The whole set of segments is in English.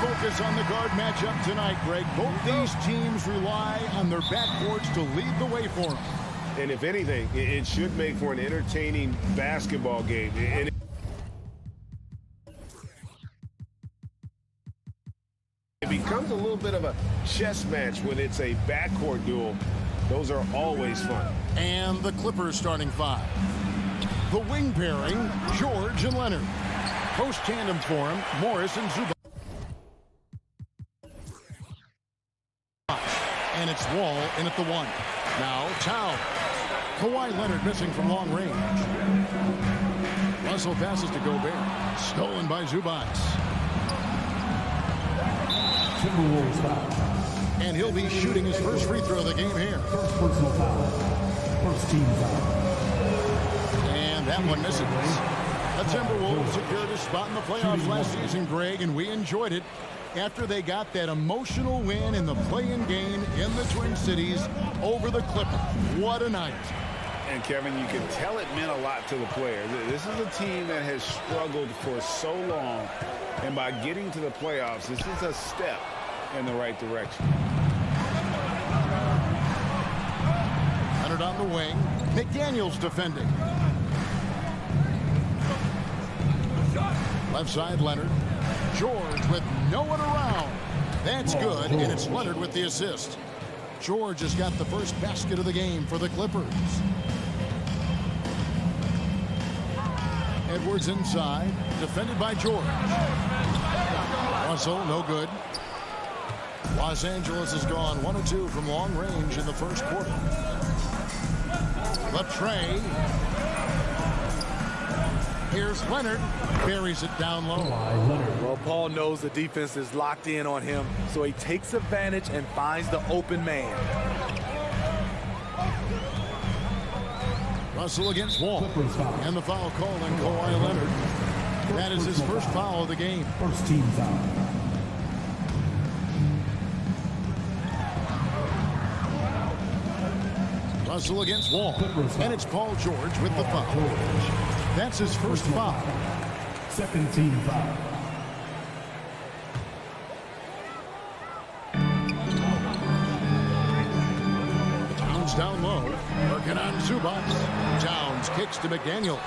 focus on the guard matchup tonight, Greg. Both these teams rely on their backboards to lead the way for them. And if anything, it should make for an entertaining basketball game. And it becomes a little bit of a chess match when it's a backcourt duel. Those are always fun. And the Clippers starting five. The wing pairing, George and Leonard. Post tandem for him, Morris and Zubac. And it's Wall in at the one. Now Towns. Kawhi Leonard missing from long range. Russell passes to Gobert. Stolen by Zubac. Timberwolves foul. And he'll be shooting his first free throw of the game here. First personal foul. First team foul. And that one misses. The Timberwolves secured a spot in the playoffs last season, Greg, and we enjoyed it after they got that emotional win in the play-in game in the Twin Cities over the Clippers. What a night. And, Kevin, you can tell it meant a lot to the players. This is a team that has struggled for so long, and by getting to the playoffs, this is a step in the right direction. Leonard on the wing. McDaniels defending. Left side, Leonard. George with no one around. That's good, and it's Leonard with the assist. George has got the first basket of the game for the Clippers. Edwards inside, defended by George. Russell, no good. Los Angeles has gone 1 of 2 from long range in the first quarter. The tray. Here's Leonard. Buries it down low. Well, Paul knows the defense is locked in on him, so he takes advantage and finds the open man. Russell against Wall. And the foul called on Kawhi Leonard. That is his first foul of the game. First team foul. Russell against Wall. And it's Paul George with the foul. That's his first foul. Second team foul. Towns down low. Working on Zubac. Towns kicks to McDaniel.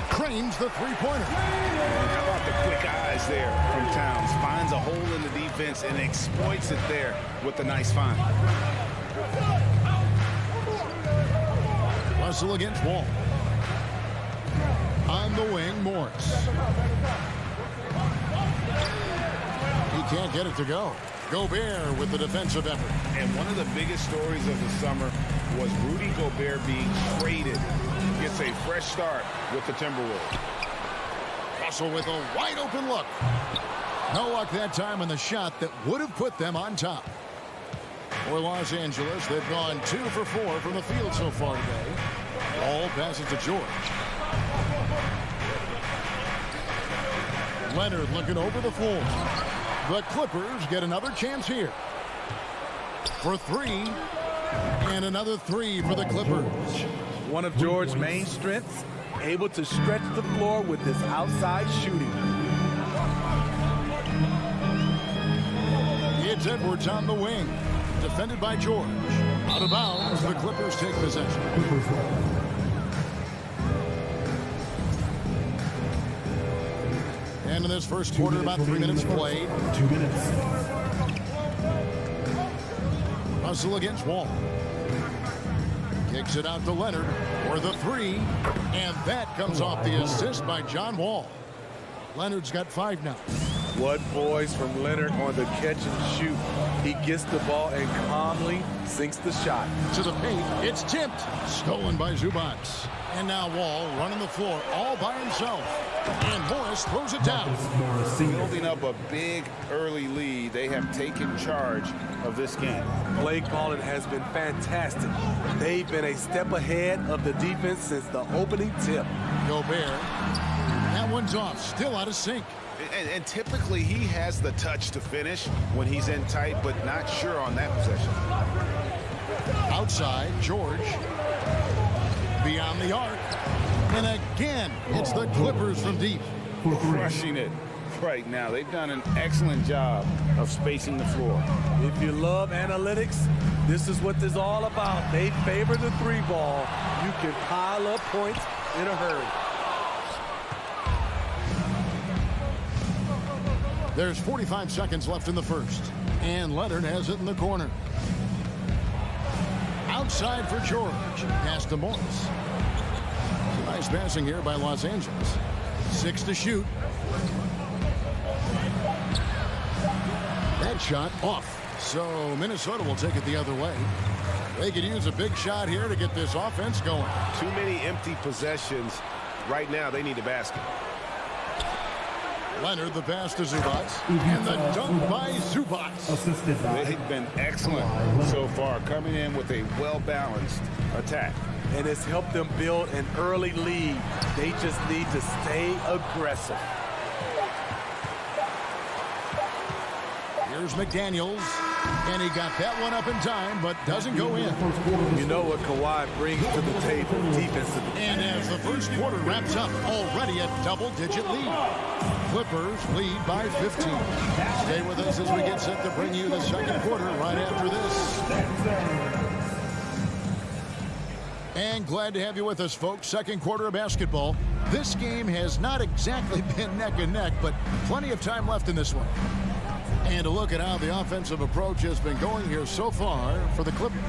Cranes the three-pointer. How about the quick eyes there from Towns? Finds a hole in the defense and exploits it there with a nice find. Russell against Wall. On the wing, Morris. He can't get it to go. Gobert with the defensive effort. And one of the biggest stories of the summer was Rudy Gobert being traded. Gets a fresh start with the Timberwolves. Russell with a wide open look. No luck that time on the shot that would have put them on top. For Los Angeles, they've gone 2 for 4 from the field so far today. All passes to George. Leonard looking over the floor. The Clippers get another chance here. For 3. And another 3 for the Clippers. One of George's main strengths, able to stretch the floor with his outside shooting. It's Edwards on the wing. Defended by George. Out of bounds, the Clippers take possession. And in this first quarter, about 3 minutes played. 2 minutes. Russell against Wall. Kicks it out to Leonard for the 3. And that comes off the assist by John Wall. Leonard's got 5 now. What boys from Leonard on the catch and shoot. He gets the ball and calmly sinks the shot. To the paint, it's tipped. Stolen by Zubac. And now Wall running the floor all by himself. And Morris throws it down. Building up a big early lead. They have taken charge of this game. Play calling has been fantastic. They've been a step ahead of the defense since the opening tip. Gobert. That one's off. Still out of sync. And typically he has the touch to finish when he's in tight, but not sure on that possession. Outside, George. Beyond the arc. And again, it's the Clippers from deep. Crushing it right now. They've done an excellent job of spacing the floor. If you love analytics, this is what this is all about. They favor the three ball. You can pile up points in a hurry. There's 45 seconds left in the first. And Leonard has it in the corner. Outside for George. Pass to Morris. Nice passing here by Los Angeles. 6 to shoot. That shot off. So Minnesota will take it the other way. They could use a big shot here to get this offense going. Too many empty possessions. Right now, they need a basket. Leonard, the pass to Zubats. And the dunk by Zubats. Assisted by They've been excellent so far, coming in with a well-balanced attack. And it's helped them build an early lead. They just need to stay aggressive. Here's McDaniels. And he got that one up in time, but doesn't go in. You know what Kawhi brings to the table defensively. And as the first quarter wraps up, already a double-digit lead. Clippers lead by 15. Stay with us as we get set to bring you the second quarter right after this. And glad to have you with us, folks. Second quarter of basketball. This game has not exactly been neck and neck, but plenty of time left in this one. And a look at how the offensive approach has been going here so far for the Clippers.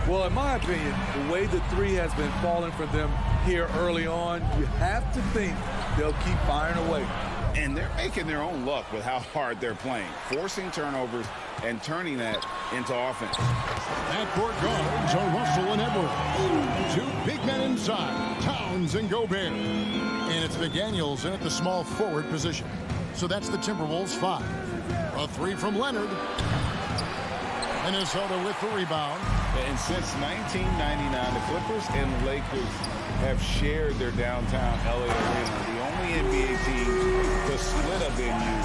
Well, in my opinion, the way the three has been falling for them here early on, you have to think they'll keep firing away. And they're making their own luck with how hard they're playing, forcing turnovers and turning that into offense. Backcourt guards are Russell and Edwards. Two big men inside, Towns and Gobert. And it's McDaniels in at the small forward position. So that's the Timberwolves 5. A 3 from Leonard. Minnesota with the rebound. And since 1999, the Clippers and the Lakers have shared their downtown LA arena, the only NBA team to split a venue.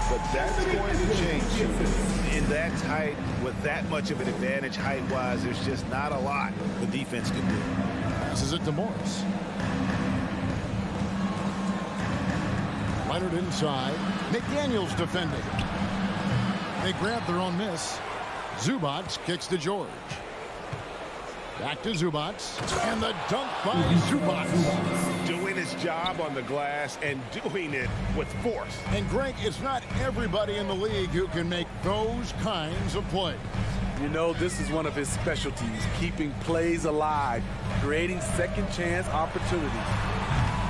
But that's going to change. In that tight, with that much of an advantage height-wise, there's just not a lot the defense can do. Passes it to Morris. Leonard inside. McDaniels defending. They grab their own miss. Zubats kicks to George. Back to Zubats. And the dunk by Zubats. Doing his job on the glass and doing it with force. And Greg, it's not everybody in the league who can make those kinds of plays. You know, this is one of his specialties, keeping plays alive, creating second chance opportunities.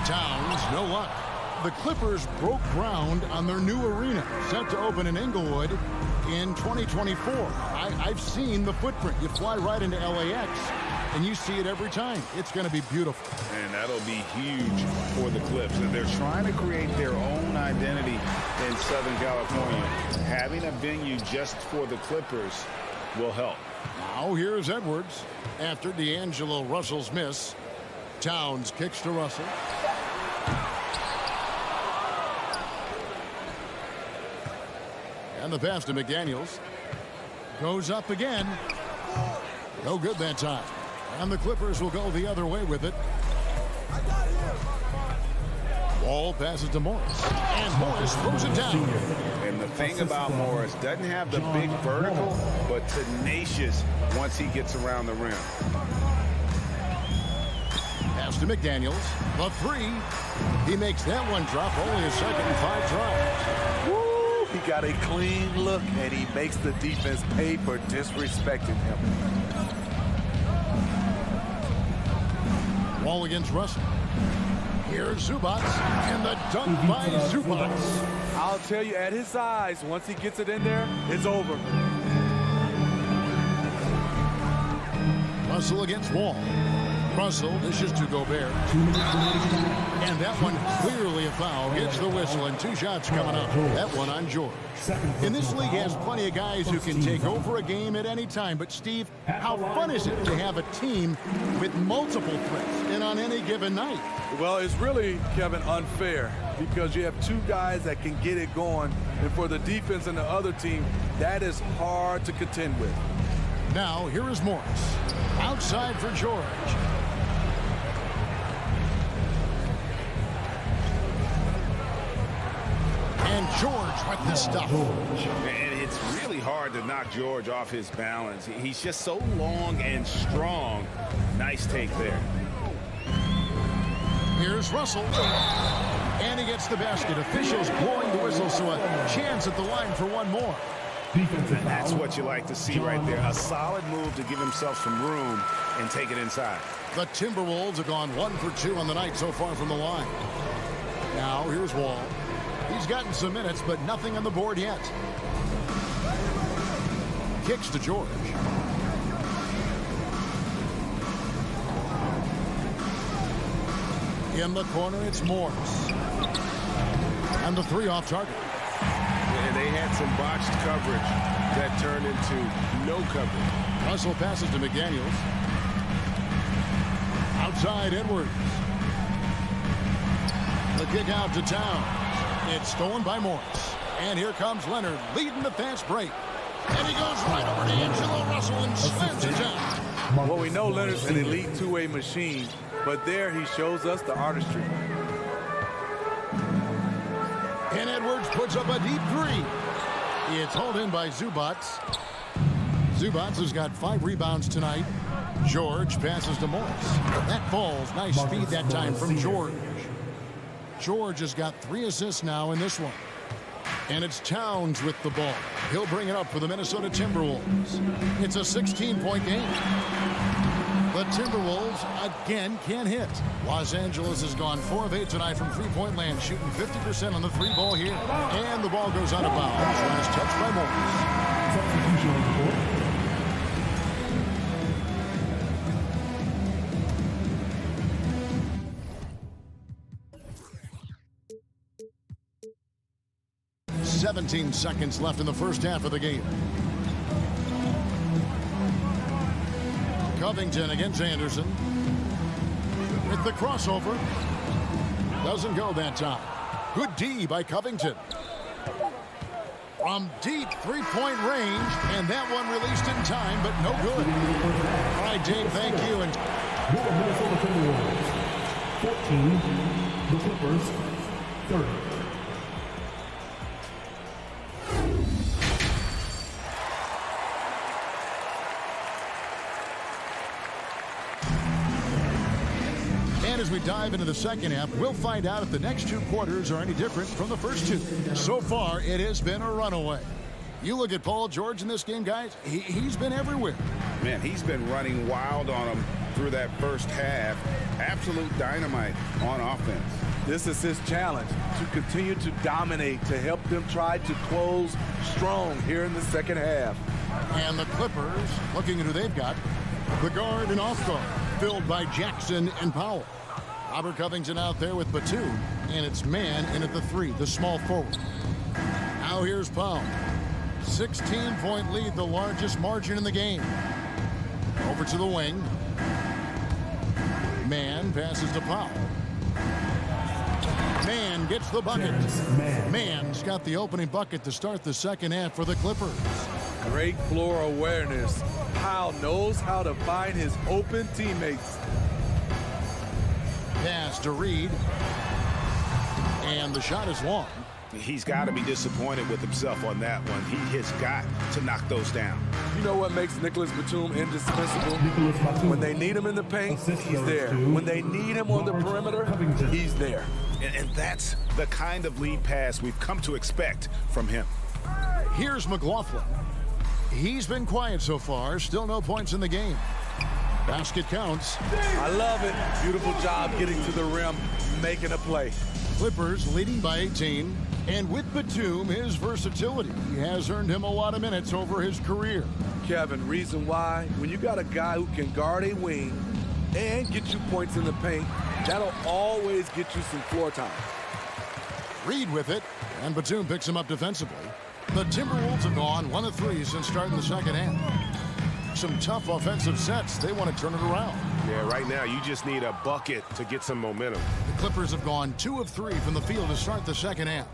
Towns, no luck. The Clippers broke ground on their new arena, set to open in Inglewood in 2024. I've seen the footprint. You fly right into LAX, and you see it every time. It's going to be beautiful. And that'll be huge for the Clips. And they're trying to create their own identity in Southern California. Having a venue just for the Clippers will help. Now here's Edwards after D'Angelo Russell's miss. Towns kicks to Russell. And the pass to McDaniels. Goes up again. No good that time. And the Clippers will go the other way with it. Wall passes to Morris. And Morris throws it down. And the thing about Morris, doesn't have the big vertical, but tenacious once he gets around the rim. Pass to McDaniels. The 3. He makes that one drop. Only a second and 5 tries. Woo! He got a clean look, and he makes the defense pay for disrespecting him. Wall against Russell. Here's Zubats, and the dunk by Zubats. I'll tell you, at his size, once he gets it in there, it's over. Russell against Wall. Russell dishes to Gobert. And that one clearly a foul. Gets the whistle, and 2 shots coming up. That one on George. And this league has plenty of guys who can take over a game at any time. But, Steve, how fun is it to have a team with multiple threats and on any given night? Well, it's really, Kevin, unfair because you have 2 guys that can get it going. And for the defense and the other team, that is hard to contend with. Now, here is Morris. Outside for George. And with this stuff. And it's really hard to knock George off his balance. He's just so long and strong. Nice take there. Here's Russell. And he gets the basket. Officials blowing the whistle, so a chance at the line for one more. Defensive That's foul. what you like to see right there. A solid move to give himself some room and take it inside. The Timberwolves have gone 1 for 2 on the night so far from the line. Now, here's Wall. He's gotten some minutes, but nothing on the board yet. Kicks to George. In the corner, it's Morris. And the 3 off target. And they had some botched coverage that turned into no coverage. Russell passes to McDaniels. Outside Edwards. The kick out to Towns. It's stolen by Morris. And here comes Leonard leading the fast break. And he goes right over to Angelo Russell and slams it down. Well, we know Leonard's an elite two-way machine, but there he shows us the artistry. And Edwards puts up a deep 3. It's hauled in by Zubats. Zubats has got 5 rebounds tonight. George passes to Morris. That falls. Nice speed that time from George. George has got 3 assists now in this one. And it's Towns with the ball. He'll bring it up for the Minnesota Timberwolves. It's a 16-point game. The Timberwolves again can't hit. Los Angeles has gone 4 of 8 tonight from three-point land, shooting 50% on the 3-ball here. And the ball goes out of bounds. Last touch by Morris. Substitution on the board. .17 seconds left in the first half of the game. Covington against Anderson. With the crossover. Doesn't go that time. Good D by Covington. From deep three-point range, and that one released in time, but no good. All right, Dave, thank you. And The Minnesota Timberwolves. 14. The Clippers. 30. And as we dive into the second half, we'll find out if the next 2 quarters are any different from the first 2. So far, it has been a runaway. You look at Paul George in this game, guys, he's been everywhere. Man, he's been running wild on them through that first half. Absolute dynamite on offense. This is his challenge, to continue to dominate, to help them try to close strong here in the second half. And the Clippers, looking at who they've got, the guard and off guard, filled by Jackson and Powell. Robert Covington out there with Batum, and it's man in at the 3, the small forward. Now here's Powell. 16-point lead, the largest margin in the game. Over to the wing. Mann passes to Powell. Mann gets the bucket. Mann's got the opening bucket to start the second half for the Clippers. Great floor awareness. Powell knows how to find his open teammates. Pass to Reed. And the shot is long. He's got to be disappointed with himself on that one. He has got to knock those down. You know what makes Nicholas Batum indispensable? When they need him in the paint, he's there. When they need him on the perimeter, he's there. And that's the kind of lead pass we've come to expect from him. Here's McLaughlin. He's been quiet so far. Still no points in the game. Basket counts. I love it. Beautiful job getting to the rim, making a play. Clippers leading by 18. And with Batum, his versatility has earned him a lot of minutes over his career. Kevin, reason why, when you got a guy who can guard a wing and get you points in the paint, that'll always get you some floor time. Reed with it, and Batum picks him up defensively. The Timberwolves have gone 1 of 3 since starting the second half. Some tough offensive sets. They want to turn it around. Yeah, right now you just need a bucket to get some momentum. The Clippers have gone 2 of 3 from the field to start the second half.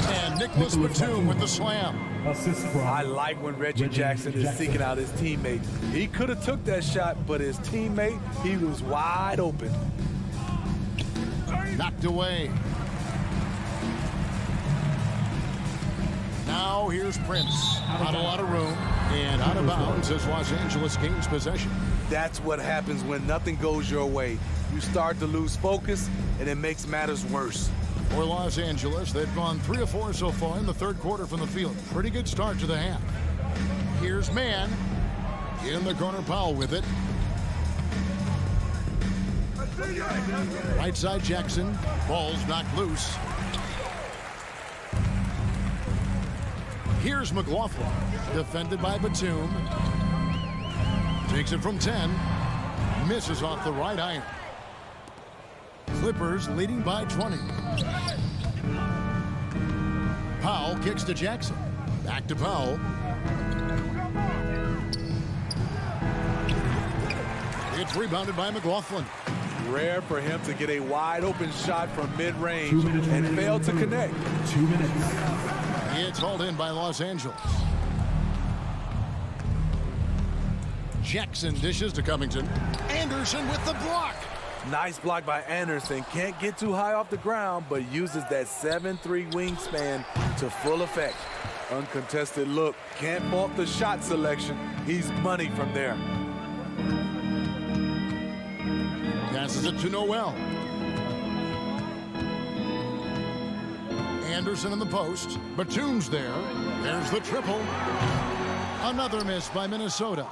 And Nicholas Batum with the slam. Assist from I like when Reggie Jackson is seeking out his teammates. He could have took that shot, but his teammate, he was wide open. Knocked away. Now here's Prince. Not a lot of room and out of bounds as Los Angeles gains possession. That's what happens when nothing goes your way. You start to lose focus, and it makes matters worse. For Los Angeles, they've gone 3 of 4 so far in the third quarter from the field. Pretty good start to the half. Here's Mann. In the corner, Powell with it. Right side, Jackson. Ball's knocked loose. Here's McLaughlin. Defended by Batum. Takes it from 10. Misses off the right iron. Clippers leading by 20. Powell kicks to Jackson. Back to Powell. It's rebounded by McLaughlin. Rare for him to get a wide open shot from mid-range and fail to connect. 2 minutes. It's hauled in by Los Angeles. Jackson dishes to Covington. Anderson with the block. Nice block by Anderson. Can't get too high off the ground, but uses that 7'3" wingspan to full effect. Uncontested look. Can't fault the shot selection. He's money from there. Passes it to Noel. Anderson in the post. Batum's there. There's the triple. Another miss by Minnesota.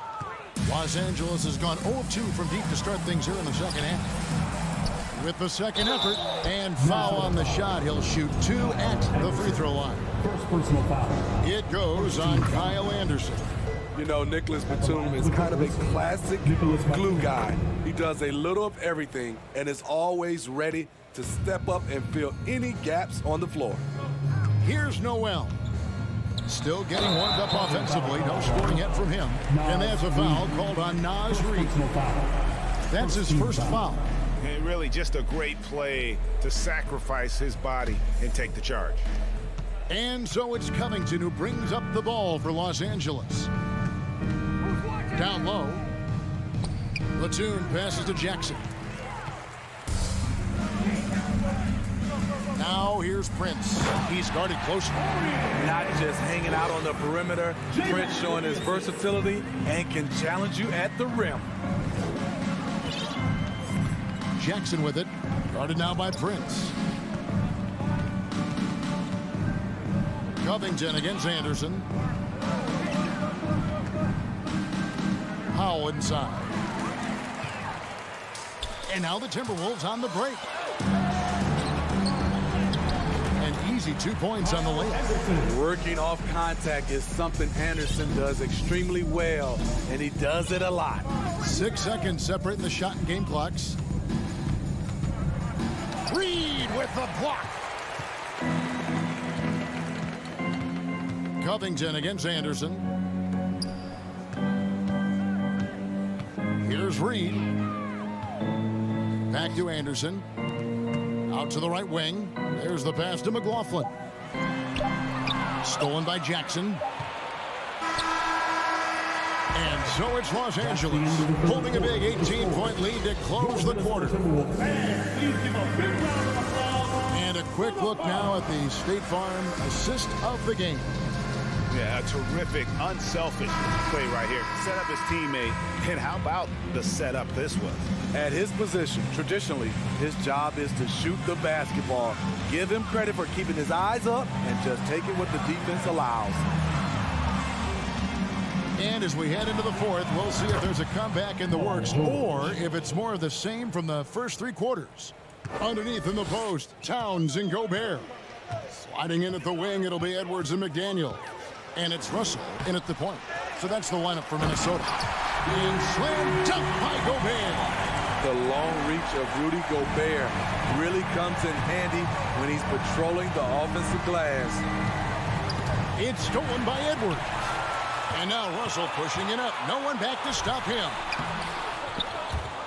Los Angeles has gone 0 of 2 from deep to start things here in the second half. With the second effort and foul on the shot, he'll shoot 2 at the free throw line. First personal foul. It goes on Kyle Anderson. You know, Nicholas Batum is kind of a classic glue guy. He does a little of everything and is always ready to step up and fill any gaps on the floor. Here's Noel. Still getting warmed up offensively. No scoring yet from him. And there's a foul called on Naz Reid. Personal foul. That's his first foul. And really just a great play to sacrifice his body and take the charge. And so it's Covington who brings up the ball for Los Angeles. Down low. Platoon passes to Jackson. Now here's Prince. He's guarded closely. Not just hanging out on the perimeter, Prince showing his versatility and can challenge you at the rim. Jackson with it. Guarded now by Prince. Covington against Anderson. Powell inside. And now the Timberwolves on the break. An easy 2 points on the layup. Working off contact is something Anderson does extremely well, and he does it a lot. 6 seconds separating the shot and game clocks. Reid with the block. Covington against Anderson. Here's Reid. Back to Anderson. Out to the right wing. There's the pass to McLaughlin. Stolen by Jackson. And so it's Los Angeles holding a big 18-point lead to close the quarter. And a quick look now at the State Farm assist of the game. Yeah, a terrific, unselfish play right here. Set up his teammate. And how about the setup this was? At his position, traditionally, his job is to shoot the basketball. Give him credit for keeping his eyes up and just taking what the defense allows. And as we head into the fourth, we'll see if there's a comeback in the works or if it's more of the same from the first 3 quarters. Underneath in the post, Towns and Gobert. Sliding in at the wing, it'll be Edwards and McDaniel. And it's Russell in at the point. So that's the lineup for Minnesota. And slam dunk by Gobert. The long reach of Rudy Gobert really comes in handy when he's patrolling the offensive glass. It's stolen by Edwards. And now Russell pushing it up. No one back to stop him.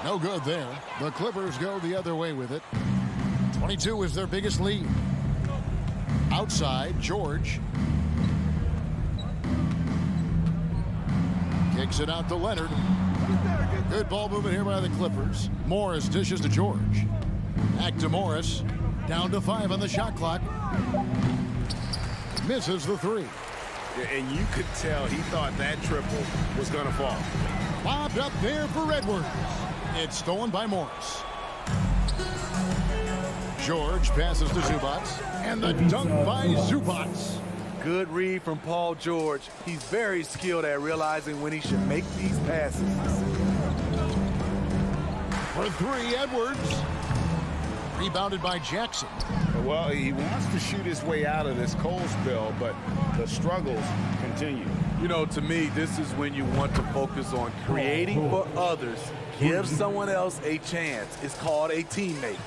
No good there. The Clippers go the other way with it. 22 is their biggest lead. Outside, George. Kicks it out to Leonard. Good ball movement here by the Clippers. Morris dishes to George. Back to Morris. Down to 5 on the shot clock. misses the three. And you could tell he thought that triple was going to fall. Lobbed up there for Edwards. It's stolen by Morris. George passes to Zubats. And the dunk by Zubats. Good read from Paul George. He's very skilled at realizing when he should make these passes. For three, Edwards. Rebounded by Jackson. Well, he wants to shoot his way out of this cold spell, but the struggles continue. You know, to me, this is when you want to focus on creating for others. Give someone else a chance. It's called a teammate.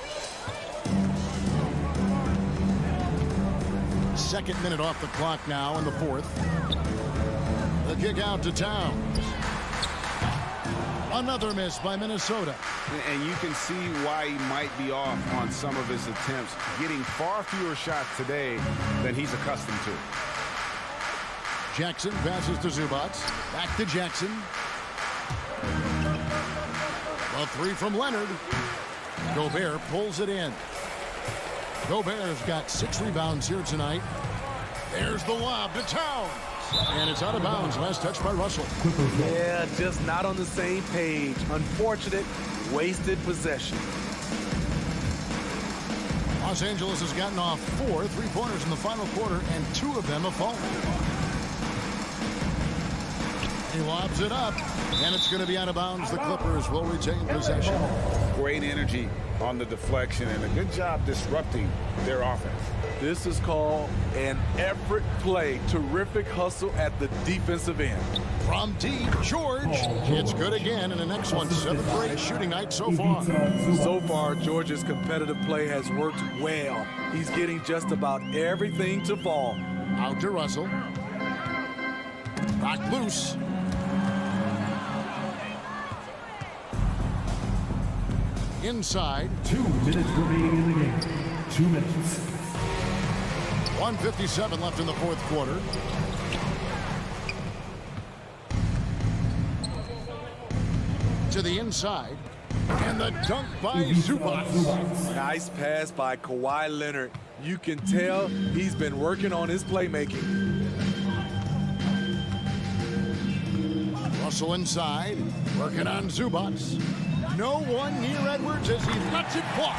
Second minute off the clock now in the fourth. The kick out to Towns. Another miss by Minnesota. And you can see why he might be off on some of his attempts, getting far fewer shots today than he's accustomed to. Jackson passes to Zubats. Back to Jackson. A three from Leonard. Gobert pulls it in. Gobert's got 6 rebounds here tonight. There's the lob to Towns. And it's out of bounds. Last touch by Russell. Yeah, just not on the same page. Unfortunate, wasted possession. Los Angeles has gotten off 4 3-pointers in the final quarter, and 2 of them have fallen. He lobs it up, and it's going to be out of bounds. The Clippers will retain possession. Great energy on the deflection and a good job disrupting their offense. This is called an effort play. Terrific hustle at the defensive end. From deep, George. It's good again in the next one. 7 for 8 shooting night so far. So far, George's competitive play has worked well. He's getting just about everything to fall. Out to Russell. Rock loose. Inside. 2 minutes remaining in the game. 2 minutes. 1:57 left in the fourth quarter. To the inside. And the dunk by Zubats. Nice pass by Kawhi Leonard. You can tell he's been working on his playmaking. Russell inside. Working on Zubats. No one near Edwards as he lets it block.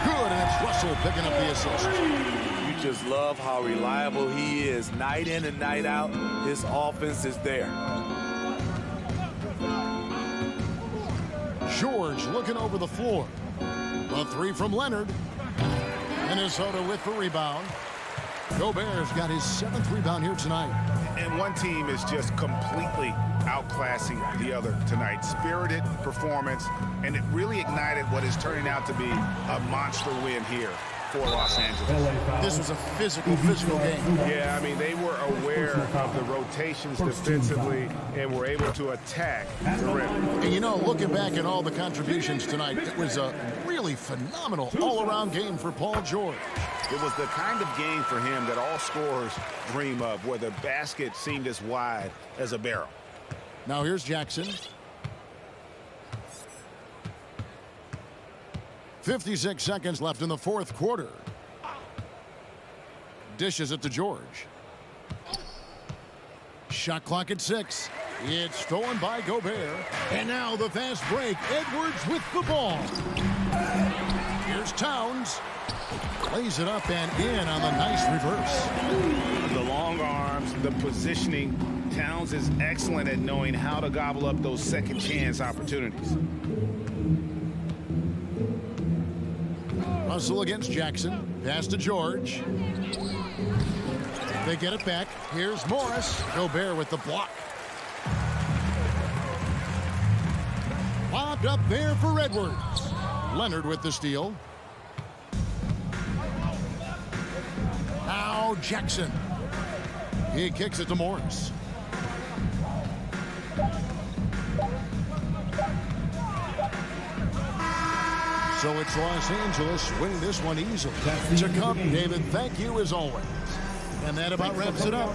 Good, and it's Russell picking up the assist. You just love how reliable he is. Night in and night out, his offense is there. George looking over the floor. A three from Leonard. Minnesota with the rebound. Gobert's got his 7th rebound here tonight. And one team is just completely outclassing the other tonight. Spirited performance, and it really ignited what is turning out to be a monster win here for Los Angeles. This was a physical game. Yeah, I mean, they were aware of the rotations defensively and were able to attack the rim. And you know, looking back at all the contributions tonight, it was a really phenomenal all-around game for Paul George. It was the kind of game for him that all scorers dream of, where the basket seemed as wide as a barrel. Now here's Jackson. 56 seconds left in the fourth quarter. Dishes it to George. Shot clock at 6. It's stolen by Gobert. And now the fast break. Edwards with the ball. Here's Towns. Lays it up and in on the nice reverse. The long arms, the positioning. Towns is excellent at knowing how to gobble up those second chance opportunities. Russell against Jackson. Pass to George. They get it back. Here's Morris. Gobert with the block. Lobbed up there for Edwards. Leonard with the steal. Now Jackson. He kicks it to Morris. So it's Los Angeles winning this one easily. To come, David, thank you as always. And that about wraps it up.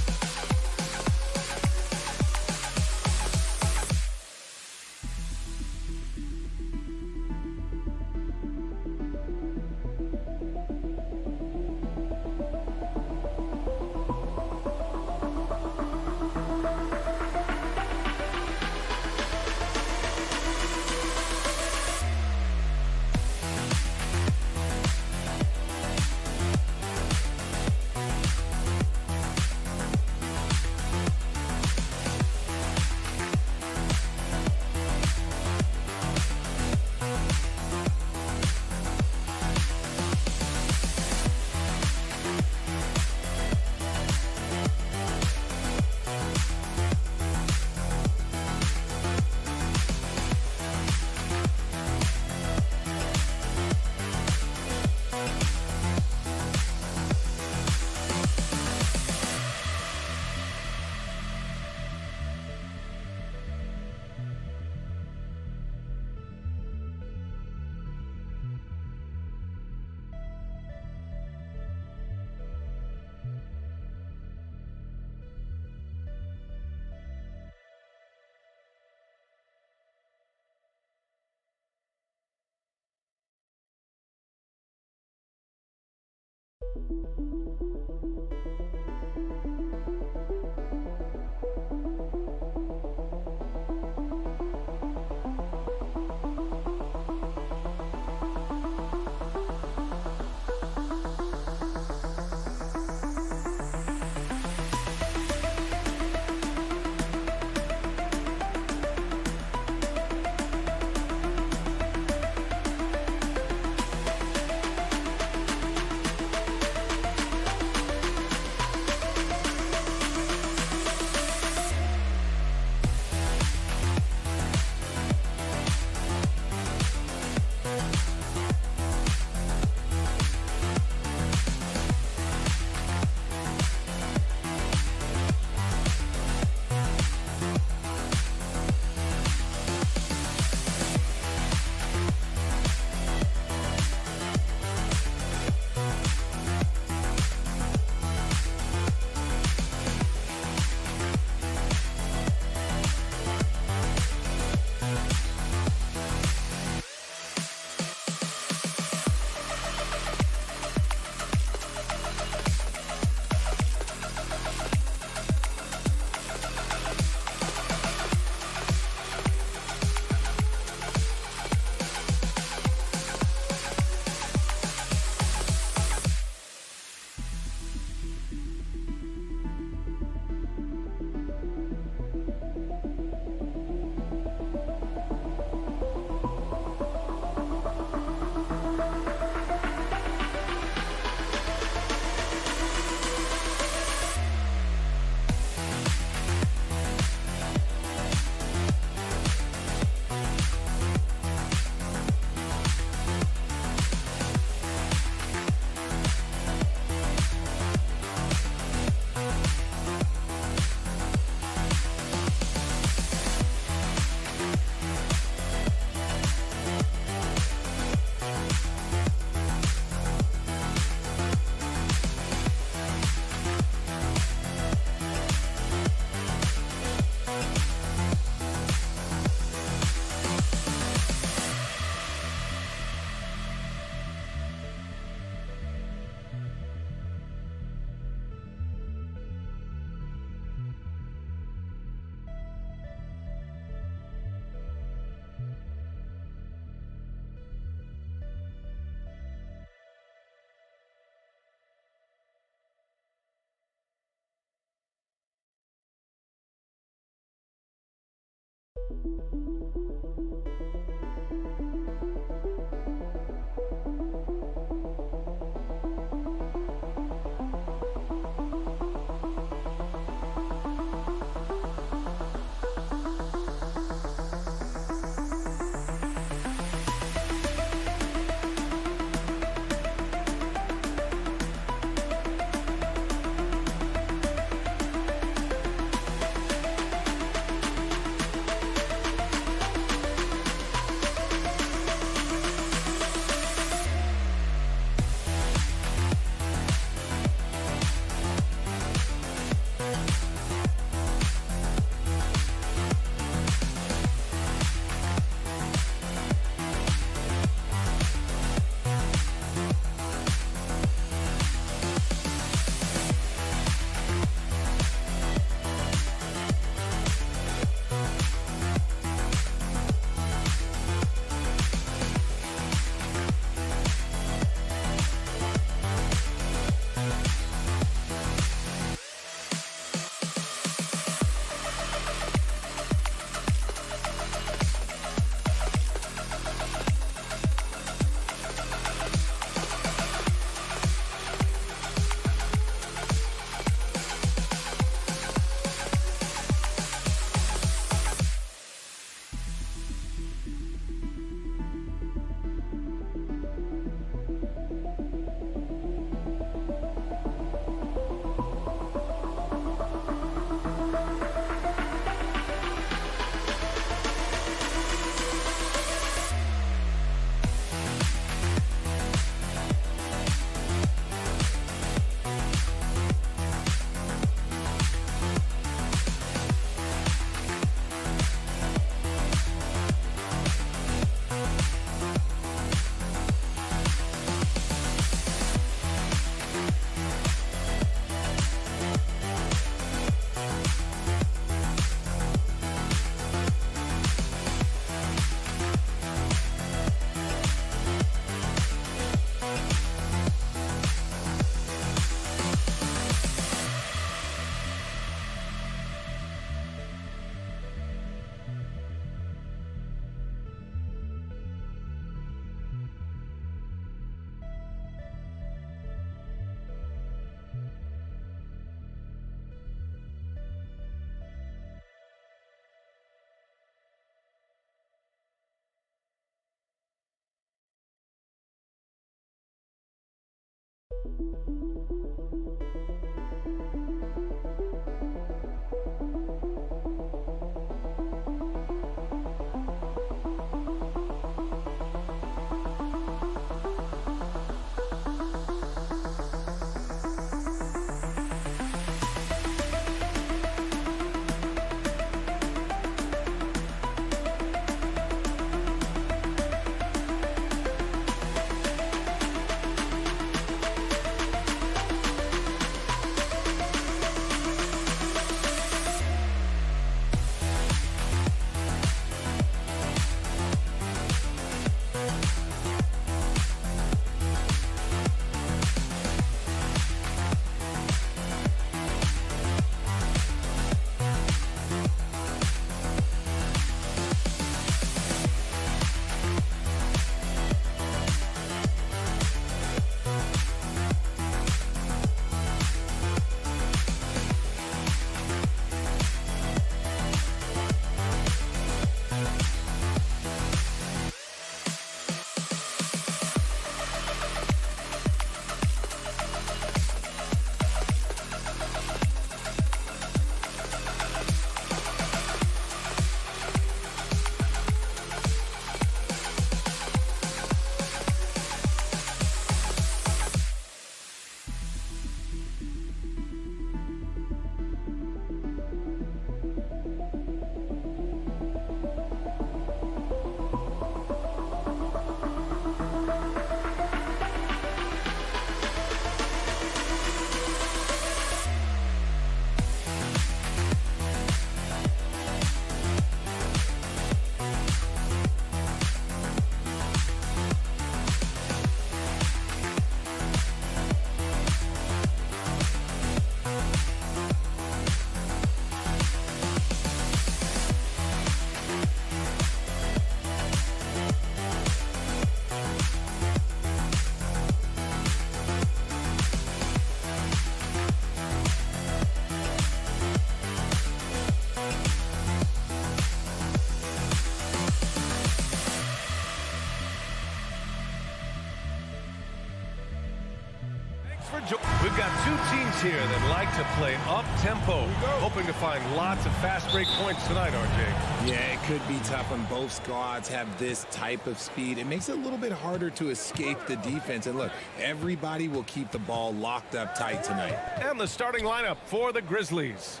We've got two teams here that like to play up-tempo, hoping to find lots of fast break points tonight, RJ. Yeah, it could be tough when both squads have this type of speed. It makes it a little bit harder to escape the defense. And look, everybody will keep the ball locked up tight tonight. And the starting lineup for the Grizzlies.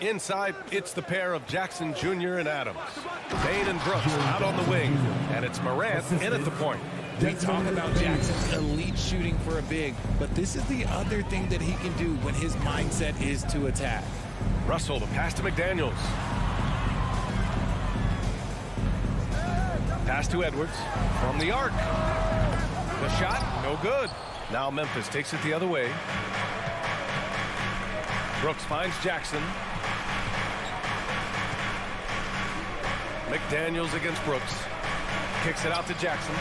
Inside, it's the pair of Jackson Jr. and Adams. Bain and Brooks out on the wing, and it's Morant in at the point. We talk about Jackson's elite shooting for a big, but this is the other thing that he can do when his mindset is to attack. Russell, the pass to McDaniels. Pass to Edwards from the arc. The shot, no good. Now Memphis takes it the other way. Brooks finds Jackson. McDaniels against Brooks. Kicks it out to Jackson.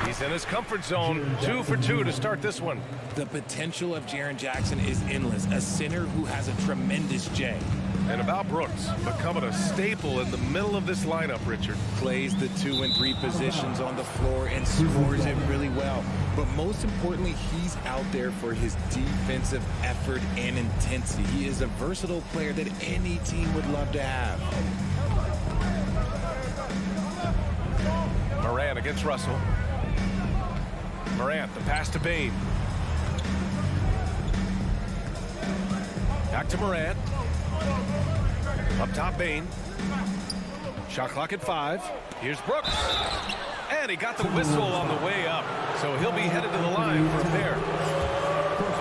He's in his comfort zone. 2 for 2 to start this one. The potential of Jaren Jackson is endless. A center who has a tremendous J. And about Brooks, becoming a staple in the middle of this lineup, Richard. Plays the 2 and 3 positions on the floor and scores it really well. But most importantly, he's out there for his defensive effort and intensity. He is a versatile player that any team would love to have. Morant against Russell. Morant, the pass to Bain. Back to Morant. Up top, Bain. Shot clock at 5. Here's Brooks. And he got the whistle on the way up. So he'll be headed to the line for a pair.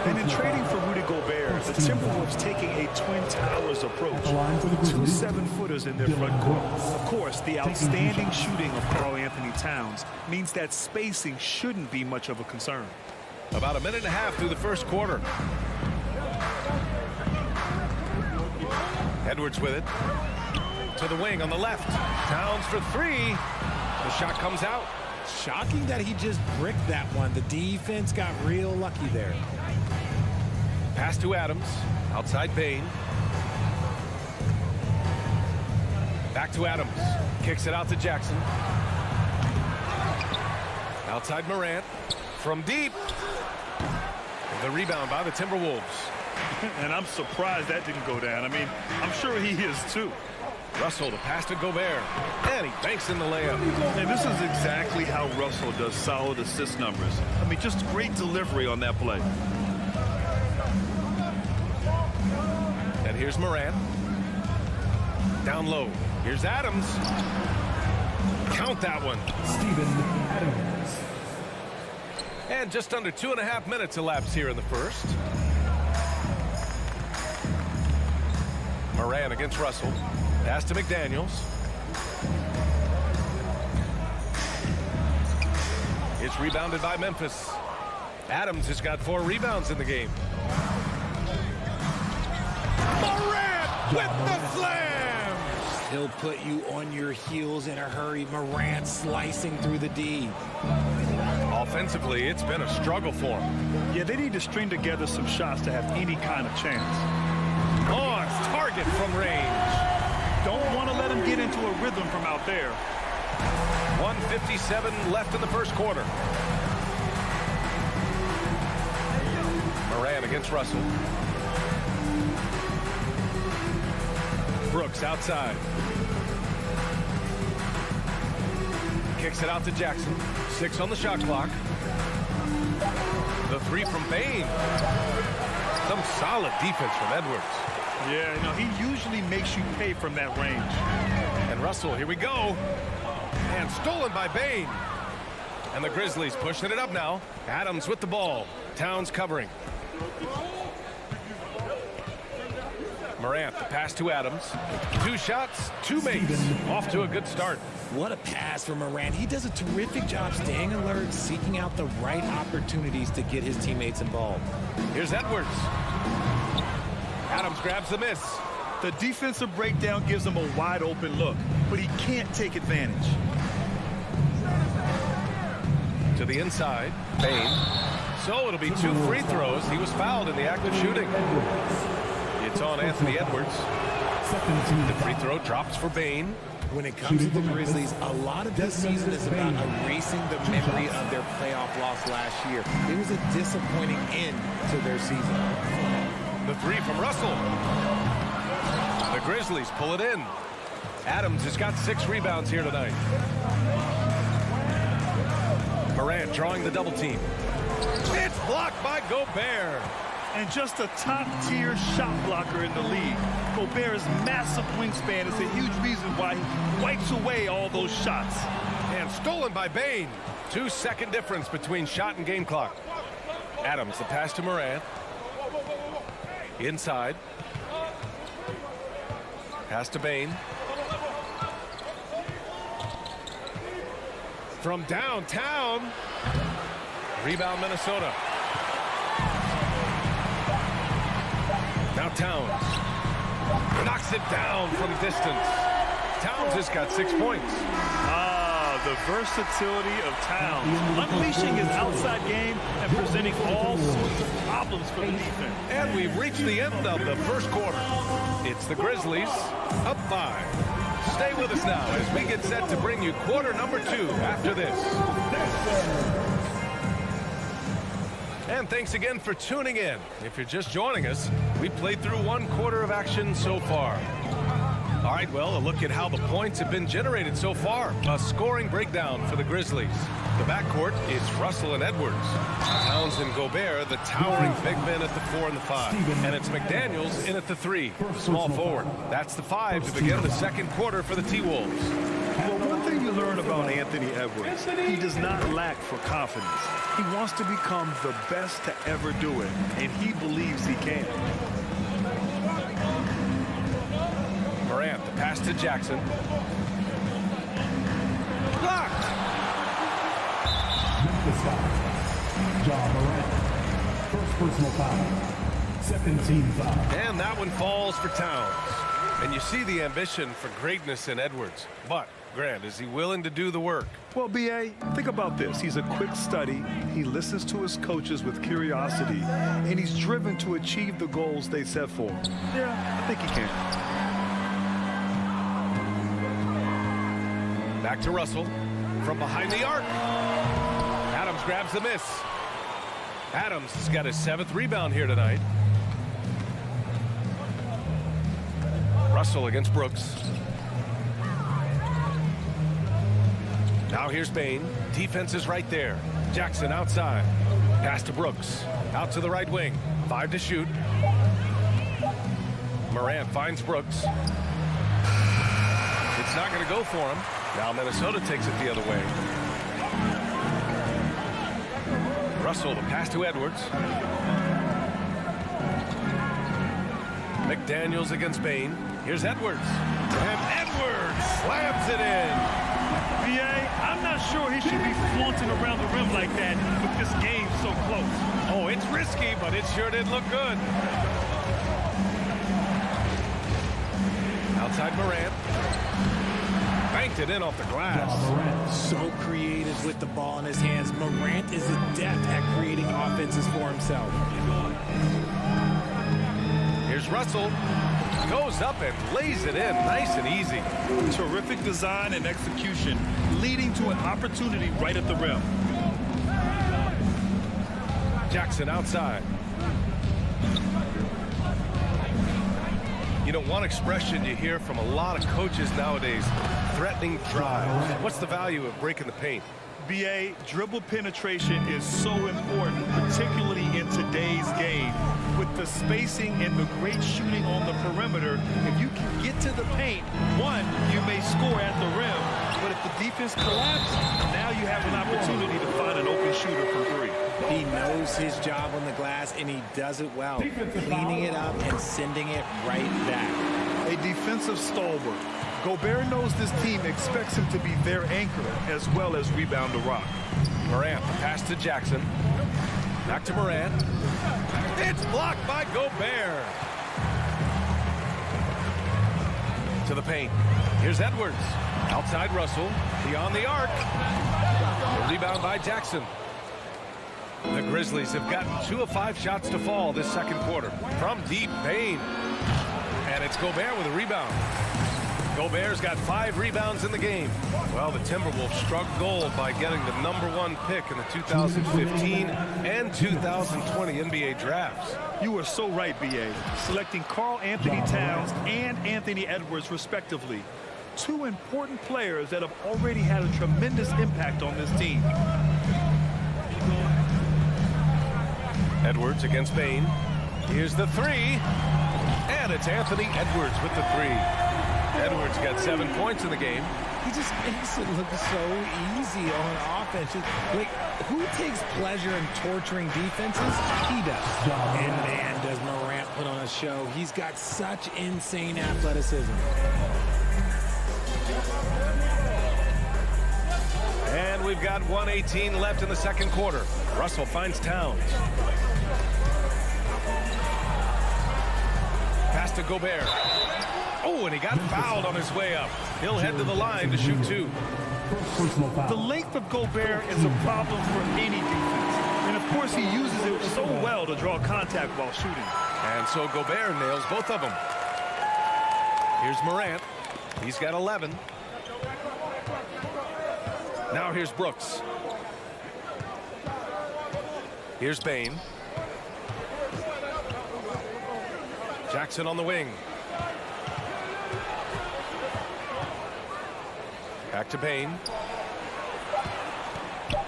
And in trading for Rudy Gobert, the Timberwolves taking a Twin Towers approach. 2 7-footers in their front court. Of course, the outstanding shooting of Karl-Anthony Towns means that spacing shouldn't be much of a concern. About a minute and a half through the first quarter. Edwards with it. To the wing on the left. Towns for 3. The shot comes out. Shocking that he just bricked that one. The defense got real lucky there. Pass to Adams. Outside Bain. Back to Adams. Kicks it out to Jackson. Outside Morant. From deep. The rebound by the Timberwolves. And I'm surprised that didn't go down. I mean, I'm sure he is too. Russell to pass to Gobert. And he banks in the layup. And this is exactly how Russell does solid assist numbers. I mean, just great delivery on that play. And here's Morant. Down low. Here's Adams. Count that one. Steven Adams. And just under 2.5 minutes elapsed here in the first. Morant against Russell. Pass to McDaniels. It's rebounded by Memphis. Adams has got 4 rebounds in the game. Morant with the slam! He'll put you on your heels in a hurry. Morant slicing through the D. Offensively, it's been a struggle for him. Yeah, they need to string together some shots to have any kind of chance. On target from range. Don't want to let him get into a rhythm from out there. 1:57 left in the first quarter. Morant against Russell. Brooks outside. Kicks it out to Jackson. 6 on the shot clock. The 3 from Bain. Some solid defense from Edwards. Yeah, you know, he usually makes you pay from that range. And Russell, here we go. And stolen by Bain. And the Grizzlies pushing it up now. Adams with the ball. Towns covering. Morant, the pass to Adams. 2 shots, 2 makes. Off to a good start. What a pass from Morant. He does a terrific job staying alert, seeking out the right opportunities to get his teammates involved. Here's Edwards. Adams grabs the miss. The defensive breakdown gives him a wide open look, but he can't take advantage. To the inside, Bain. So it'll be 2 free throws. He was fouled in the act of shooting. It's on Anthony Edwards. The free throw drops for Bain. When it comes to the Grizzlies, a lot of this season is about erasing the memory of their playoff loss last year. It was a disappointing end to their season. The 3 from Russell. The Grizzlies pull it in. Adams has got 6 rebounds here tonight. Morant drawing the double team. It's blocked by Gobert. And just a top-tier shot blocker in the league. Gobert's massive wingspan is a huge reason why he wipes away all those shots. And stolen by Bain. 2-second difference between shot and game clock. Adams, the pass to Morant. Inside. Pass to Bain. From downtown. Rebound Minnesota. Now Towns. Knocks it down from distance. Towns has got 6 points. The versatility of Towns. Unleashing his outside game and presenting all sorts of problems for the defense. And we've reached the end of the first quarter. It's the Grizzlies up 5. Stay with us now as we get set to bring you quarter number 2 after this. And thanks again for tuning in. If you're just joining us, we played through 1 quarter of action so far. All right, well, a look at how the points have been generated so far. A scoring breakdown for the Grizzlies. The backcourt is Russell and Edwards. Towns and Gobert, the towering big men at the 4 and the 5. And it's McDaniels in at the 3, the small forward. That's the 5 to begin the second quarter for the T-Wolves. Well, one thing you learn about Anthony Edwards, he does not lack for confidence. He wants to become the best to ever do it, and he believes he can. Morant, the pass to Jackson. Blocked! Memphis foul. Ja Morant. First personal foul. Second team foul. And that one falls for Towns. And you see the ambition for greatness in Edwards. But, Grant, is he willing to do the work? Well, B.A., think about this. He's a quick study. He listens to his coaches with curiosity, and he's driven to achieve the goals they set for him. Yeah, I think he can. Back to Russell from behind the arc. Adams grabs the miss. Adams has got his 7th rebound here tonight. Russell against Brooks. Now here's Bain. Defense is right there. Jackson outside. Pass to Brooks. Out to the right wing. 5 to shoot. Morant finds Brooks. It's not going to go for him. Now Minnesota takes it the other way. Russell, the pass to Edwards. McDaniels against Bain. Here's Edwards. And Edwards slams it in. BA, I'm not sure he should be flaunting around the rim like that with this game so close. Oh, it's risky, but it sure did look good. Outside Morant. Banked it in off the glass. So creative with the ball in his hands. Morant is adept at creating offenses for himself. Here's Russell. Goes up and lays it in nice and easy. Terrific design and execution, leading to an opportunity right at the rim. Jackson outside. You know, one expression you hear from a lot of coaches nowadays, threatening drives. What's the value of breaking the paint? BA, dribble penetration is so important, particularly in today's game. With the spacing and the great shooting on the perimeter, if you can get to the paint, one, you may score at the rim, but if the defense collapses, now you have an opportunity to find an open shooter from 3. He knows his job on the glass, and he does it well, cleaning it up and sending it right back. A defensive stalwart. Gobert knows this team expects him to be their anchor as well as rebound the rock. Morant, pass to Jackson. Back to Morant. It's blocked by Gobert. To the paint. Here's Edwards. Outside Russell. Beyond the arc. The rebound by Jackson. The Grizzlies have gotten 2 of 5 shots to fall this second quarter. From deep, Bain. And it's Gobert with a rebound. Gobert's got 5 rebounds in the game. Well, the Timberwolves struck gold by getting the #1 pick in the 2015 and 2020 NBA drafts. You were so right, BA. Selecting Karl Anthony Towns and Anthony Edwards, respectively. 2 important players that have already had a tremendous impact on this team. Edwards against Bain. Here's the 3. And it's Anthony Edwards with the 3. Edwards got 7 points in the game. He just makes it look so easy on offense. Like, who takes pleasure in torturing defenses? He does. And man, does Morant put on a show. He's got such insane athleticism. And we've got 1:18 left in the second quarter. Russell finds Towns. Pass to Gobert. Oh, and he got fouled on his way up. He'll head to the line to shoot 2. The length of Gobert is a problem for any defense. And, of course, he uses it so well to draw contact while shooting. And so Gobert nails both of them. Here's Morant. He's got 11. Now here's Brooks. Here's Bain. Jackson on the wing. Back to Bain.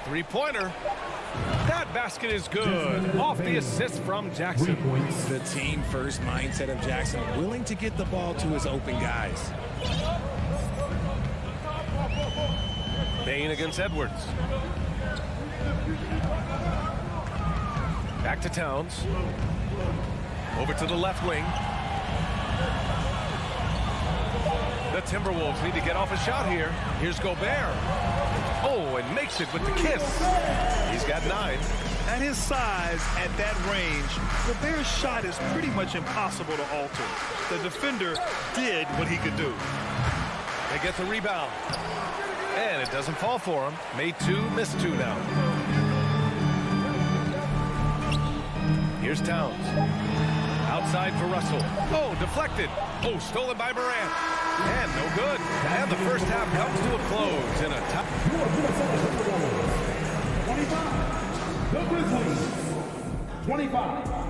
3-pointer. That basket is good. Off the assist from Jackson. The team-first mindset of Jackson, willing to get the ball to his open guys. Bain against Edwards. Back to Towns. Over to the left wing. The Timberwolves need to get off a shot here. Here's Gobert. Oh, and makes it with the kiss. He's got 9. At his size, at that range, Gobert's shot is pretty much impossible to alter. The defender did what he could do. They get the rebound. And it doesn't fall for him. Made 2, missed 2 now. Here's Towns. Outside for Russell. Oh, deflected. Oh, stolen by Morant. And no good. And the first half comes to a close in a tie. The Grizzlies 75.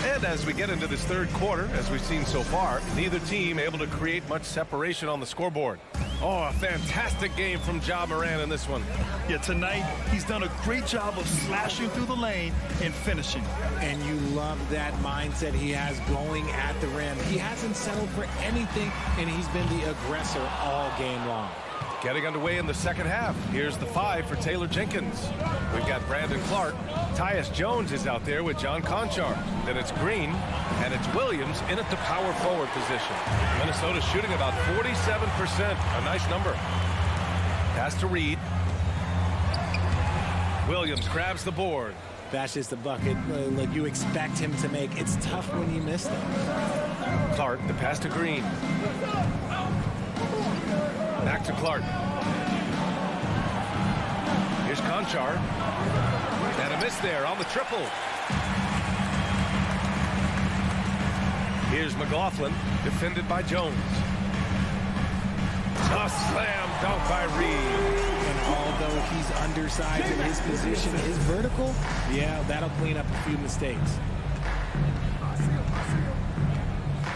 And as we get into this third quarter, as we've seen so far, neither team able to create much separation on the scoreboard. Oh, a fantastic game from Ja Morant in this one. Yeah, tonight he's done a great job of slashing through the lane and finishing. And you love that mindset he has going at the rim. He hasn't settled for anything, and he's been the aggressor all game long. Getting underway in the second half. Here's the 5 for Taylor Jenkins. We've got Brandon Clark. Tyus Jones is out there with John Conchar. Then it's Green, and it's Williams in at the power forward position. Minnesota shooting about 47%. A nice number. Pass to Reed. Williams grabs the board. That's just a bucket like you expect him to make. It's tough when you miss them. Clark, the pass to Green. Back to Clark. Here's Conchar. And a miss there on the triple. Here's McLaughlin, defended by Jones. A slam dunk by Reed. And although he's undersized and his position is vertical, yeah, that'll clean up a few mistakes.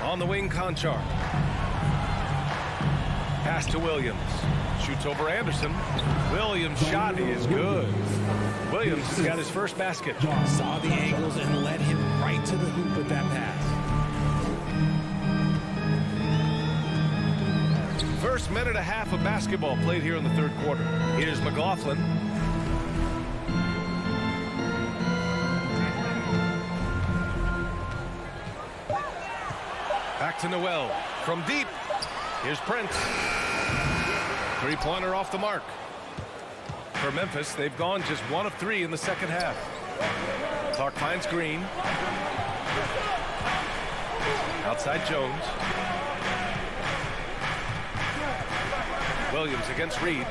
On the wing, Conchar. Pass to Williams. Shoots over Anderson. Williams' shot is good. Williams has got his first basket. Saw the angles and led him right to the hoop with that pass. First minute and a half of basketball played here in the third quarter. Here's McLaughlin. Back to Noel. From deep. Here's Prince. Three-pointer off the mark. For Memphis, they've gone just 1 of 3 in the second half. Clark finds Green. Outside Jones. Williams against Reed.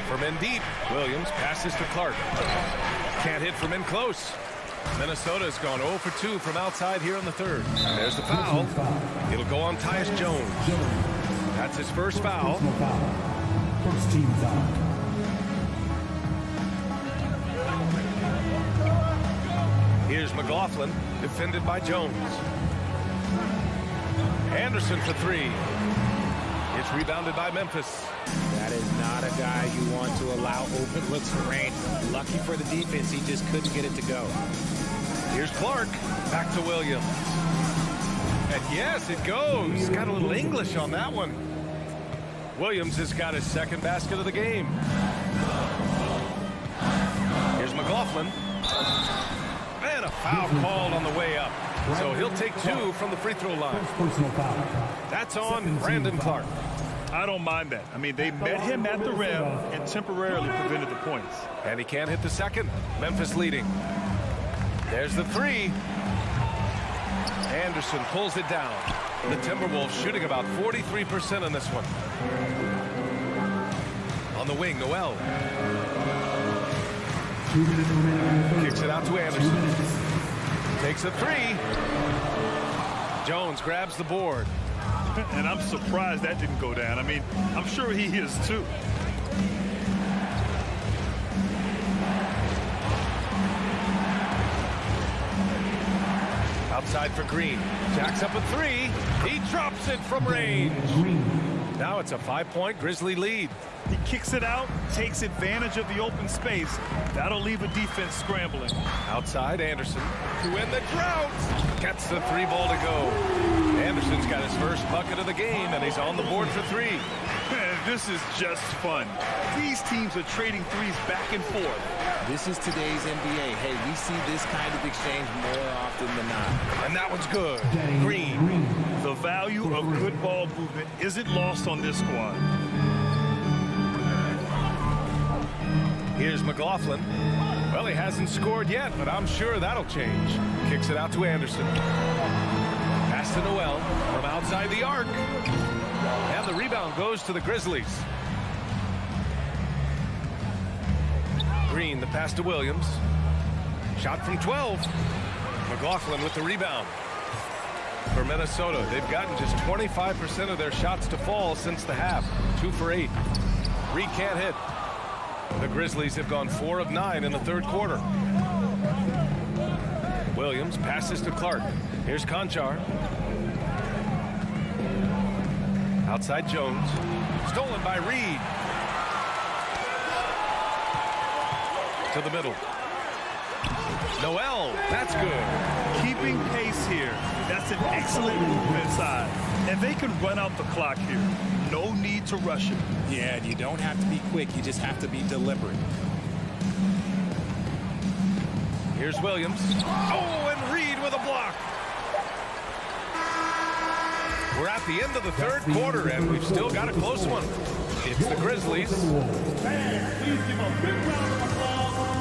From in deep, Williams passes to Clark. Can't hit from in close. Minnesota's gone 0 for 2 from outside here in the third. There's the foul. It'll go on Tyus Jones. That's his first foul. First team foul. Here's McLaughlin, defended by Jones. Anderson for 3. It's rebounded by Memphis. That is not a guy you want to allow open looks for range. Lucky for the defense, he just couldn't get it to go. Here's Clark. Back to Williams. And yes, it goes. Got a little English on that one. Williams has got his second basket of the game. Here's McLaughlin. And a foul called on the way up. So he'll take 2 from the free throw line. Personal foul. That's on Brandon Clark. I don't mind that. I mean, they met him at the rim and temporarily prevented the points. And he can't hit the second. Memphis leading. There's the 3. Anderson pulls it down. The Timberwolves shooting about 43% in this one. On the wing, Noel. Kicks it out to Anderson. Takes a 3. Jones grabs the board. And I'm surprised that didn't go down. I mean, I'm sure he is too. Outside for Green. Jacks up a 3. He drops it from range. Now it's a 5-point Grizzly lead. He kicks it out, takes advantage of the open space. That'll leave a defense scrambling. Outside, Anderson, to end the drought. Gets the 3 ball to go. Anderson's got his first bucket of the game, and he's on the board for 3. This is just fun. These teams are trading threes back and forth. This is today's NBA. Hey, we see this kind of exchange more often than not. And that one's good. Green. The value of good ball movement isn't lost on this squad. Here's McLaughlin. Well, he hasn't scored yet, but I'm sure that'll change. Kicks it out to Anderson. Pass to Noel from outside the arc. And the rebound goes to the Grizzlies. Green, the pass to Williams. Shot from 12. McLaughlin with the rebound. for Minnesota. They've gotten just 25% of their shots to fall since the half. 2 for 8. Reed can't hit. The Grizzlies have gone 4 of 9 in the third quarter. Williams passes to Clark. Here's Conchar. Outside Jones. Stolen by Reed. To the middle. Noel, that's good. Keeping pace here. That's an excellent move inside. And they can run out the clock here. No need to rush it. Yeah, and you don't have to be quick. You just have to be deliberate. Here's Williams. Oh, and Reed with a block. We're at the end of the third quarter, and we've still got a close one. It's the Grizzlies.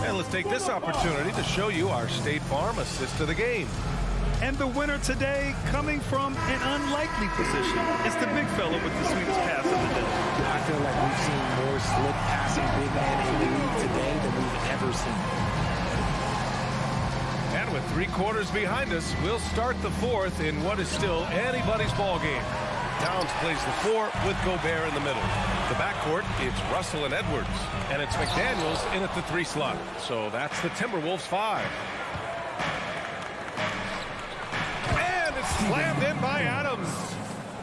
And let's take this opportunity to show you our State Farm assist of the game. And the winner today coming from an unlikely position. It's the big fella with the sweetest pass of the day. I feel like we've seen more slick passing big men in the league today than we've ever seen. And with 3 quarters behind us, we'll start the fourth in what is still anybody's ball game. Towns plays the 4 with Gobert in the middle. The backcourt, it's Russell and Edwards. And it's McDaniels in at the 3 slot. So that's the Timberwolves 5. And it's slammed in by Adams.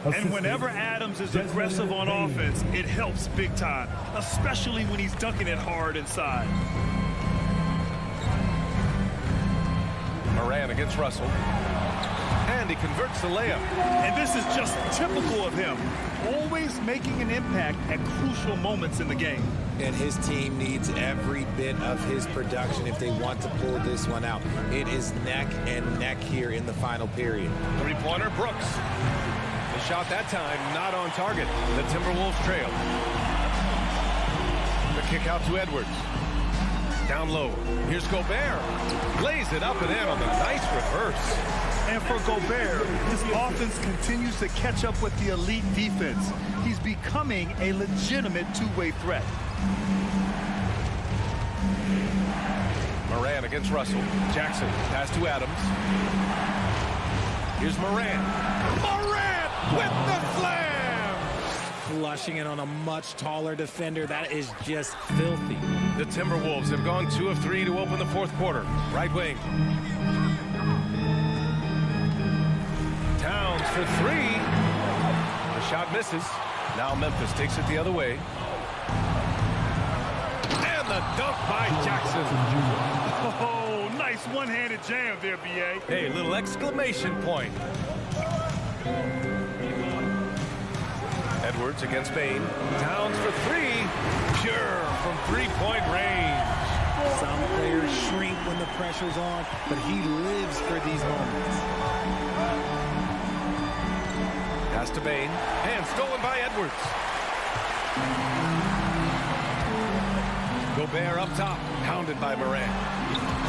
And whenever Adams is aggressive on offense, it helps big time, especially when he's dunking it hard inside. Moran against Russell. And he converts the layup. And this is just typical of him, always making an impact at crucial moments in the game. And his team needs every bit of his production if they want to pull this one out. It is neck and neck here in the final period. 3-pointer, Brooks. The shot that time not on target. The Timberwolves trail. The kick out to Edwards. Down low. Here's Gobert. Lays it up and in on the nice reverse. And for Gobert, his offense continues to catch up with the elite defense. He's becoming a legitimate two-way threat. Moran against Russell. Jackson, pass to Adams. Here's Moran. Moran with the slam! Flushing it on a much taller defender. That is just filthy. The Timberwolves have gone 2 of 3 to open the fourth quarter. Right wing. Towns for 3. The shot misses. Now Memphis takes it the other way. And the dunk by Jackson. Oh, nice one-handed jam there, B.A. Hey, little exclamation point. Edwards against Bain. Towns for 3. Pure from 3-point range. Some players shrink when the pressure's on, but he lives for these moments. Pass to Bain. And stolen by Edwards. Gobert up top. Pounded by Moran.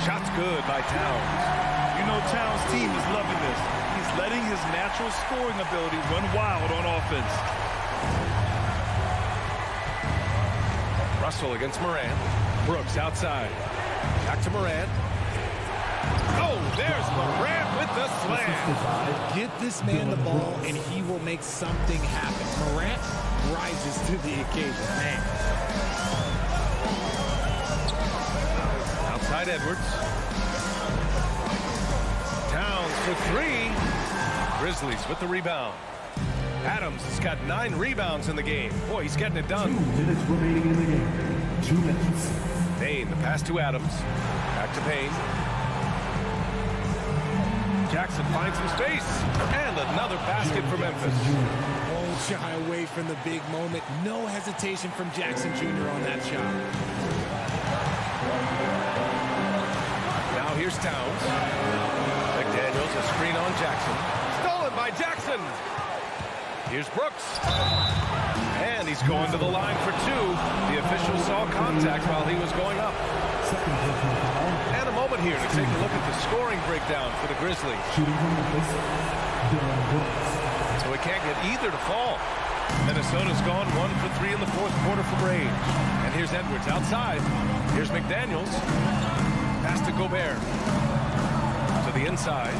Shot's good by Towns. You know Towns' team is loving this. He's letting his natural scoring ability run wild on offense. Russell against Moran. Brooks outside. Back to Moran. Oh, there's Moran with the slam. Get this man the ball, and he will make something happen. Morant rises to the occasion. Man. Outside Edwards. Towns for 3. Grizzlies with the rebound. Adams has got 9 rebounds in the game. Boy, he's getting it done. 2 minutes remaining in the game. 2 minutes. Payne, the pass to Adams. Back to Payne. Jackson finds some space. And another basket for Memphis. Won't shy away from the big moment. No hesitation from Jackson Jr. on that shot. Now here's Towns. McDaniels, a screen on Jackson. Stolen by Jackson. Here's Brooks. And he's going to the line for 2. The official saw contact while he was going up. And a moment here to take a look at the scoring breakdown for the Grizzlies. So we can't get either to fall. Minnesota's gone 1 for 3 in the fourth quarter from range. And here's Edwards outside. Here's McDaniels. Pass to Gobert. To the inside.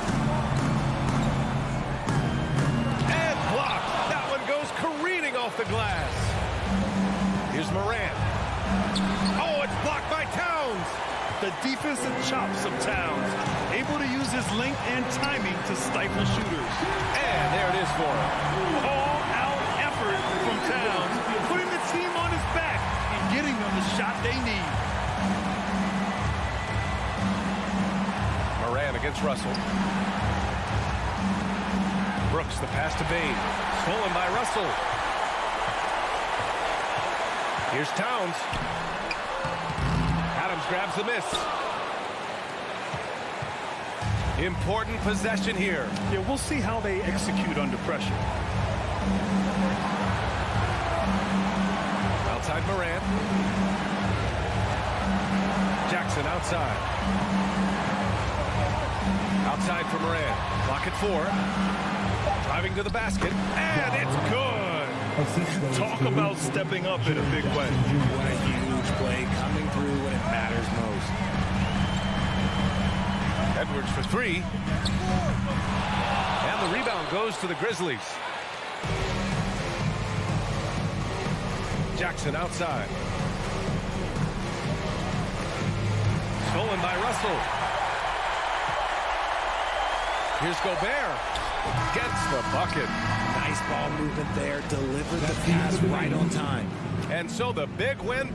off the glass. Here's Morant. Oh, it's blocked by Towns. The defensive chops of Towns, able to use his length and timing to stifle shooters. And there it is for him. All-out effort from Towns, putting the team on his back and getting them the shot they need. Morant against Russell. Brooks, the pass to Bane. Stolen by Russell. Here's Towns. Adams grabs the miss. Important possession here. Yeah, we'll see how they execute under pressure. Outside Morant. Jackson outside. Outside for Morant. Clock at 4. Driving to the basket. And it's good. Talk about stepping up in a big way. What a huge play coming through when it matters most. Edwards for 3. And the rebound goes to the Grizzlies. Jackson outside. Stolen by Russell. Here's Gobert. Gets the bucket. Nice ball movement there. Delivered the pass right on time. And so the big win.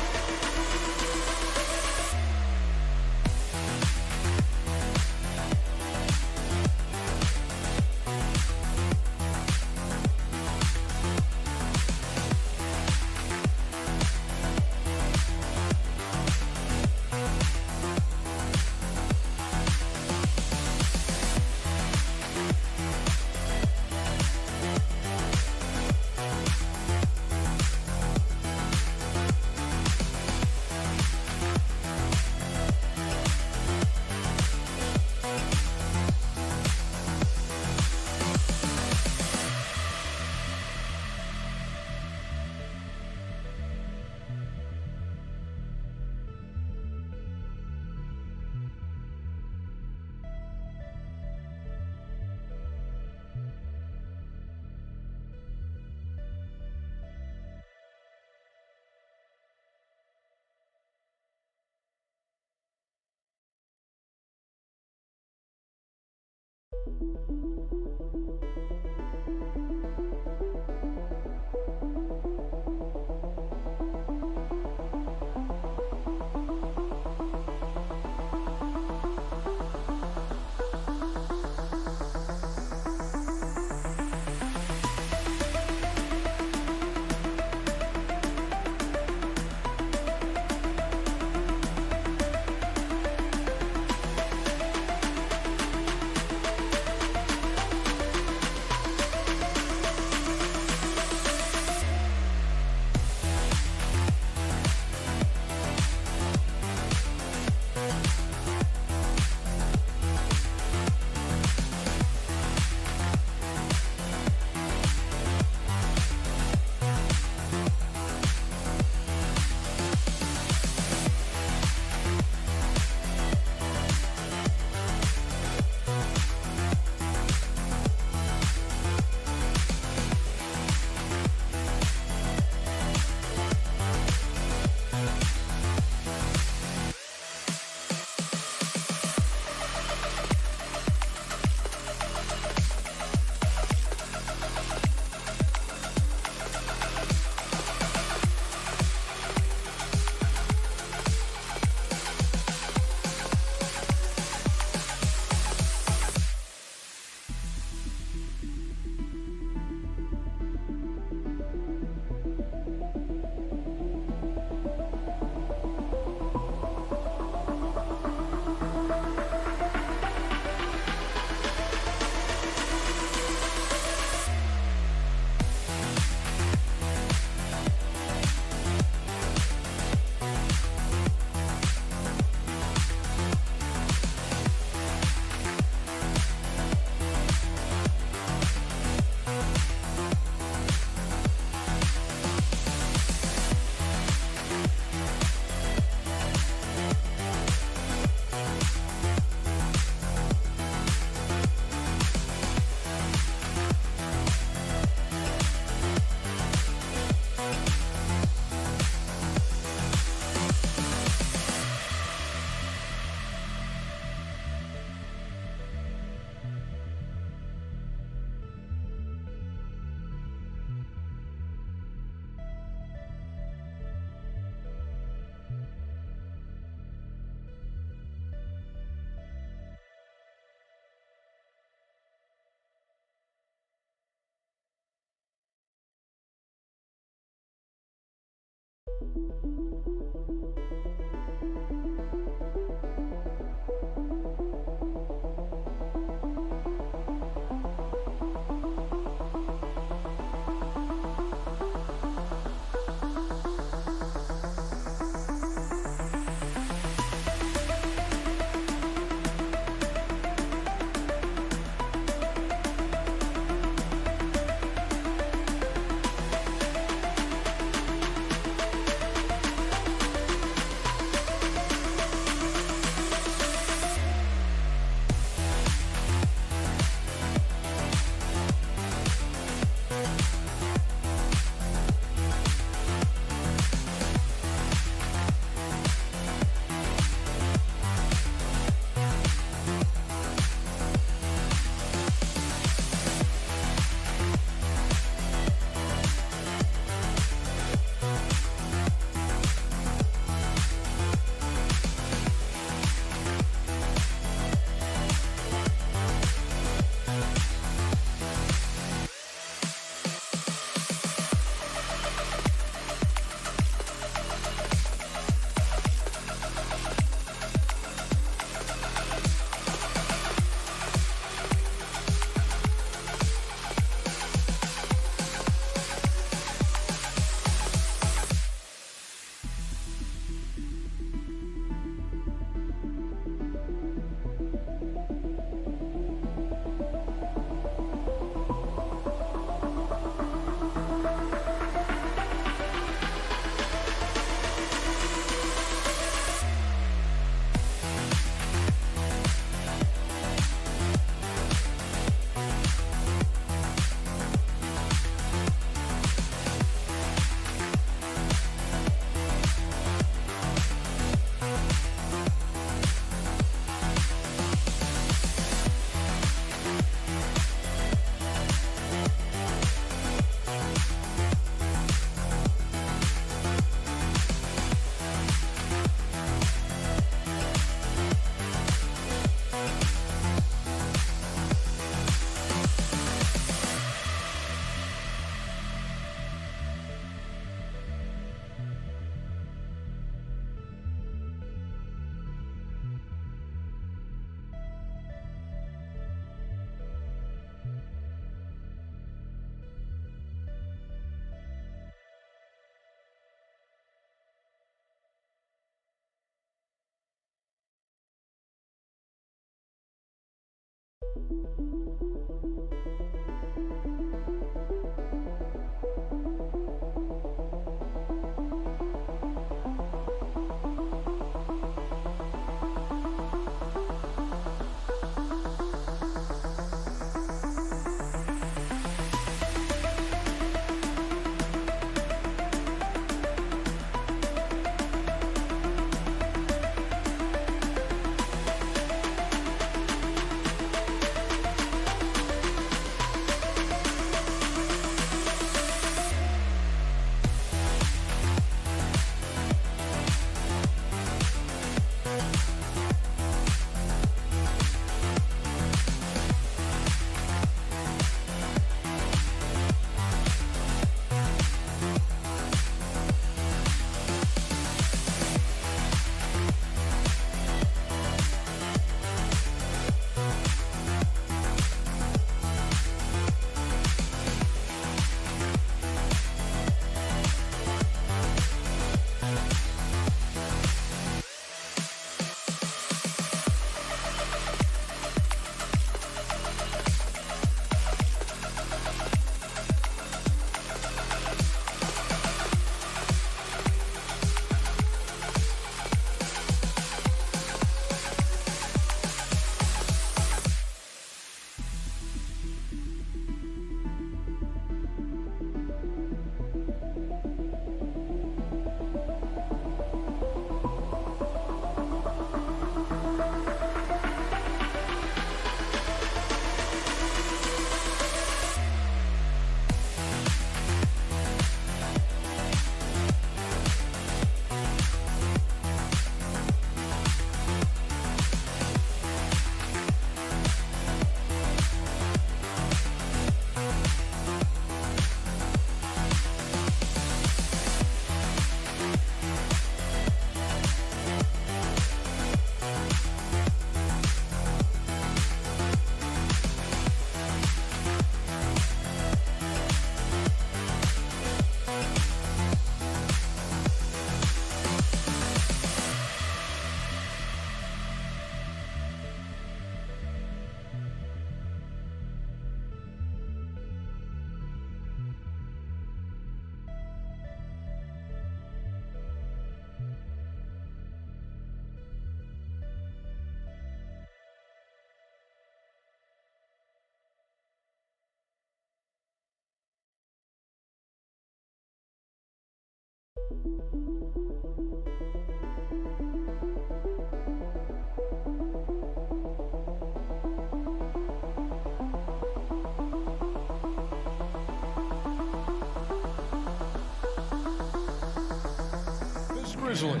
Grizzlies.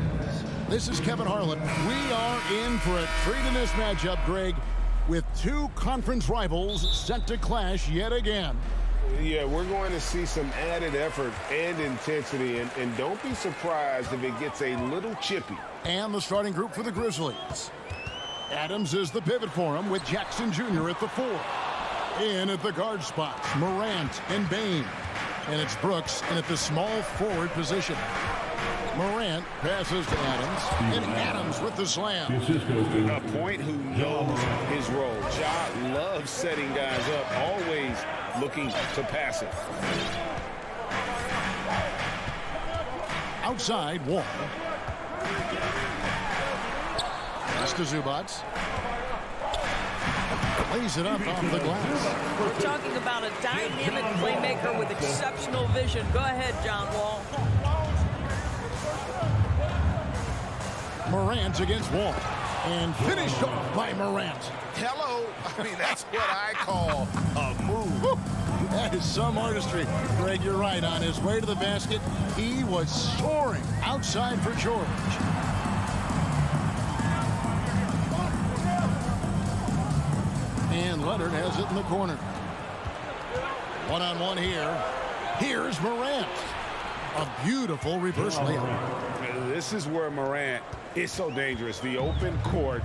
This is Kevin Harlan. We are in for a treat in this matchup, Greg, with two conference rivals set to clash yet again. Yeah, we're going to see some added effort and intensity, and don't be surprised if it gets a little chippy. And the starting group for the Grizzlies. Adams is the pivot for him with Jackson Jr. at the 4. In at the guard spots, Morant and Bain. And it's Brooks in at the small forward position. Morant passes to Adams, and Adams with the slam. A point who knows his role. Ja loves setting guys up, always looking to pass it. Outside, Wall. Pass to Zubats. Lays it up off the glass. We're talking about a dynamic playmaker with exceptional vision. Go ahead, John Wall. Morant against Wall. And finished off by Morant. Hello. I mean, that's what I call a move. Woo. That is some artistry. Greg, you're right. On his way to the basket, he was soaring outside for George. And Leonard has it in the corner. One-on-one here. Here's Morant. A beautiful reverse layup. This is where Morant is so dangerous. The open court,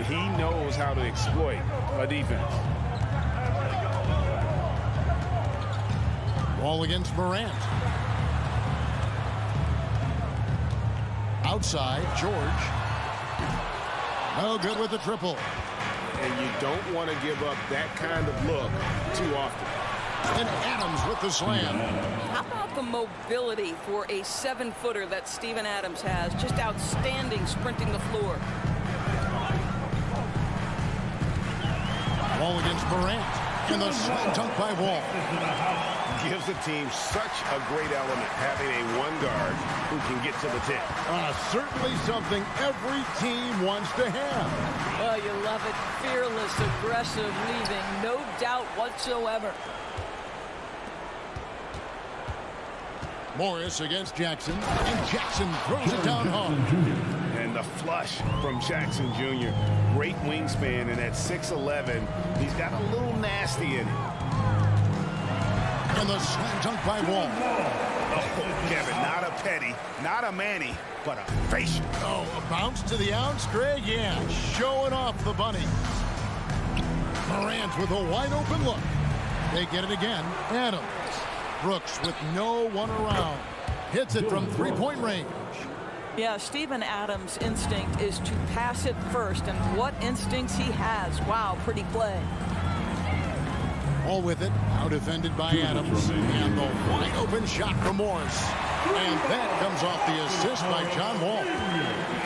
he knows how to exploit a defense. Wall against Morant. Outside, George. No good with the triple. And you don't want to give up that kind of look too often. And Adams with the slam. How about the mobility for a 7-footer that Steven Adams has? Just outstanding sprinting the floor. Wall against Morant. And the slam dunk by Wall. Gives the team such a great element, having a one guard who can get to the tip. Certainly something every team wants to have. Oh, you love it. Fearless, aggressive, leaving. No doubt whatsoever. Morris against Jackson, and Jackson throws it down hard. And the flush from Jackson Jr. Great wingspan, and at 6'11", he's got a little nasty in it. And the slam dunk by Wall. Oh, Kevin, not a petty, not a Manny, but a facial. Oh, a bounce to the ounce, Greg? Yeah, showing off the bunny. Morant with a wide open look. They get it again. Adams. Brooks with no one around. Hits it from three-point range. Yeah, Steven Adams' instinct is to pass it first, and what instincts he has. Wow, pretty play. All with it, now defended by Adams. And the wide open shot from Morris. And that comes off the assist by John Wall.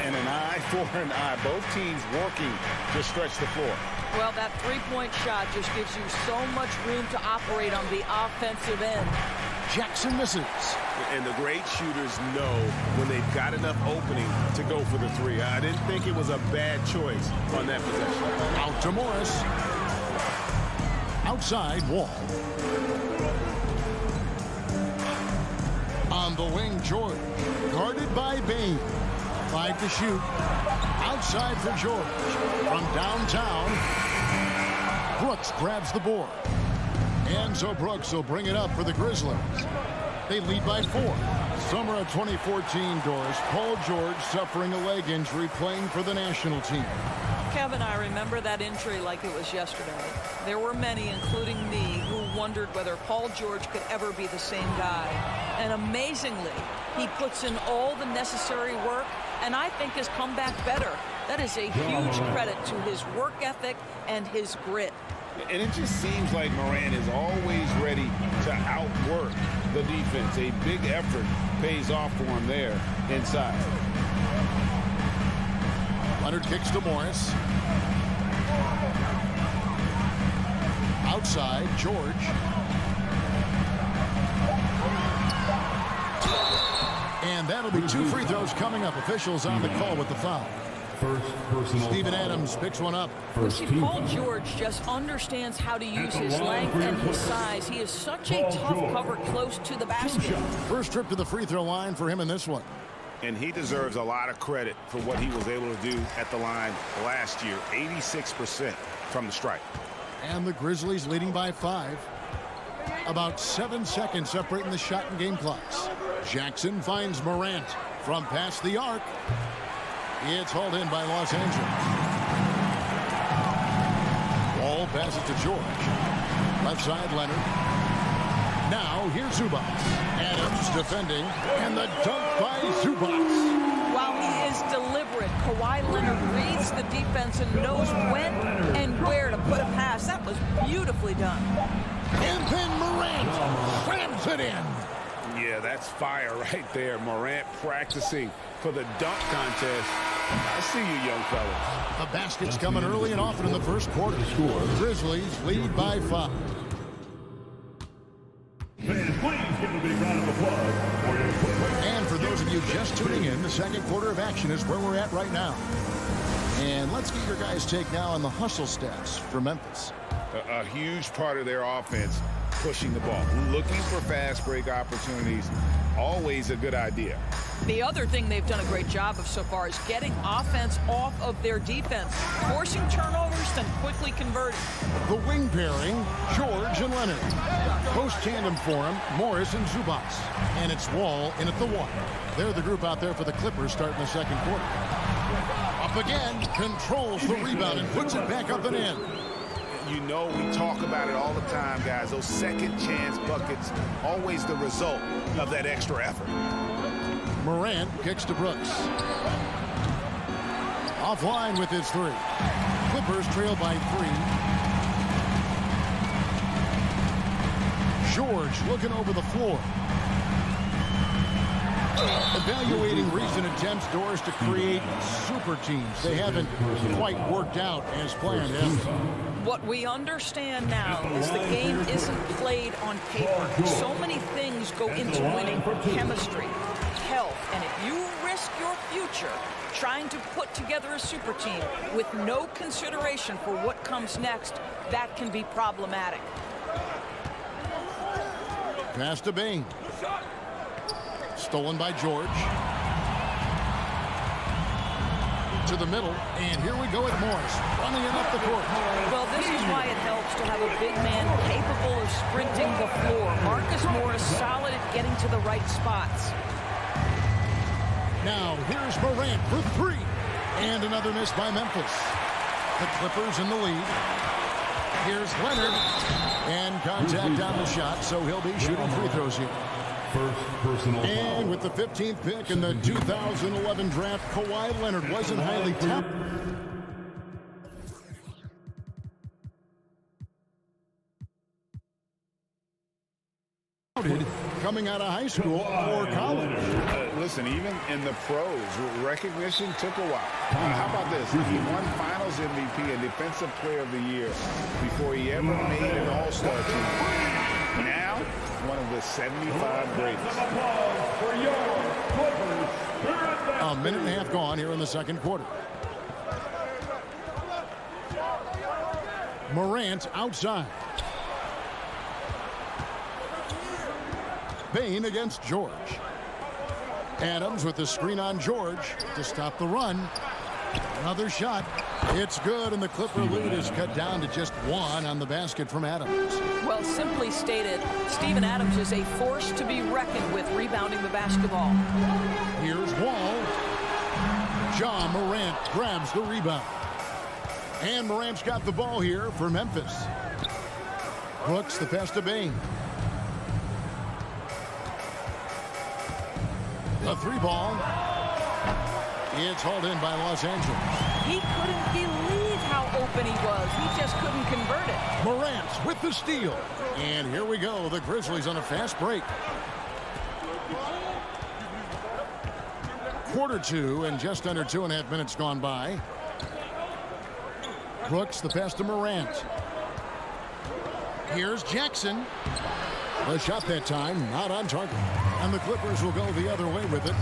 And an eye for an eye. Both teams working to stretch the floor. Well, that three-point shot just gives you so much room to operate on the offensive end. Jackson misses. And the great shooters know when they've got enough opening to go for the three. I didn't think it was a bad choice on that possession. Out to Morris. Outside, Wall. On the wing, George. Guarded by Bain. 5 to shoot. Outside for George. From downtown, Brooks grabs the board. And so Brooks will bring it up for the Grizzlies. They lead by 4. Summer of 2014, Doris. Paul George suffering a leg injury playing for the national team. Kevin, I remember that injury like it was yesterday. There were many, including me, who wondered whether Paul George could ever be the same guy. And amazingly, he puts in all the necessary work, and I think has come back better. That is a huge credit to his work ethic and his grit. And it just seems like Morant is always ready to outwork the defense. A big effort pays off for him there inside. Leonard kicks to Morris. Outside, George. And that that'll be 2 free throws coming up. Officials on the call with the foul. First personal Steven foul. Adams picks one up. See, Paul George just understands how to use his length and his size. He is such a tough cover close to the basket. First trip to the free throw line for him in this one. And he deserves a lot of credit for what he was able to do at the line last year. 86% from the stripe. And the Grizzlies leading by 5. About 7 seconds separating the shot and game clocks. Jackson finds Morant from past the arc. It's hauled in by Los Angeles. Ball passes to George. Left side, Leonard. Now, here's Zubac. Adams defending, and the dunk by Zubac. While he is deliberate, Kawhi Leonard reads the defense and knows when and where to put a pass. That was beautifully done. And then Morant slams it in. Yeah, that's fire right there. Morant practicing for the dunk contest. I see you, young fellas. The basket's coming early and often in the first quarter. Grizzlies lead by 5. Fans, please give a big round of applause for your Clippers. And for those of you just tuning in, the second quarter of action is where we're at right now. And let's get your guys' take now on the hustle stats for Memphis. A huge part of their offense, pushing the ball, looking for fast break opportunities. Always a good idea. The other thing they've done a great job of so far is getting offense off of their defense, forcing turnovers, then quickly converting. The wing pairing, George and Leonard. Post tandem for him, Morris and Zubac. And it's Wall in at the 1. They're the group out there for the Clippers starting the second quarter. Up again, controls the rebound and puts it back up and in. You know, we talk about it all the time, guys. Those second chance buckets, always the result of that extra effort. Morant kicks to Brooks. Offline with his 3. Clippers trail by 3. George looking over the floor. Evaluating recent attempts, Doris, to create super teams. They haven't quite worked out as planned. What we understand now is the game isn't played on paper. So many things go into winning: chemistry, health, and if you risk your future trying to put together a super team with no consideration for what comes next, that can be problematic. Pass to Bain. Stolen by George. To the middle, and here we go with Morris, running it up the court. Well, this is why it helps to have a big man capable of sprinting the floor. Marcus Morris solid at getting to the right spots. Now, here's Morant for 3. And another miss by Memphis. The Clippers in the lead. Here's Leonard. And contact on the shot, so he'll be shooting free throws here. First personal foul. And with the 15th pick in the 2011 draft, Kawhi Leonard wasn't highly touted. Coming out of high school or college. Listen, even in the pros, recognition took a while. How about this? He won Finals MVP and Defensive Player of the Year before he ever made an All-Star team. Now, one of the 75 greatest. A minute and a half gone here in the second quarter. Morant outside. Bain against George. Adams with the screen on George to stop the run. Another shot. It's good, and the Clipper lead is cut down to just 1 on the basket from Adams. Well, simply stated, Steven Adams is a force to be reckoned with rebounding the basketball. Here's Wall. John Morant grabs the rebound. And Morant's got the ball here for Memphis. Brooks the pass to Bain. The 3 ball. It's hauled in by Los Angeles. He couldn't believe how open he was. He just couldn't convert it. Morant with the steal. And here we go. The Grizzlies on a fast break. Quarter 2 and just under 2.5 minutes gone by. Brooks the pass to Morant. Here's Jackson. The shot that time not on target. And the Clippers will go the other way with it.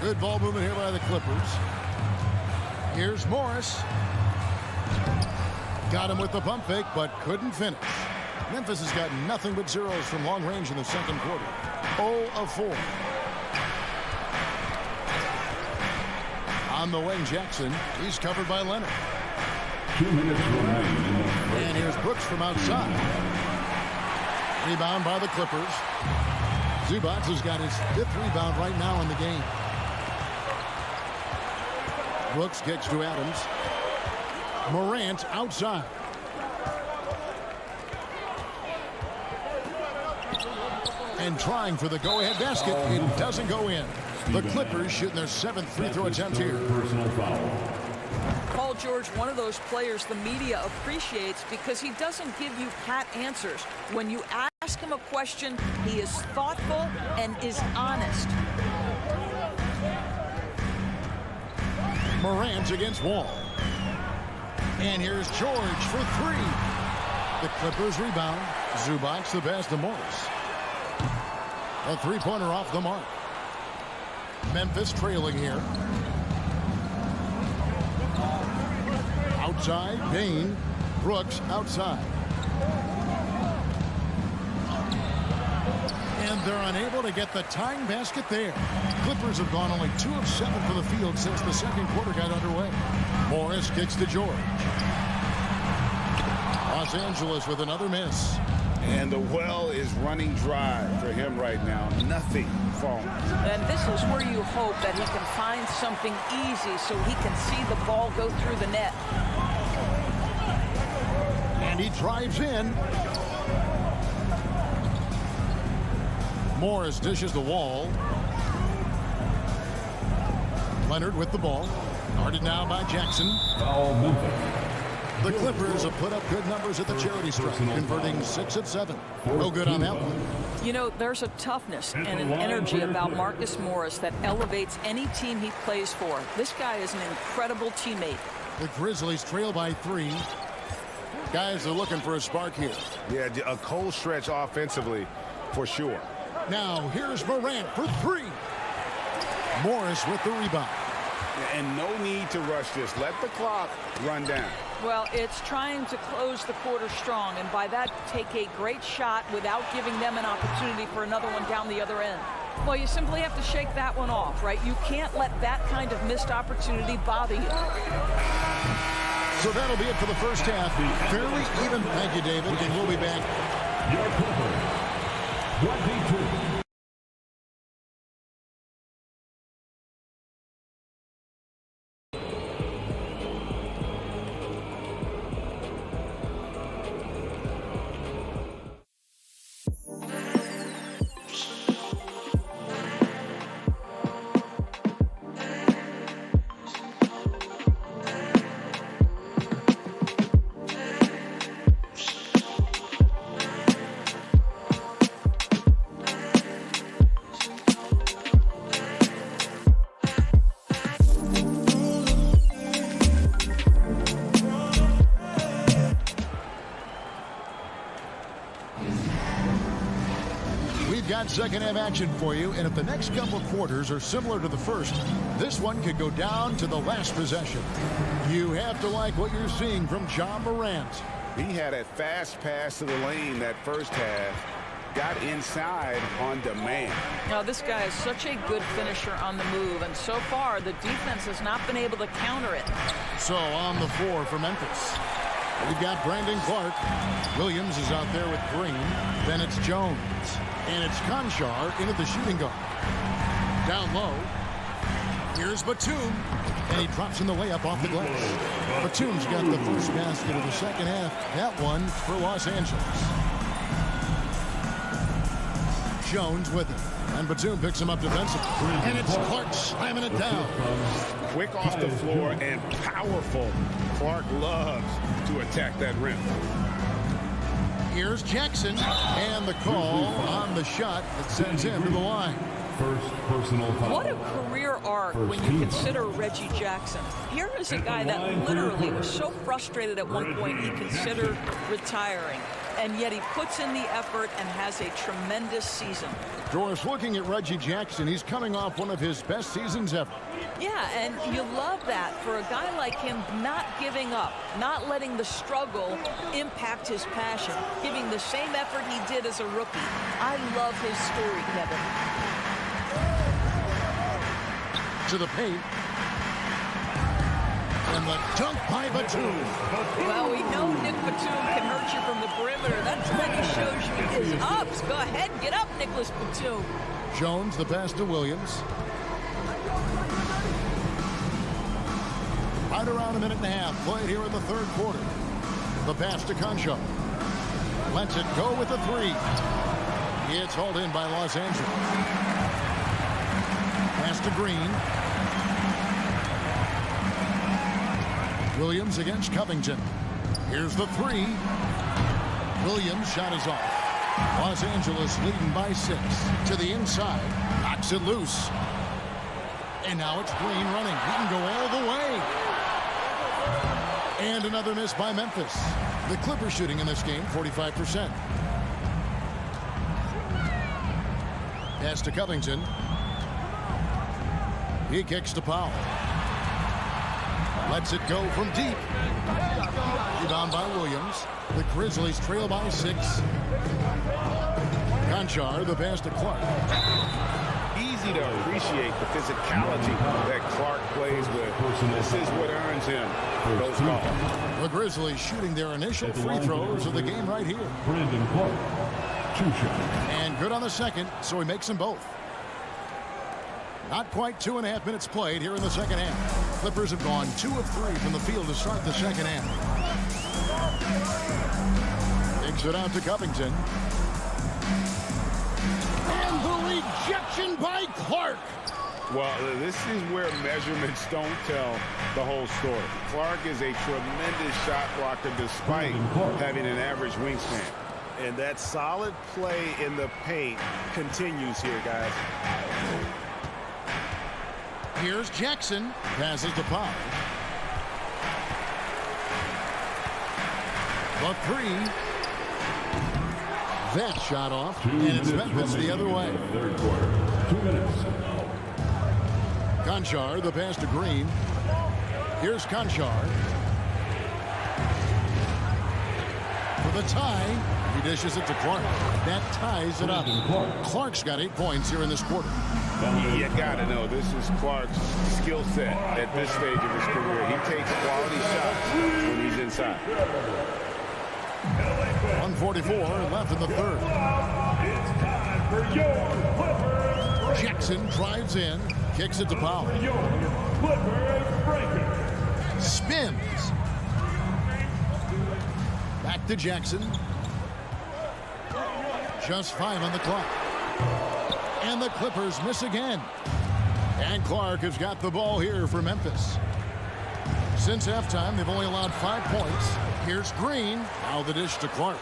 Good ball movement here by the Clippers. Here's Morris. Got him with the pump fake, but couldn't finish. Memphis has got nothing but zeros from long range in the second quarter. 0 of 4. On the wing, Jackson. He's covered by Leonard. 2 minutes remaining. And here's Brooks from outside. Rebound by the Clippers. Zubac has got his 5th rebound right now in the game. Brooks kicks to Adams. Morant outside. And trying for the go-ahead basket. It doesn't go in. The Clippers shooting their 7th free throw attempt here. Personal foul. Paul George, one of those players the media appreciates because he doesn't give you pat answers. When you ask him a question, he is thoughtful and is honest. Morant against Wall. And here's George for 3. The Clippers rebound. Zubac the pass to Morris. A 3-pointer off the mark. Memphis trailing here. Outside, Payne. Brooks outside. And they're unable to get the tying basket there. Clippers have gone only 2 of 7 for the field since the second quarter got underway. Morris kicks to George. Los Angeles with another miss. And the well is running dry for him right now. Nothing falling. And this is where you hope that he can find something easy so he can see the ball go through the net. And he drives in. Morris dishes the Wall. Leonard with the ball. Guarded now by Jackson. Foul Memphis. The Clippers have put up good numbers at the charity stripe, converting 6 of 7. No good on that one. You know, there's a toughness and an energy about Marcus Morris that elevates any team he plays for. This guy is an incredible teammate. The Grizzlies trail by 3. Guys are looking for a spark here. Yeah, a cold stretch offensively for sure. Now, here's Morant for 3. Morris with the rebound. And no need to rush this. Let the clock run down. Well, it's trying to close the quarter strong, and by that, take a great shot without giving them an opportunity for another one down the other end. Well, you simply have to shake that one off, right? You can't let that kind of missed opportunity bother you. So that'll be it for the first half. Fairly even. Thank you, David, and we'll be back. Your Clippers. 22. Got second half action for you, and if the next couple quarters are similar to the first, this one could go down to the last possession. You have to like what you're seeing from John Morant. He had a fast pass to the lane that first half. Got inside on demand. Now, this guy is such a good finisher on the move, and so far the defense has not been able to counter it. So on the floor for Memphis, we've got Brandon Clark. Williams is out there with Green. Then it's Jones. And it's Conchar into the shooting guard. Down low. Here's Batum. And he drops in the layup off the glass. Batum's got the first basket of the second half. That one for Los Angeles. Jones with it. And Batum picks him up defensively. And it's Clark slamming it down. Quick off the floor and powerful. Clark loves to attack that rim. Here's Jackson, and the call on the shot that sends him to the line. First personal foul. What a career arc when you consider Reggie Jackson. Here is a guy that literally was so frustrated at one point he considered retiring. and yet he puts in the effort and has a tremendous season. Doris, looking at Reggie Jackson, he's coming off one of his best seasons ever. Yeah, and you love that for a guy like him, not giving up, not letting the struggle impact his passion, giving the same effort he did as a rookie. I love his story, Kevin. To the paint. And the dunk by Batum. Well, we know Nick Batum can hurt you from the perimeter. That kind of shows you his ups. Go ahead, get up, Nicholas Batum. Jones, the pass to Williams. Right around a minute and a half played here in the third quarter. The pass to Concho. Lets it go with a three. It's hauled in by Los Angeles. Pass to Green. Williams against Covington. Here's the three. Williams' shot is off. Los Angeles leading by 6. To the inside. Knocks it loose. And now it's Green running. He can go all the way. And another miss by Memphis. The Clippers shooting in this game, 45%. Pass to Covington. He kicks to Powell. Lets it go from deep. Rebound by Williams. The Grizzlies trail by 6. Conchar, the pass to Clark. Easy to appreciate the physicality that Clark plays with. This is what earns him those calls. The Grizzlies shooting their initial free throws of the game right here. Brandon Clark, 2 shots. And good on the second, so he makes them both. Not quite 2.5 minutes played here in the second half. Clippers have gone 2 of 3 from the field to start the second half. Takes it out to Covington. And the rejection by Clark. Well, this is where measurements don't tell the whole story. Clark is a tremendous shot blocker despite having an average wingspan. And that solid play in the paint continues here, guys. Here's Jackson. Passes to Powell. The three. That shot off. And it's Memphis the other way. Third quarter. 2 minutes. Conchar, the pass to Green. Here's Conchar. For the tie. He dishes it to Clark. That ties it up. Clark's got 8 points here in this quarter. You gotta know this is Clark's skill set at this stage of his career. He takes quality shots when he's inside. 1:44 left in the third. It's time for your Clippers. Jackson drives in, kicks it to Powell. Your Clippers breaker. Spins. Back to Jackson. Just 5 on the clock. And the Clippers miss again. And Clark has got the ball here for Memphis. Since halftime, they've only allowed 5 points. Here's Green. Now the dish to Clark.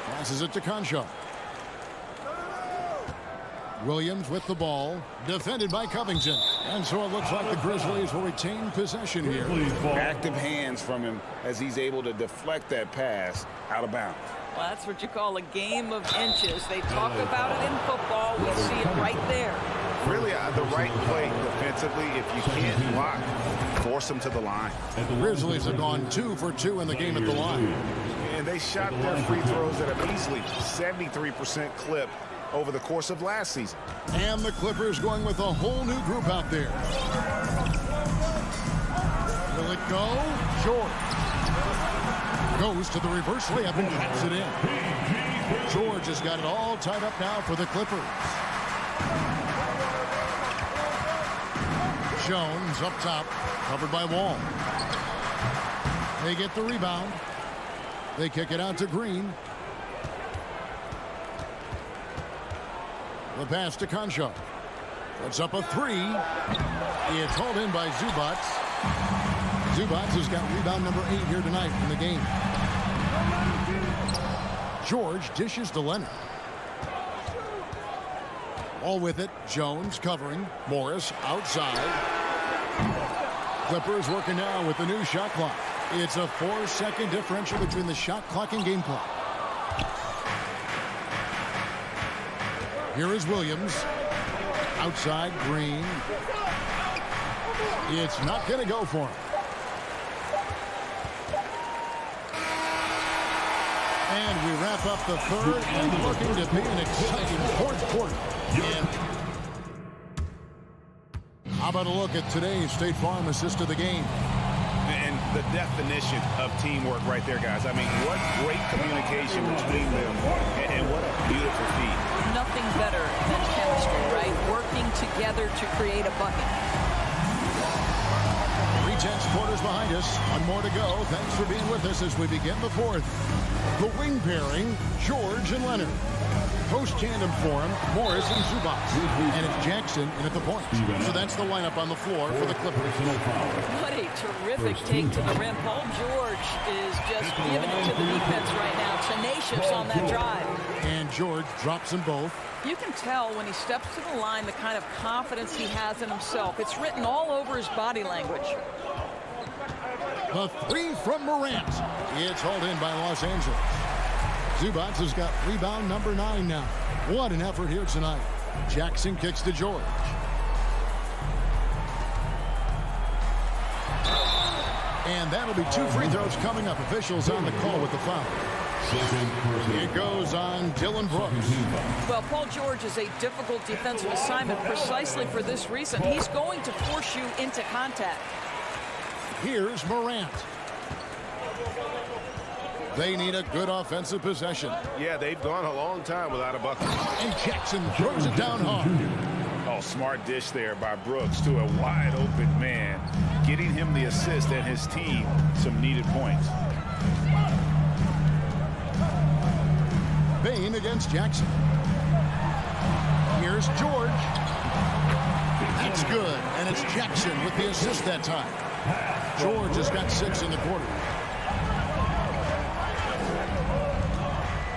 Passes it to Concho. Williams with the ball. Defended by Covington. And so it looks like the Grizzlies will retain possession here. Active hands from him as he's able to deflect that pass out of bounds. Well, that's what you call a game of inches. They talk about it in football. We see it right there. Really, the right play defensively. If you can't block, force them to the line. The Grizzlies have gone 2 for 2 in the game at the line. And they shot their free throws at a measly 73% clip over the course of last season. And the Clippers going with a whole new group out there. Will it go? George. Goes to the reverse layup and taps it in. George has got it all tied up now for the Clippers. Jones up top, covered by Wall. They get the rebound. They kick it out to Green. The pass to Concho. Puts up a three. It's hauled in by Zubac. Zubac has got rebound number 8 here tonight in the game. George dishes to Leonard. All with it. Jones covering. Morris outside. Clippers working now with the new shot clock. It's a 4-second differential between the shot clock and game clock. Here is Williams. Outside, Green. It's not going to go for him. And we wrap up the third and looking to be an exciting fourth quarter. And how about a look at today's State Farm assist of the game? And the definition of teamwork right there, guys. I mean, what great communication between them, and what a beautiful feat. Nothing better than chemistry, right? Working together to create a bucket. 3/10 quarters behind us. One more to go. Thanks for being with us as we begin the fourth. The wing pairing, George and Leonard. Post tandem for him, Morris and Zubac. And it's Jackson in at the point. So that's the lineup on the floor for the Clippers. What a terrific take to the rim. Paul George is just giving it to the defense right now. Tenacious on that drive. And George drops them both. You can tell when he steps to the line the kind of confidence he has in himself. It's written all over his body language. The three from Morant. It's hauled in by Los Angeles. Zubac has got rebound number 9 now. What an effort here tonight. Jackson kicks to George. And that'll be 2 free throws coming up. Officials on the call with the foul. It goes on Dylan Brooks. Well, Paul George is a difficult defensive assignment precisely for this reason. He's going to force you into contact. Here's Morant. They need a good offensive possession. Yeah, they've gone a long time without a bucket. And Jackson throws it down hard. Oh, smart dish there by Brooks to a wide open man, getting him the assist and his team some needed points. Bain against Jackson. Here's George. That's good, and it's Jackson with the assist that time. George has got 6 in the quarter.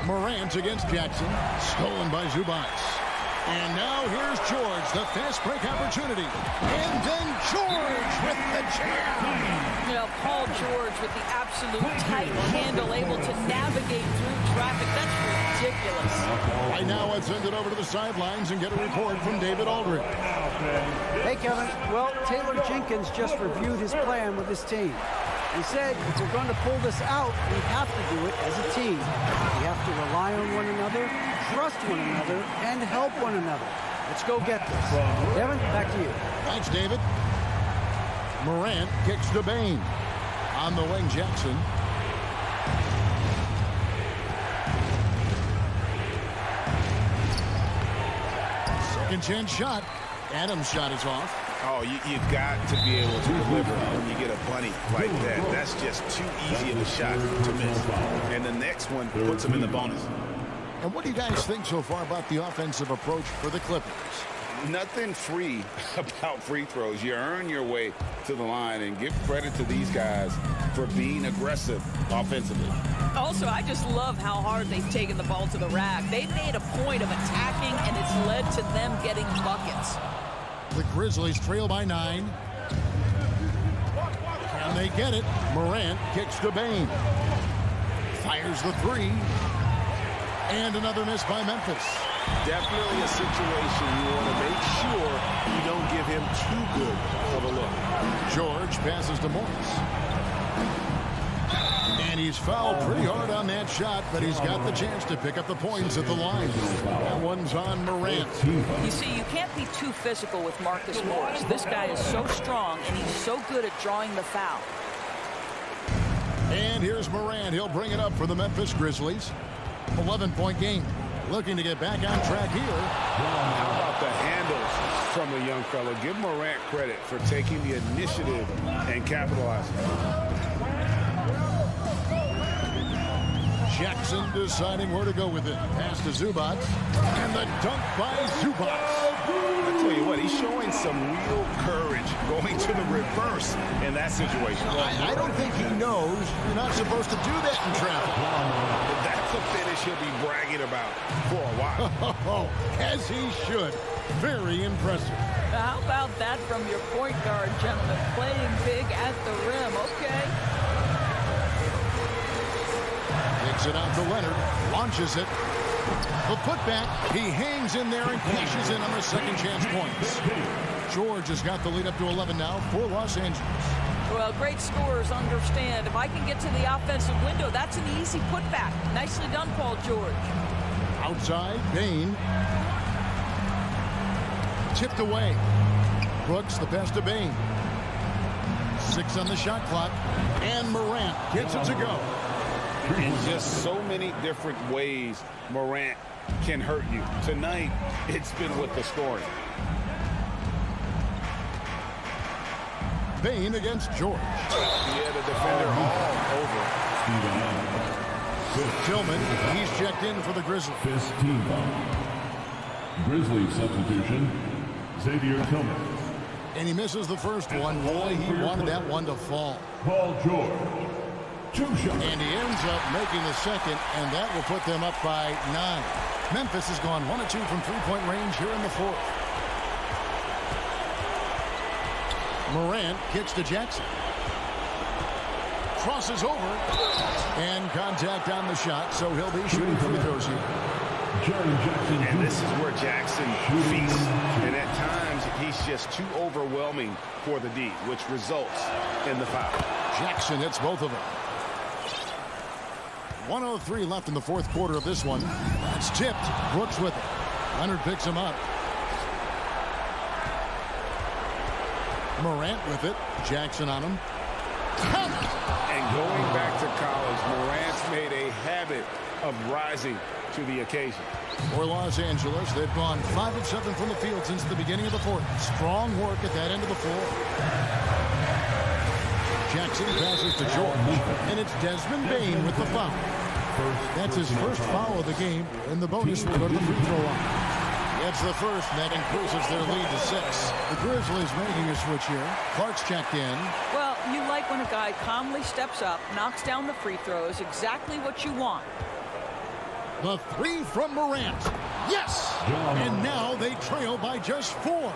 Morant against Jackson. Stolen by Zubac. And now here's George, the fast break opportunity. And then George with the jam. You know, Paul George with the absolute tight handle, able to navigate through traffic. That's ridiculous. Right now, let's send it over to the sidelines and get a report from David Aldridge. Hey, Kevin. Well, Taylor Jenkins just reviewed his plan with his team. He said, if we're going to pull this out, we have to do it as a team. We have to rely on one another, trust one another, and help one another. Let's go get this. Devin, back to you. Thanks, David. Morant kicks to Bain. On the wing, Jackson. Second chance shot. Adams' shot is off. Oh, you've got to be able to deliver when you get a bunny like that. That's just too easy of a shot to miss. And the next one puts him in the bonus. And what do you guys think so far about the offensive approach for the Clippers? Nothing free about free throws. You earn your way to the line, and give credit to these guys for being aggressive offensively. Also, I just love how hard they've taken the ball to the rack. They've made a point of attacking, and it's led to them getting buckets. The Grizzlies trail by 9. Can they get it? Morant kicks to Bain. Fires the 3. And another miss by Memphis. Definitely a situation you want to make sure you don't give him too good of a look. George passes to Morris. And he's fouled pretty hard on that shot, but he's got the chance to pick up the points at the line. That one's on Morant. You see, you can't be too physical with Marcus Morris. This guy is so strong, and he's so good at drawing the foul. And here's Morant. He'll bring it up for the Memphis Grizzlies. 11-point game. Looking to get back on track here. How about the handles from the young fella? Give Morant credit for taking the initiative and capitalizing. Jackson deciding where to go with it. Pass to Zubac. And the dunk by Zubac. I tell you what, he's showing some real courage going to the reverse in that situation. I don't think he knows you're not supposed to do that in traffic. That's a finish he'll be bragging about for a while. As he should. Very impressive. How about that from your point guard, gentlemen? Playing big at the rim, okay? Kicks it out to Leonard. Launches it. The putback, he hangs in there and cashes in on the second chance points. George has got the lead up to 11 now for Los Angeles. Well, great scorers understand if I can get to the offensive window, that's an easy putback. Nicely done, Paul George. Outside, Bain. Tipped away. Brooks, the pass to Bain. 6 on the shot clock. And Morant gets it to go. In just so many different ways, Morant can hurt you. Tonight, it's been with the scoring. Bain against George. Yeah, the defender all over. Tillman, he's checked in for the Grizzlies. 5th team foul. Grizzlies substitution, Xavier Tillman. And he misses the first one. Boy, he wanted that one to fall. Paul George. 2 shots. And he ends up making the second, and that will put them up by 9. Memphis has gone 1 of 2 from three-point range here in the fourth. Morant kicks to Jackson. Crosses over. And contact on the shot, so he'll be shooting free throws here. And this is where Jackson feasts. And at times, he's just too overwhelming for the D, which results in the foul. Jackson hits both of them. 1:03 left in the fourth quarter of this one. It's tipped. Brooks with it. Leonard picks him up. Morant with it. Jackson on him. And going back to college, Morant's made a habit of rising to the occasion. For Los Angeles, they've gone 5 of 7 from the field since the beginning of the fourth. Strong work at that end of the floor. Jackson passes to George. And it's Desmond Bain with the foul. That's his first foul of the game, and the bonus will go to the free throw line. That's the first, and that increases their lead to 6. The Grizzlies making a switch here. Clark's checked in. Well, you like when a guy calmly steps up, knocks down the free throws, exactly what you want. The 3 from Morant. Yes! And now they trail by just 4.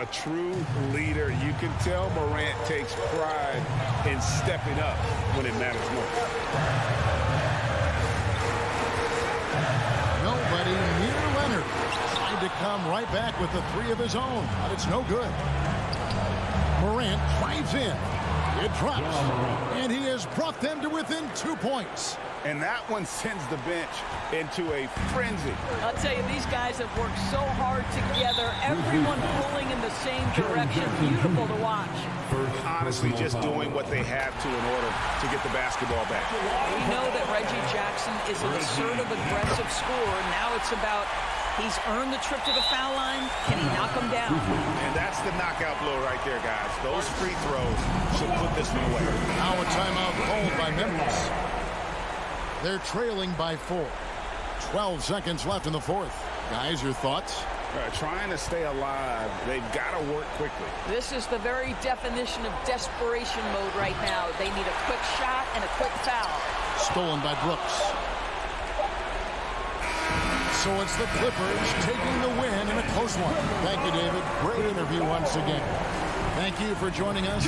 A true leader. You can tell Morant takes pride in stepping up when it matters most. Nobody near Leonard. Tried to come right back with the 3 of his own, but it's no good. Morant drives in. It drops. And he has brought them to within 2 points. And that one sends the bench into a frenzy. I'll tell you, these guys have worked so hard together. Everyone pulling in the same direction. Beautiful to watch. Honestly, just doing what they have to in order to get the basketball back. We know that Reggie Jackson is an assertive, aggressive scorer. Now it's about he's earned the trip to the foul line. Can he knock him down? And that's the knockout blow right there, guys. Those free throws should put this one away. Now a timeout called by Memphis. They're trailing by 4. 12 seconds left in the fourth. Guys, your thoughts? Trying to stay alive, they've got to work quickly. This is the very definition of desperation mode right now. They need a quick shot and a quick foul. Stolen by Brooks. So it's the Clippers taking the win in a close one. Thank you, David. Great interview once again. Thank you for joining us.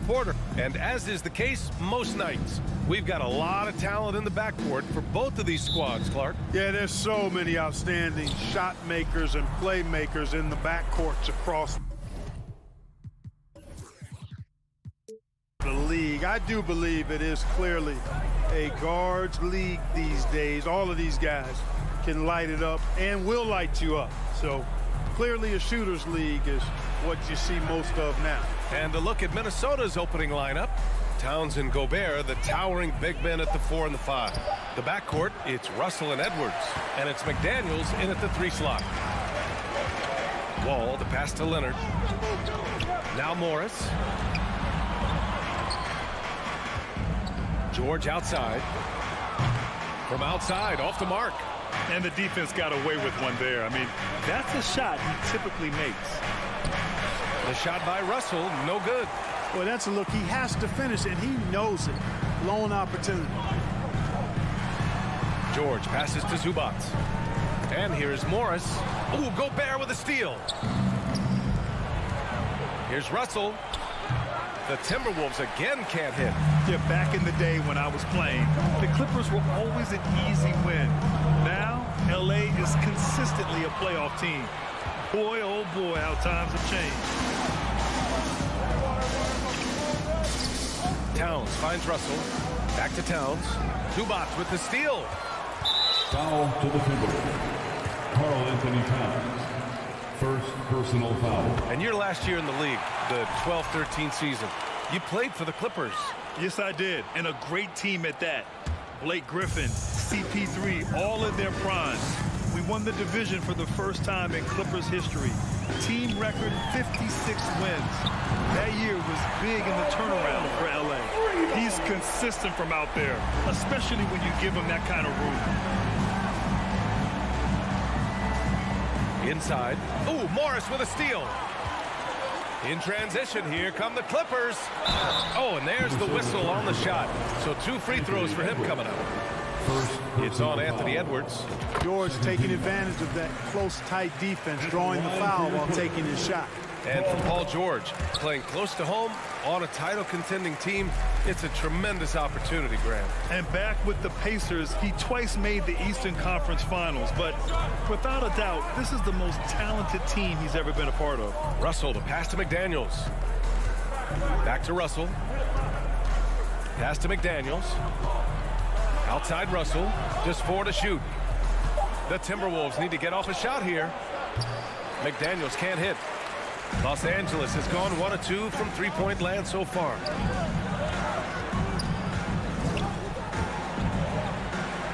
reporter. And as is the case most nights, we've got a lot of talent in the backcourt for both of these squads, Clark. Yeah, there's so many outstanding shot makers and playmakers in the backcourts across. the league. I do believe it is clearly a guards league these days. All of these guys can light it up and will light you up. So clearly a shooters league is what you see most of now. And a look at Minnesota's opening lineup. Towns and Gobert, the towering big men at the 4 and the 5. The backcourt, it's Russell and Edwards. And it's McDaniels in at the 3 slot. Wall, the pass to Leonard. Now Morris. George outside. From outside, off the mark. And the defense got away with one there. I mean, that's a shot he typically makes. The shot by Russell, no good. Well, that's a look. He has to finish, and he knows it. Lone opportunity. George passes to Zubac. And here's Morris. Ooh, Gobert with a steal. Here's Russell. The Timberwolves again can't hit. Yeah, back in the day when I was playing, the Clippers were always an easy win. Now, LA is consistently a playoff team. Boy, oh boy, how times have changed. Towns finds Russell. Back to Towns. Zubac with the steal. Foul to the Timberwolves. Karl Anthony Towns. First personal foul. And your last year in the league, the 12-13 season, you played for the Clippers. Yes, I did, and a great team at that. Blake Griffin, CP3, all in their prime. We won the division for the first time in Clippers history. Team record 56 wins. That year was big in the turnaround for LA. He's consistent from out there, especially when you give him that kind of room. Inside. Ooh, Morris with a steal. In transition, here come the Clippers. Oh, and there's the whistle on the shot. So 2 free throws for him coming up. It's on Anthony Edwards. George taking advantage of that close, tight defense, drawing the foul while taking his shot. And from Paul George, playing close to home on a title-contending team, it's a tremendous opportunity, Graham. And back with the Pacers, he twice made the Eastern Conference Finals. But without a doubt, this is the most talented team he's ever been a part of. Russell to pass to McDaniels. Back to Russell. Pass to McDaniels. Outside Russell, just 4 to shoot. The Timberwolves need to get off a shot here. McDaniels can't hit. Los Angeles has gone 1 of 2 from three-point land so far.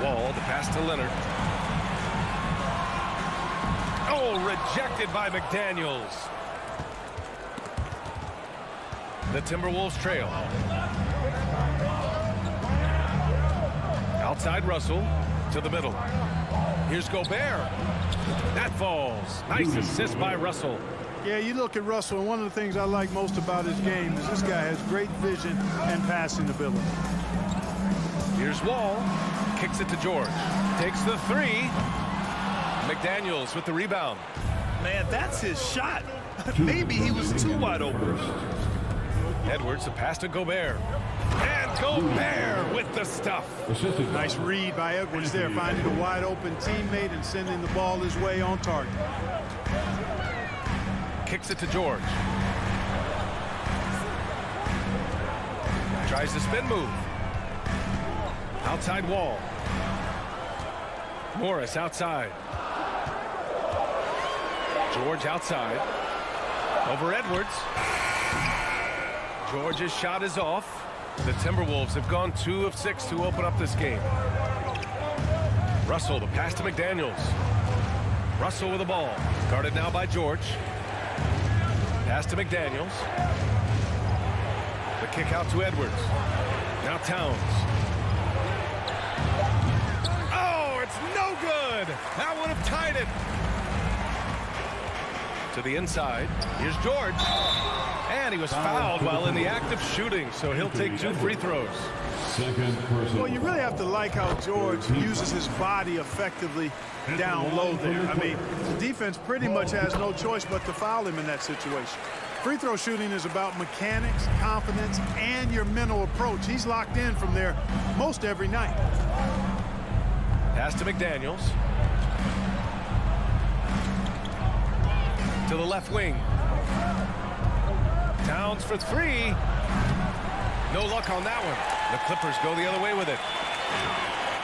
Wall, the pass to Leonard. Oh, rejected by McDaniels. The Timberwolves trail. Outside Russell to the middle. Here's Gobert. That falls. Nice assist by Russell. Yeah, you look at Russell, and one of the things I like most about his game is this guy has great vision and passing ability. Here's Wall. Kicks it to George. Takes the 3. McDaniels with the rebound. Man, that's his shot. Maybe he was too wide open. Edwards, the pass to Gobert. And Gobert with the stuff. Nice read by Edwards there, finding a wide open teammate and sending the ball his way on target. Kicks it to George. Tries the spin move. Outside Wall. Morris outside. George outside. Over Edwards. George's shot is off. The Timberwolves have gone 2 of 6 to open up this game. Russell, the pass to McDaniels. Russell with the ball. Guarded now by George. Pass to McDaniels. The kick out to Edwards. Now Towns. Oh, it's no good. That would have tied it. To the inside. Here's George. And he was fouled while in the act of shooting, so he'll take 2 free throws. Well, you really have to like how George uses his body effectively down low there. I mean, the defense pretty much has no choice but to foul him in that situation. Free throw shooting is about mechanics, confidence, and your mental approach. He's locked in from there most every night. Pass to McDaniels. To the left wing. Towns for 3. No luck on that one. The Clippers go the other way with it.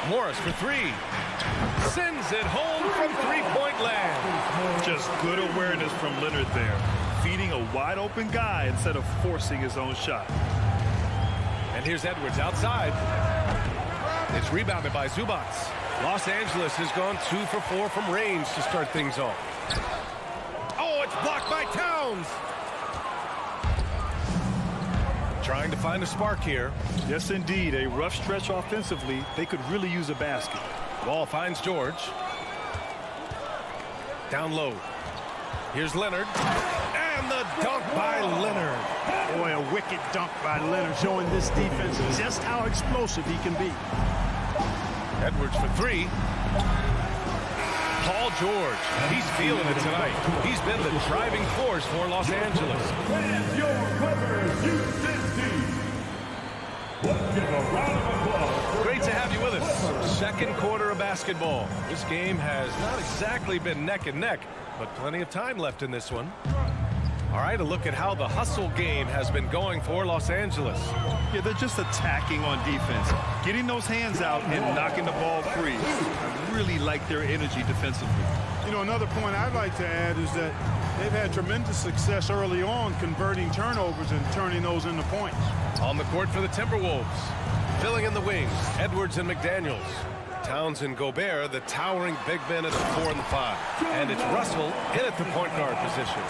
Morris for three. Sends it home from three-point land. Just good awareness from Leonard there. Feeding a wide-open guy instead of forcing his own shot. And here's Edwards outside. It's rebounded by Zubac. Los Angeles has gone 2 for 4 from range to start things off. Oh, it's blocked by Towns. Trying to find a spark here. Yes, indeed. A rough stretch offensively. They could really use a basket. Ball finds George. Down low. Here's Leonard. And the dunk by Leonard. Boy, a wicked dunk by Leonard, showing this defense just how explosive he can be. Edwards for three. Paul George, he's feeling it tonight. He's been the driving force for Los Angeles. And your Clippers Houston team. Let's give a round of applause. Great to have you with us. Second quarter of basketball. This game has not exactly been neck and neck, but plenty of time left in this one. All right, a look at how the hustle game has been going for Los Angeles. Yeah, they're just attacking on defense. Getting those hands out and knocking the ball free. I really like their energy defensively. You know, another point I'd like to add is that they've had tremendous success early on converting turnovers and turning those into points. On the court for the Timberwolves. Filling in the wings, Edwards and McDaniels. Towns and Gobert, the towering big men at the 4 and the 5. And it's Russell in at the point guard position.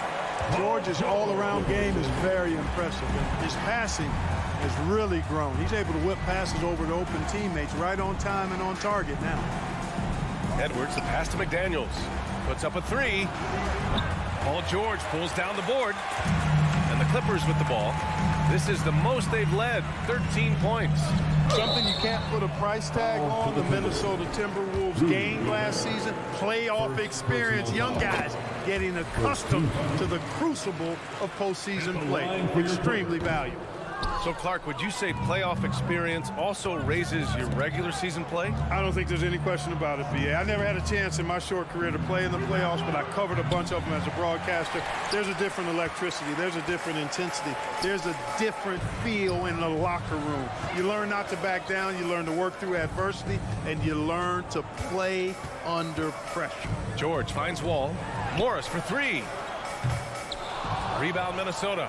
George's all-around game is very impressive, and his passing has really grown. He's able to whip passes over to open teammates right on time and on target now. Edwards, the pass to McDaniels. Puts up a three. Paul George pulls down the board. And the Clippers with the ball. This is the most they've led, 13 points. Something you can't put a price tag on, the Minnesota Timberwolves gained last season. Playoff experience, young guys getting accustomed to the crucible of postseason play. Extremely valuable. So, Clark, would you say playoff experience also raises your regular season play? I don't think there's any question about it, B.A. I never had a chance in my short career to play in the playoffs, but I covered a bunch of them as a broadcaster. There's a different electricity. There's a different intensity. There's a different feel in the locker room. You learn not to back down. You learn to work through adversity, and you learn to play under pressure. George finds Wall. Morris for three. Rebound, Minnesota.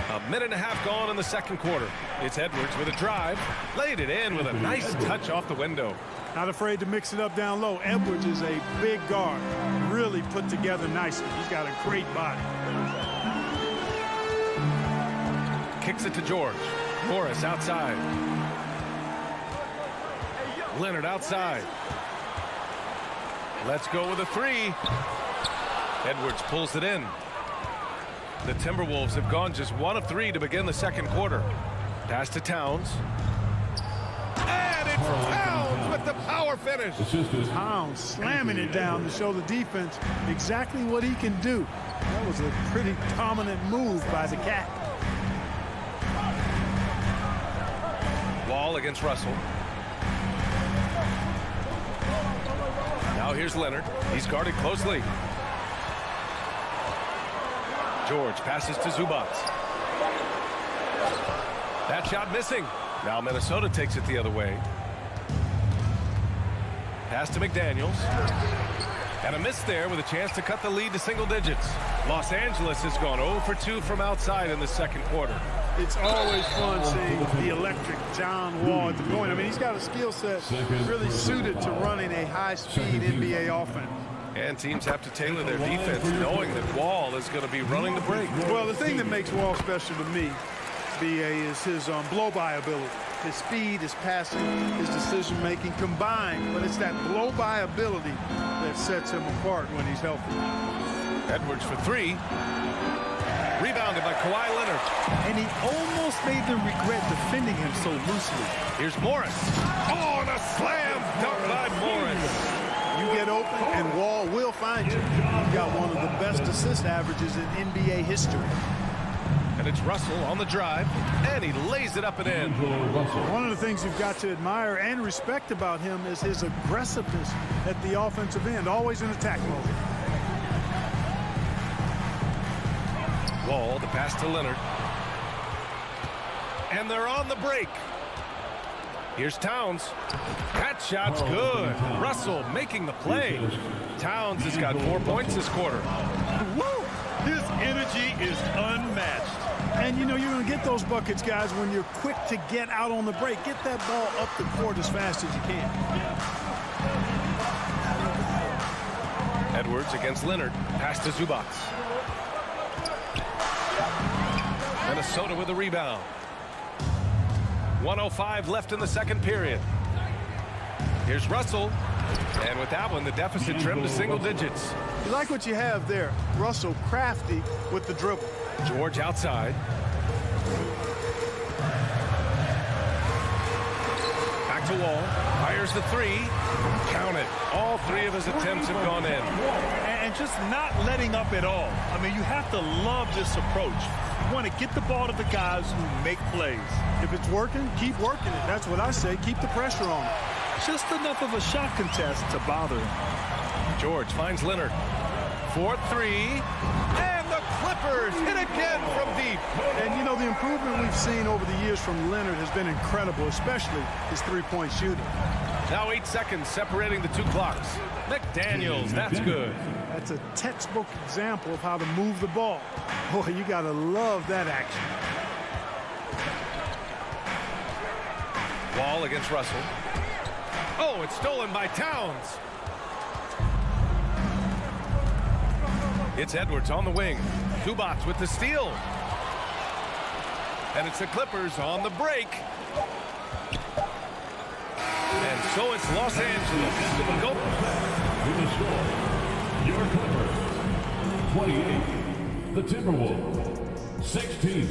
A minute and a half gone in the second quarter. It's Edwards with a drive. Laid it in with a nice touch off the window. Not afraid to mix it up down low. Edwards is a big guard. Really put together nicely. He's got a great body. Kicks it to George. Morris outside. Leonard outside. Let's go with a three. Edwards pulls it in. The Timberwolves have gone just 1 of 3 to begin the second quarter. Pass to Towns. And it's Towns with the power finish. Towns slamming it down to show the defense exactly what he can do. That was a pretty dominant move by the Cat. Wall against Russell. Now here's Leonard. He's guarded closely. George passes to Zubac. That shot missing. Now Minnesota takes it the other way. Pass to McDaniels. And a miss there with a chance to cut the lead to single digits. Los Angeles has gone 0 for 2 from outside in the second quarter. It's always fun seeing the electric John Wall at the point. I mean, he's got a skill set really suited to running a high-speed NBA offense. And teams have to tailor their defense knowing that Wall is going to be running the break. Well, the thing that makes Wall special to me, B.A., is his blow-by ability. His speed, his passing, his decision-making combined. But it's that blow-by ability that sets him apart when he's healthy. Edwards for three. Rebounded by Kawhi Leonard. And he almost made them regret defending him so loosely. Here's Morris. Oh, and a slam dunk by Morris. You get open, and Wall will find you. You've got one of the best assist averages in NBA history. And it's Russell on the drive, and he lays it up and in. One of the things you've got to admire and respect about him is his aggressiveness at the offensive end, always in attack mode. Wall, the pass to Leonard. And they're on the break. Here's Towns. That shot's good. Russell making the play. Towns has got 4 points this quarter. Woo! His energy is unmatched. And, you know, you're going to get those buckets, guys, when you're quick to get out on the break. Get that ball up the court as fast as you can. Edwards against Leonard. Pass to Zubac. Minnesota with a rebound. 1:05 left in the second period. Here's Russell. And with that one, the deficit trimmed to single digits. You like what you have there. Russell crafty with the dribble. George outside. Back to Wall. Fires the three. Count it. All three of his attempts have gone in. And just not letting up at all. I mean, you have to love this approach. You want to get the ball to the guys who make plays. If it's working, keep working it. That's what I say. Keep the pressure on it. Just enough of a shot contest to bother him. George finds Leonard. 4-3. And the Clippers hit again from deep. And, you know, the improvement we've seen over the years from Leonard has been incredible, especially his three-point shooting. Now 8 seconds separating the two clocks. McDaniels, that's good. That's a textbook example of how to move the ball. Boy, you got to love that action. Wall against Russell. Oh, it's stolen by Towns. It's Edwards on the wing. Zubac with the steal. And it's the Clippers on the break. And so it's Los Angeles. Go. With the score, your Clippers, 28. The Timberwolves, 16.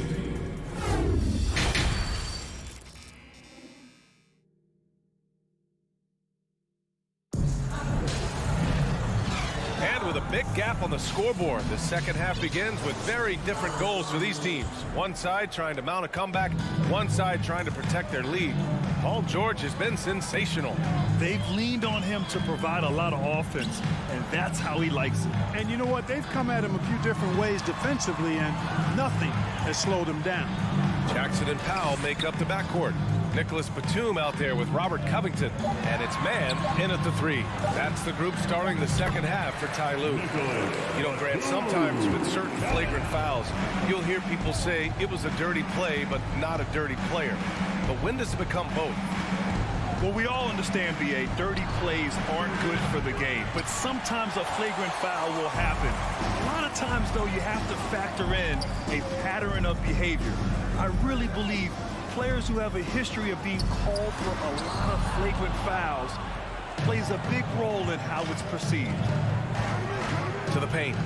With a big gap on the scoreboard, the second half begins with very different goals for these teams. One side trying to mount a comeback, one side trying to protect their lead. Paul George has been sensational. They've leaned on him to provide a lot of offense, and that's how he likes it. And you know what? They've come at him a few different ways defensively, and nothing has slowed him down. Jackson and Powell make up the backcourt. Nicholas Batum out there with Robert Covington. And it's man in at the three. That's the group starting the second half for Ty Lue. You know, Grant, sometimes with certain flagrant fouls, you'll hear people say it was a dirty play, but not a dirty player. But when does it become both? Well, we all understand, B.A., dirty plays aren't good for the game, but sometimes a flagrant foul will happen. A lot of times, though, you have to factor in a pattern of behavior. I really believe players who have a history of being called for a lot of flagrant fouls plays a big role in how it's perceived. To the paint.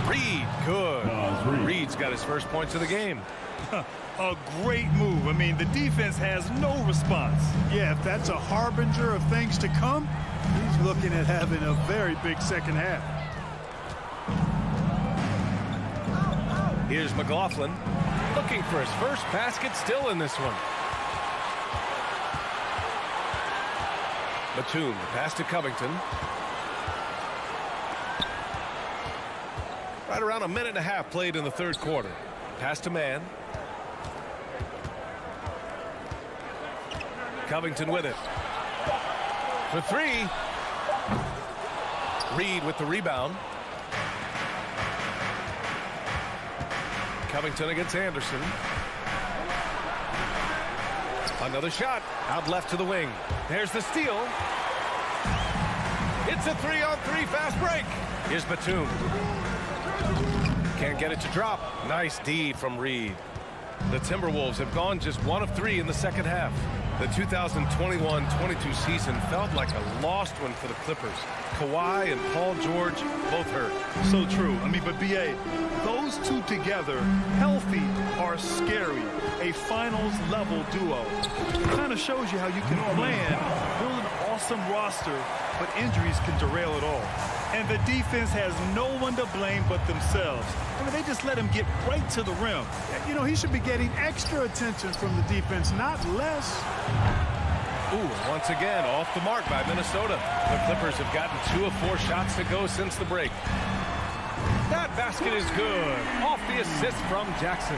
Reed, good. Reed's got his first points of the game. A great move. I mean, the defense has no response. Yeah, if that's a harbinger of things to come, he's looking at having a very big second half. Here's McLaughlin looking for his first basket, still in this one. Batum, pass to Covington. Right around a minute and a half played in the third quarter. Pass to Mann. Covington with it. For three. Reed with the rebound. Covington against Anderson. Another shot. Out left to the wing. There's the steal. It's a 3-on-3 fast break. Here's Batum. Can't get it to drop. Nice D from Reed. The Timberwolves have gone just 1 of 3 in the second half. The 2021-22 season felt like a lost one for the Clippers. Kawhi and Paul George both hurt. So true. I mean, but B.A., those two together, healthy, are scary. A finals-level duo. It kind of shows you how you can plan, build an awesome roster, but injuries can derail it all. And the defense has no one to blame but themselves. I mean, they just let him get right to the rim. You know, he should be getting extra attention from the defense, not less. Ooh, once again, off the mark by Minnesota. The Clippers have gotten 2 of 4 shots to go since the break. That basket is good. Off the assist from Jackson.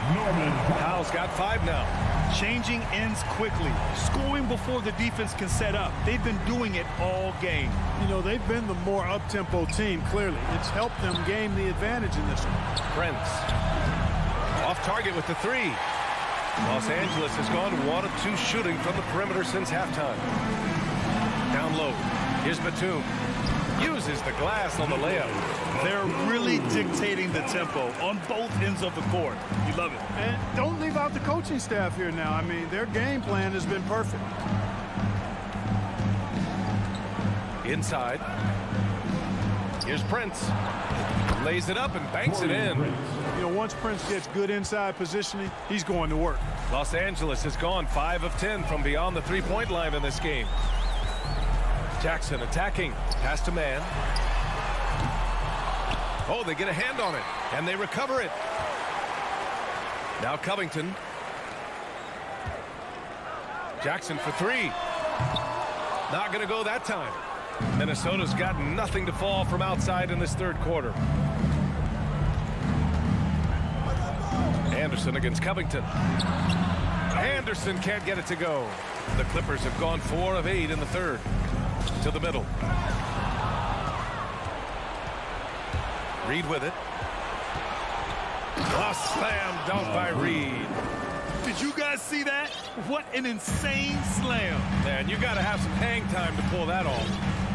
Powell's got 5 now. Changing ends quickly, scoring before the defense can set up. They've been doing it all game. You know, they've been the more up-tempo team, clearly. It's helped them gain the advantage in this one. Prince. Off target with the 3. Los Angeles has gone 1 of 2 shooting from the perimeter since halftime. Down low. Here's Batum. Uses the glass on the layup. They're really dictating the tempo on both ends of the court. You love it. And don't leave out the coaching staff here now. I mean, their game plan has been perfect. Inside. Here's Prince. Lays it up and banks it in. You know, once Prince gets good inside positioning, he's going to work. Los Angeles has gone 5 of 10 from beyond the three-point line in this game. Jackson attacking. Pass to man. Oh, they get a hand on it, and they recover it. Now Covington. Jackson for 3. Not going to go that time. Minnesota's got nothing to fall from outside in this third quarter. Anderson against Covington. Anderson can't get it to go. The Clippers have gone 4 of 8 in the third. To the middle. Reed with it. A slam dunk by Reed. Did you guys see that? What an insane slam. Man, you got to have some hang time to pull that off.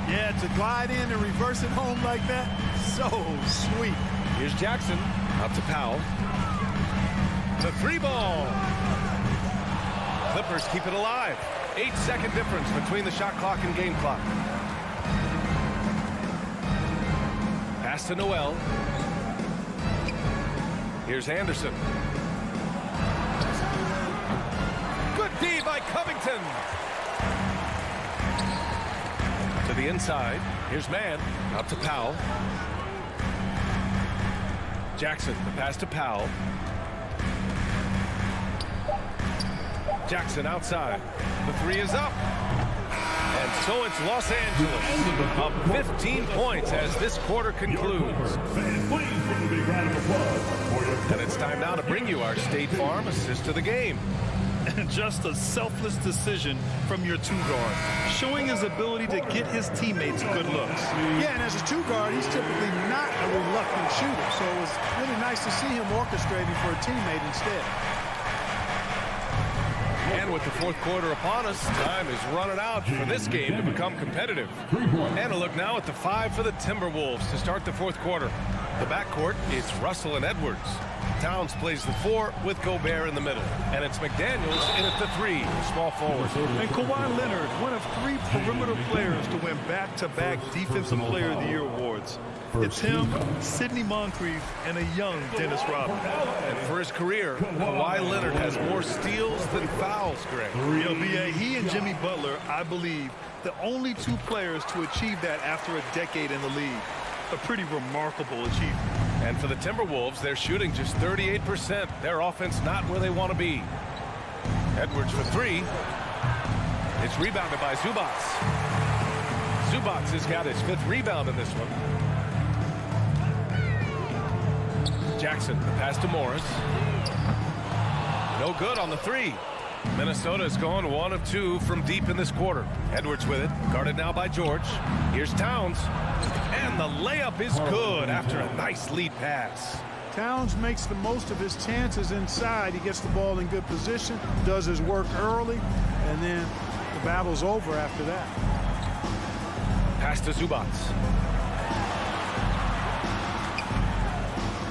Yeah, to glide in and reverse it home like that, so sweet. Here's Jackson. Up to Powell. The 3-ball. Clippers keep it alive. 8-second difference between the shot clock and game clock. Pass to Noel. Here's Anderson. Good D by Covington. To the inside. Here's Mann. Up to Powell. Jackson. The pass to Powell. Jackson outside. The 3 is up. And so it's Los Angeles up 15 points as this quarter concludes. And it's time now to bring you our State Farm assist of the game. And just a selfless decision from your 2-guard, showing his ability to get his teammates good looks. Yeah, and as a 2-guard, he's typically not a reluctant shooter, so it was really nice to see him orchestrating for a teammate instead. And with the fourth quarter upon us, time is running out for this game to become competitive. And a look now at the 5 for the Timberwolves to start the fourth quarter. The backcourt, it's Russell and Edwards. Towns plays the 4 with Gobert in the middle. And it's McDaniels in at the 3, small forward. And Kawhi Leonard, one of 3 perimeter players to win back-to-back Defensive Player of the Year awards. It's him, Sidney Moncrief, and a young Dennis Rodman. And for his career, Kawhi Leonard has more steals than fouls, Greg. Yo, B.A., he and Jimmy Butler, I believe, the only 2 players to achieve that after a decade in the league. A pretty remarkable achievement. And for the Timberwolves, they're shooting just 38%. Their offense not where they want to be. Edwards for 3. It's rebounded by Zubac. Zubac has got his 5th rebound in this one. Jackson, the pass to Morris. No good on the 3. Minnesota has gone 1 of 2 from deep in this quarter. Edwards with it, guarded now by George. Here's Towns. And the layup is good after a nice lead pass. Towns makes the most of his chances inside. He gets the ball in good position, does his work early, and then the battle's over after that. Pass to Zubac.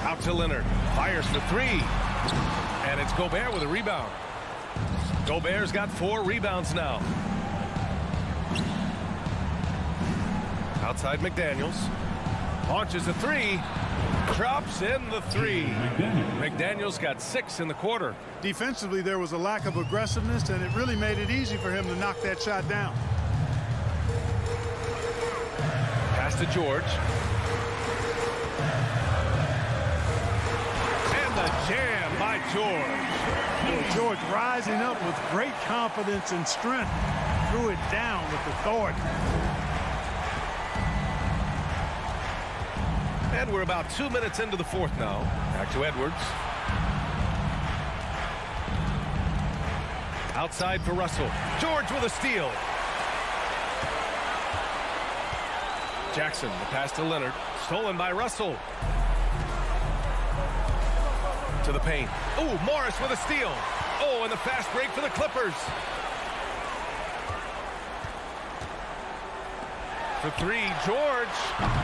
Out to Leonard. Fires for 3. And it's Gobert with a rebound. Gobert's got 4 rebounds now. Outside McDaniels. Launches a 3. Drops in the 3. McDaniels got 6 in the quarter. Defensively, there was a lack of aggressiveness, and it really made it easy for him to knock that shot down. Pass to George. And the jam by George. George rising up with great confidence and strength. Threw it down with authority. And we're about 2 minutes into the fourth now. Back to Edwards. Outside for Russell. George with a steal. Jackson, the pass to Leonard. Stolen by Russell. To the paint. Oh, Morris with a steal. Oh, and the fast break for the Clippers. For three, George.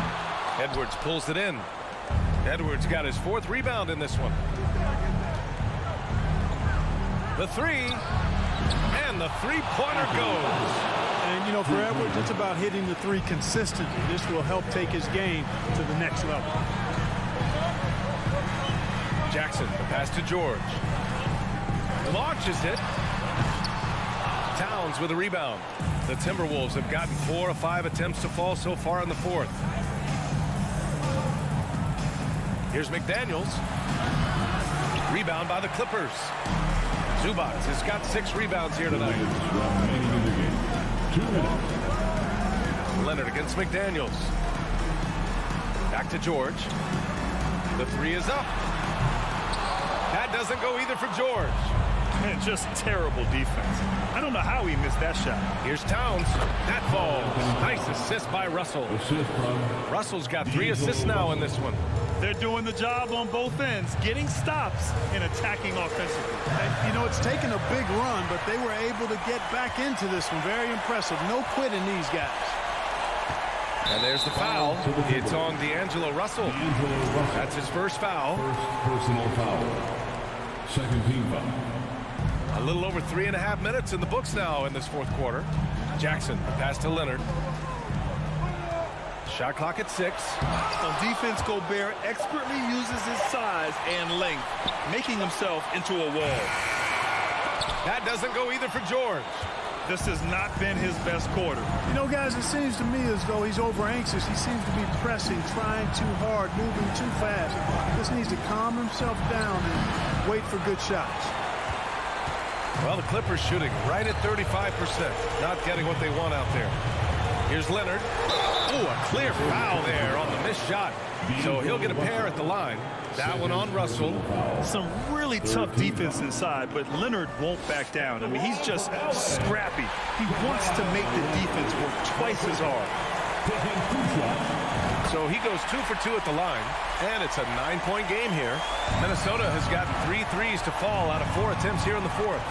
Edwards pulls it in. Edwards got his 4th rebound in this one. The three, and the three-pointer goes. And, you know, for Edwards, it's about hitting the three consistently. This will help take his game to the next level. Jackson, the pass to George. Launches it. Towns with a rebound. The Timberwolves have gotten 4 of 5 attempts to fall so far in the fourth. Here's McDaniels. Rebound by the Clippers. Zubac has got 6 rebounds here tonight. 2 minutes. Leonard against McDaniels. Back to George. The three is up. That doesn't go either for George. Man, just terrible defense. I don't know how he missed that shot. Here's Towns. That falls. Nice assist by Russell. Russell's got 3 assists now in this one. They're doing the job on both ends, getting stops and attacking offensively. And, you know, it's taken a big run, but they were able to get back into this one. Very impressive. No quitting these guys. And there's the foul. It's on D'Angelo Russell. That's his first foul. First personal foul. Second team foul. A little over 3.5 minutes in the books now in this fourth quarter. Jackson, the pass to Leonard. Shot clock at 6. On defense, Gobert expertly uses his size and length, making himself into a wall. That doesn't go either for George. This has not been his best quarter. You know, guys, it seems to me as though he's over anxious. He seems to be pressing, trying too hard, moving too fast. He just needs to calm himself down and wait for good shots. Well, the Clippers shooting right at 35%. Not getting what they want out there. Here's Leonard. Ooh, a clear foul there on the missed shot. So he'll get a pair at the line. That one on Russell. Some really tough defense inside, but Leonard won't back down. I mean, he's just scrappy. He wants to make the defense work twice as hard. So he goes 2 for 2 at the line, and it's a 9-point game here. Minnesota has gotten 3 threes to fall out of 4 attempts here in the fourth.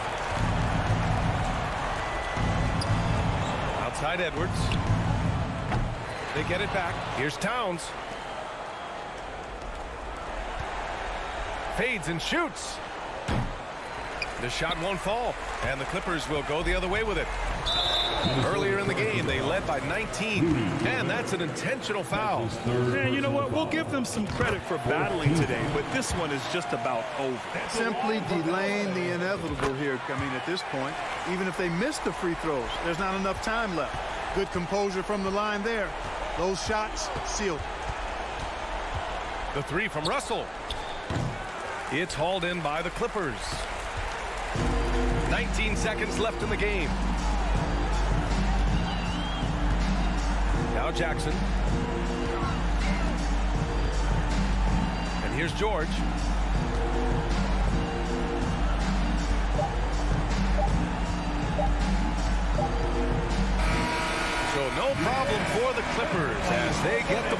Outside Edwards. They get it back. Here's Towns. Fades and shoots. The shot won't fall, and the Clippers will go the other way with it. Earlier in the game, they led by 19, and that's an intentional foul. Man, you know what? We'll give them some credit for battling today, but this one is just about over. Simply delaying the inevitable here. I mean, at this point, even if they miss the free throws, there's not enough time left. Good composure from the line there. Those shots sealed. The three from Russell. It's hauled in by the Clippers. 19 seconds left in the game. Now Jackson. And here's George. So no problem for the Clippers as they get the...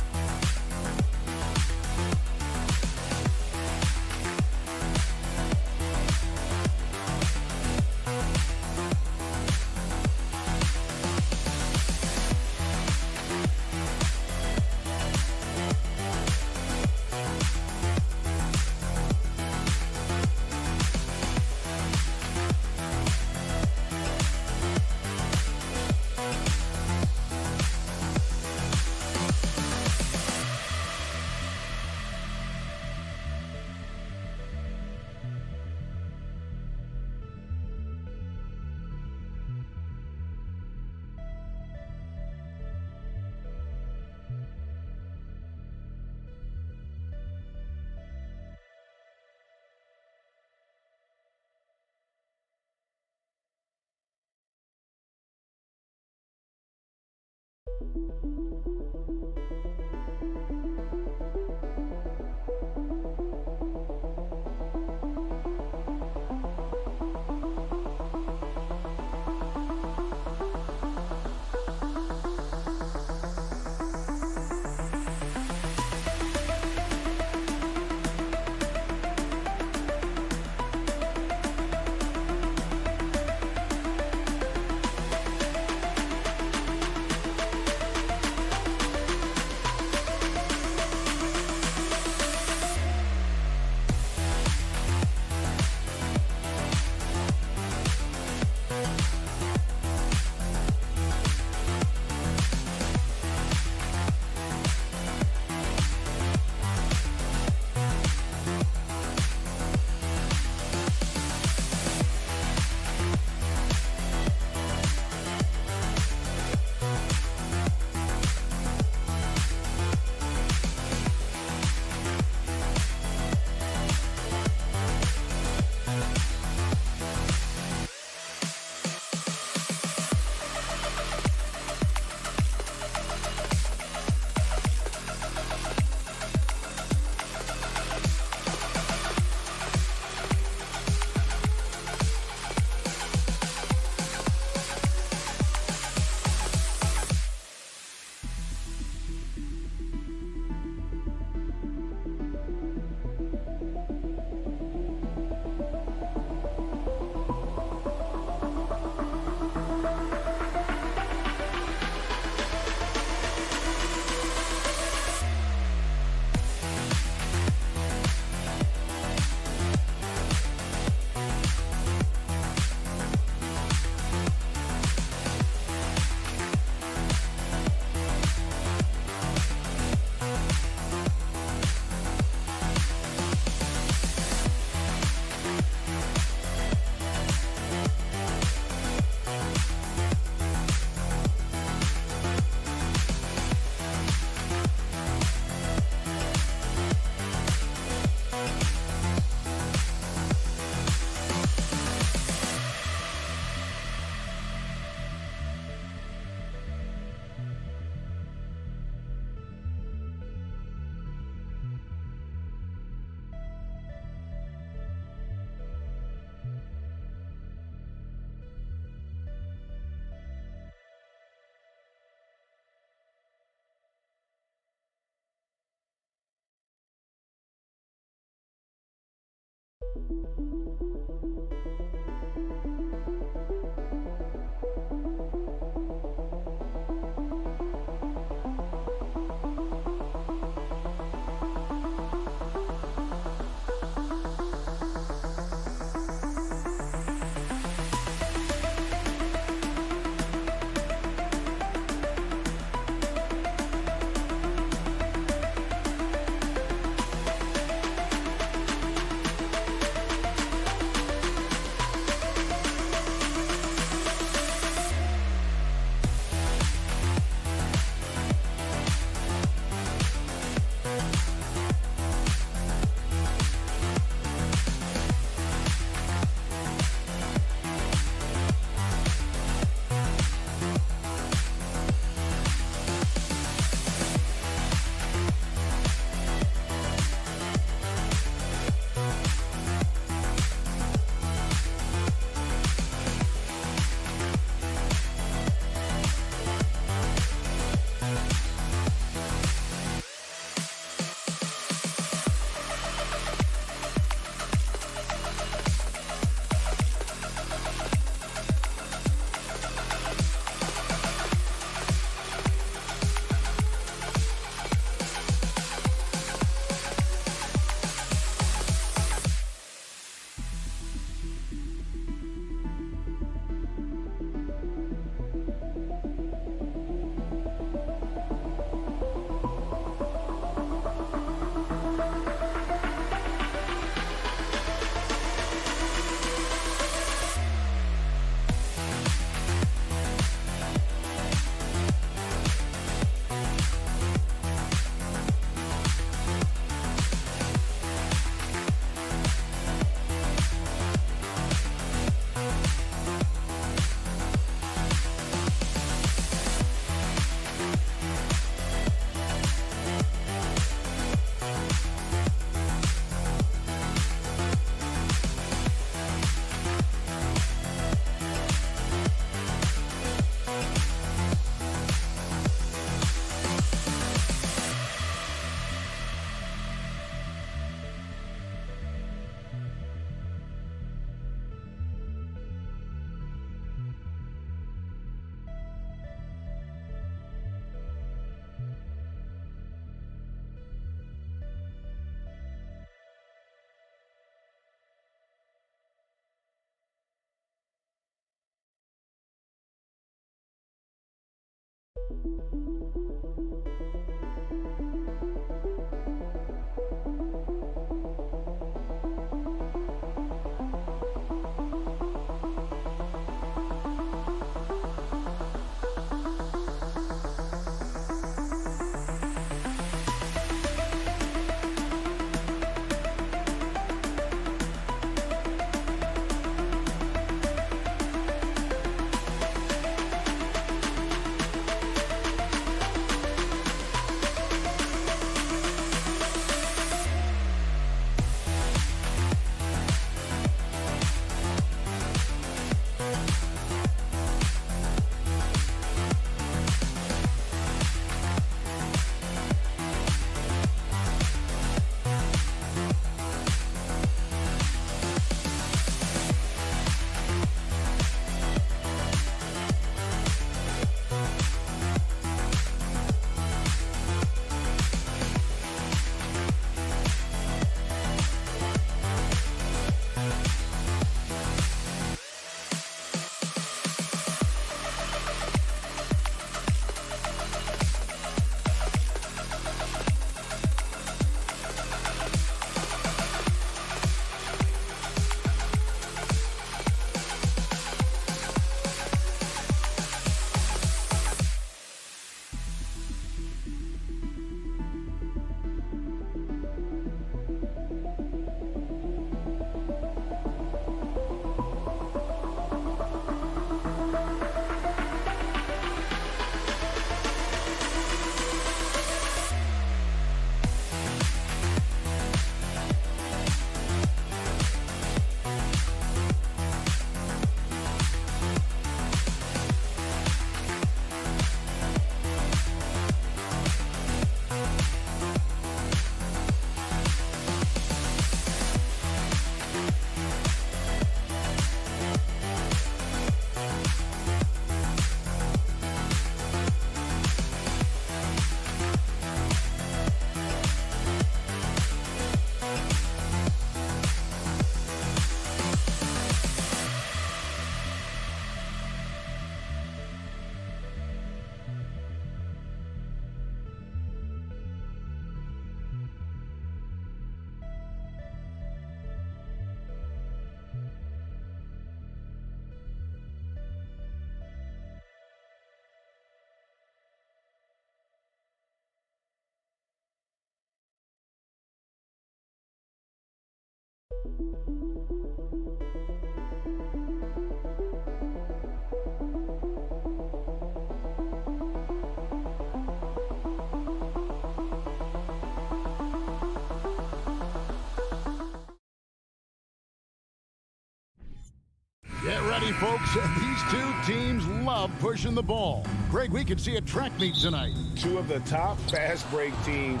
Get ready, folks. These two teams love pushing the ball. Greg, we could see a track meet tonight. Two of the top fast break teams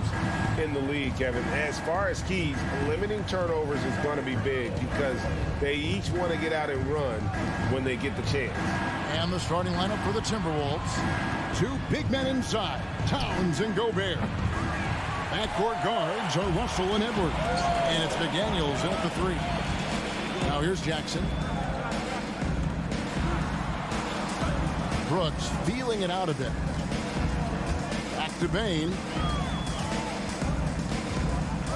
in the league, Kevin. As far as keys, limiting turnovers is going to be big because they each want to get out and run when they get the chance. And the starting lineup for the Timberwolves. Two big men inside, Towns and Gobert. Backcourt guards are Russell and Edwards. And it's McDaniels at the three. Now here's Jackson. Brooks feeling it out a bit. Back to Bain.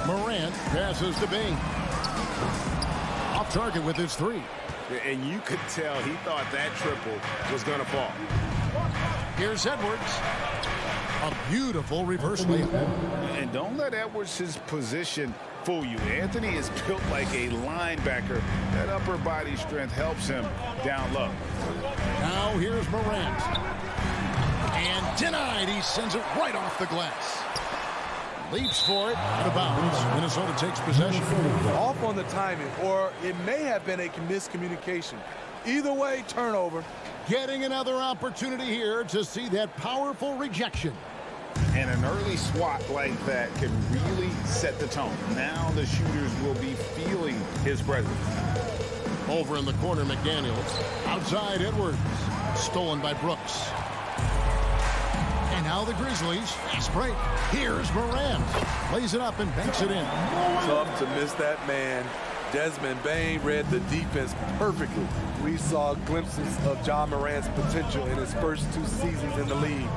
Morant passes to Bain. Off target with his three. And you could tell he thought that triple was going to fall. Here's Edwards. A beautiful reverse layup. And don't let Edwards' position fool you. Anthony is built like a linebacker. That upper body strength helps him down low. Now here's Morant. And denied. He sends it right off the glass. Leaps for it. Out of bounds. Minnesota takes possession. Off on the timing, or it may have been a miscommunication. Either way, turnover. Getting another opportunity here to see that powerful rejection. And an early swat like that can really set the tone. Now the shooters will be feeling his presence. Over in the corner, McDaniels. Outside, Edwards. Stolen by Brooks. And now the Grizzlies. Fast break. Here's Morant. Lays it up and banks it in. Tough to miss that man. Desmond Bain read the defense perfectly. We saw glimpses of John Morant's potential in his first 2 seasons in the league.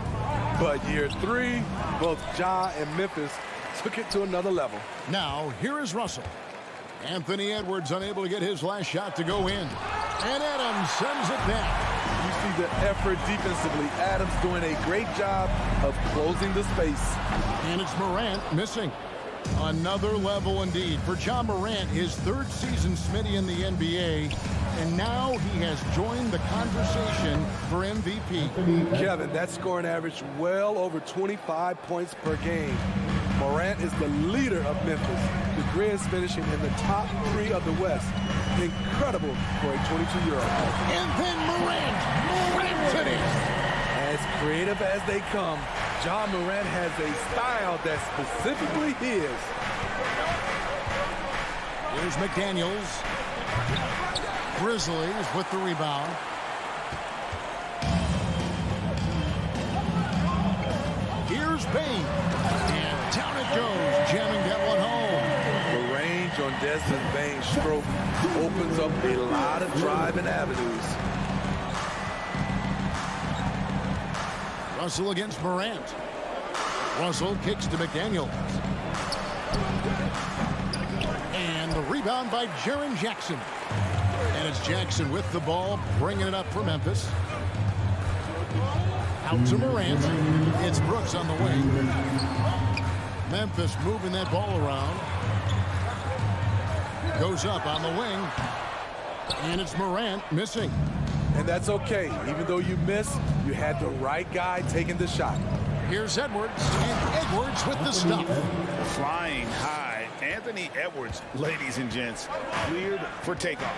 But year 3, both Ja and Memphis took it to another level. Now, here is Russell. Anthony Edwards unable to get his last shot to go in. And Adams sends it back. You see the effort defensively. Adams doing a great job of closing the space. And it's Morant missing. Another level indeed for Ja Morant, his 3rd season Smitty in the NBA. And now he has joined the conversation for MVP. Kevin, that scoring average well over 25 points per game. Morant is the leader of Memphis. The Grizz finishing in the top 3 of the West. Incredible for a 22-year-old. And then Morant it is. As creative as they come, Ja Morant has a style that's specifically his. Here's McDaniels. Grizzlies with the rebound. Here's Bain. And down it goes, jamming that one home. The range on Desmond Bain's stroke opens up a lot of driving avenues. Russell against Morant. Russell kicks to McDaniels. And the rebound by Jaren Jackson. And it's Jackson with the ball, bringing it up for Memphis. Out to Morant. It's Brooks on the wing. Memphis moving that ball around. Goes up on the wing. And it's Morant missing. And that's okay. Even though you miss, you had the right guy taking the shot. Here's Edwards. And Edwards with the stop. Flying high. Anthony Edwards, ladies and gents, cleared for takeoff.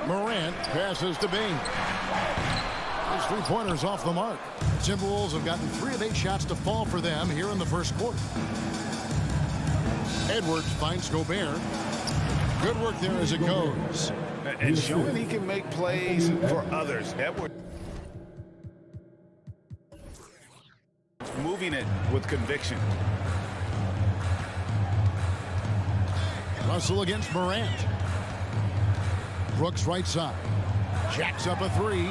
Morant passes to Bain. His 3-pointers off the mark. Timberwolves have gotten 3 of 8 shots to fall for them here in the first quarter. Edwards finds Gobert. Good work there as it goes. And showing he can make plays for others. Edwards moving it with conviction. Russell against Morant. Brooks right side. Jacks up a 3.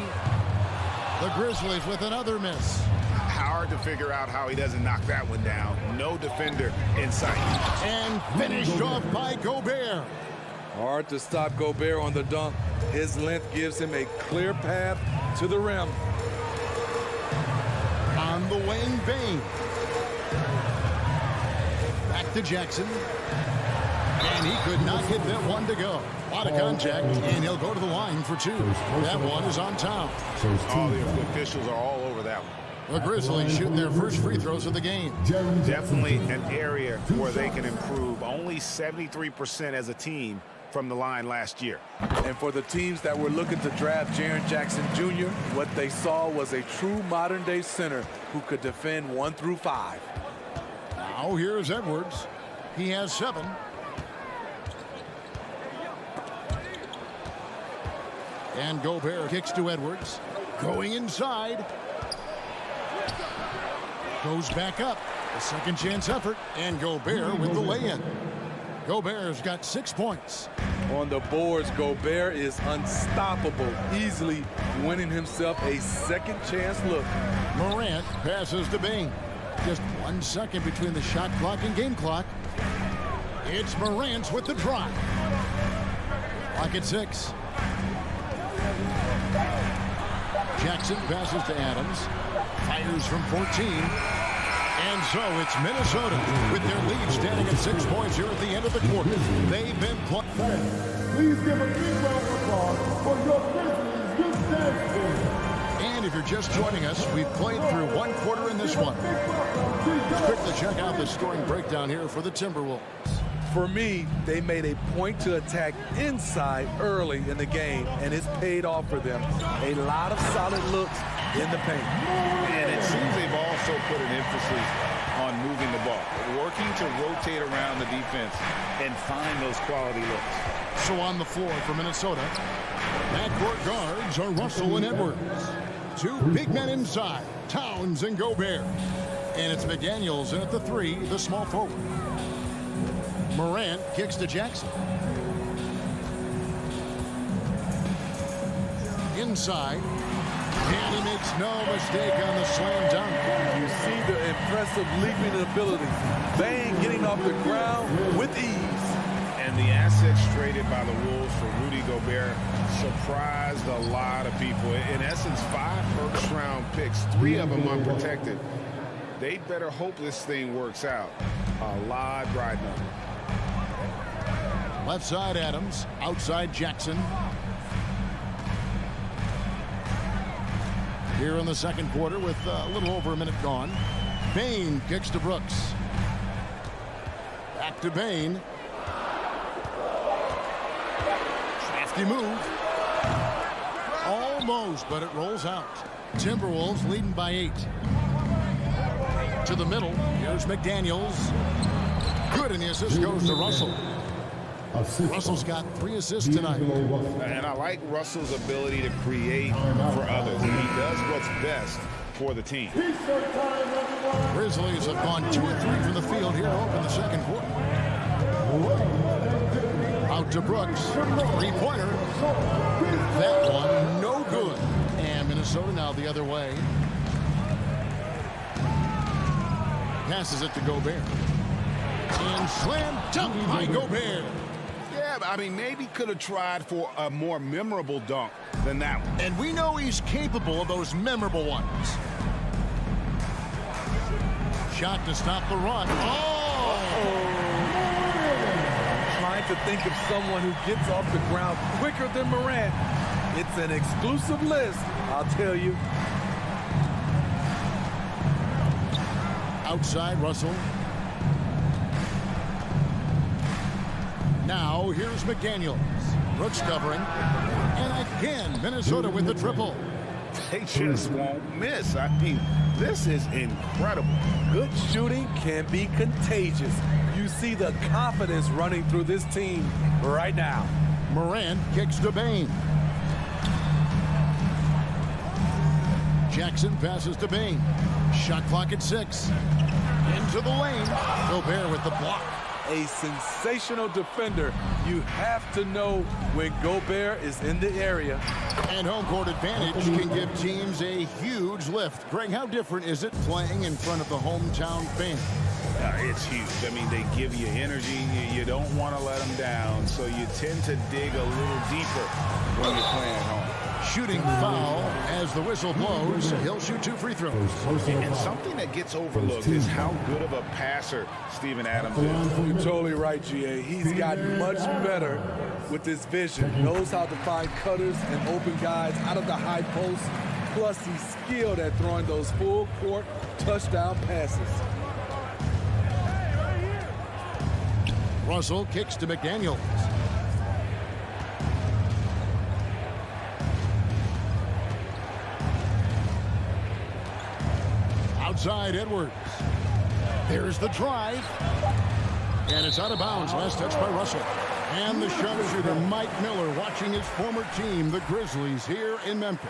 The Grizzlies with another miss. Hard to figure out how he doesn't knock that one down. No defender in sight. And finished off by Gobert. Hard to stop Gobert on the dunk. His length gives him a clear path to the rim. On the wing, Bain. Back to Jackson. And he could not get that one to go. A lot of contact, and he'll go to the line for 2. That one is on top. Oh, the officials are all over that one. The Grizzlies shooting their first free throws of the game. Definitely an area where they can improve. Only 73% as a team from the line last year. And for the teams that were looking to draft Jaren Jackson Jr., what they saw was a true modern-day center who could defend 1 through 5. Now here's Edwards. He has 7. And Gobert kicks to Edwards. Going inside. Goes back up. A second chance effort. And Gobert with the lay-in. Gobert's got 6 points. On the boards, Gobert is unstoppable, easily winning himself a second chance look. Morant passes to Bain. Just 1 second between the shot clock and game clock. It's Morant with the drive. Clock at 6. Jackson passes to Adams. Fires from 14. And so it's Minnesota with their lead standing at 6 points here at the end of the quarter. They've been playing. Please give a big round of applause for your Grizzlies youth dance team. And if you're just joining us, we've played through 1 quarter in this one. Let's quickly check out the scoring breakdown here for the Timberwolves. For me, they made a point to attack inside early in the game, and it's paid off for them. A lot of solid looks in the paint. And it seems they've also put an emphasis on moving the ball, working to rotate around the defense and find those quality looks. So on the floor for Minnesota, backcourt guards are Russell and Edwards. 2 big men inside, Towns and Gobert. And it's McDaniels in at the 3, the small forward. Morant kicks to Jackson. Inside. And he makes no mistake on the slam dunk. You see the impressive leaping ability. Bain getting off the ground with ease. And the assets traded by the Wolves for Rudy Gobert surprised a lot of people. In essence, 5 first-round picks, 3 of them unprotected. They better hope this thing works out. A lot riding on it. Left side Adams, outside Jackson. Here in the second quarter with a little over a minute gone. Bain kicks to Brooks. Back to Bain. Crafty move. Almost, but it rolls out. Timberwolves leading by 8. To the middle. Here's McDaniels. Good, and the assist goes to Russell. Russell's got 3 assists tonight. And I like Russell's ability to create for others. And he does what's best for the team. Grizzlies have gone 2 of 3 from the field here to open the second quarter. Out to Brooks. 3-pointer. That one no good. And Minnesota now the other way. Passes it to Gobert. And slam dunk by Gobert. Yeah, I mean, maybe could have tried for a more memorable dunk than that one. And we know he's capable of those memorable ones. Shot to stop the run. Oh! Trying to think of someone who gets off the ground quicker than Morant. It's an exclusive list, I'll tell you. Outside Russell. Now here's McDaniels. Brooks covering. And again, Minnesota with the triple. They just won't miss. I mean, this is incredible. Good shooting can be contagious. You see the confidence running through this team right now. Morant kicks to Bain. Jackson passes to Bain. Shot clock at 6. Into the lane. Gobert with the block. A sensational defender. You have to know when Gobert is in the area. And home court advantage can give teams a huge lift. Greg, how different is it playing in front of the hometown fans? It's huge. I mean, they give you energy. You don't want to let them down, so you tend to dig a little deeper when you're playing at home. Shooting foul as the whistle blows. He'll shoot 2 free throws. And something that gets overlooked is how good of a passer Steven Adams is. You're totally right, GA. He's gotten much better with his vision. Knows how to find cutters and open guys out of the high post. Plus, he's skilled at throwing those full court touchdown passes. Russell kicks to McDaniels. Outside Edwards. There's the drive. And it's out of bounds. Last touch by Russell. And the sharpshooter Mike Miller watching his former team, the Grizzlies, here in Memphis.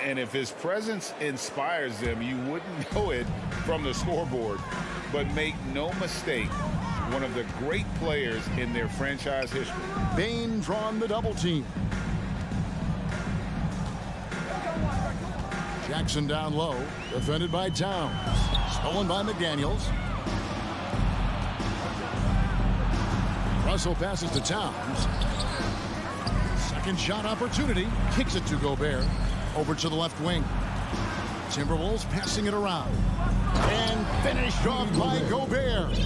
And if his presence inspires them, you wouldn't know it from the scoreboard. But make no mistake, one of the great players in their franchise history. Bain drawn the double team. Jackson down low, defended by Towns. Stolen by McDaniels. Russell passes to Towns. Second shot opportunity. Kicks it to Gobert. Over to the left wing. Timberwolves passing it around. And finished off by Gobert.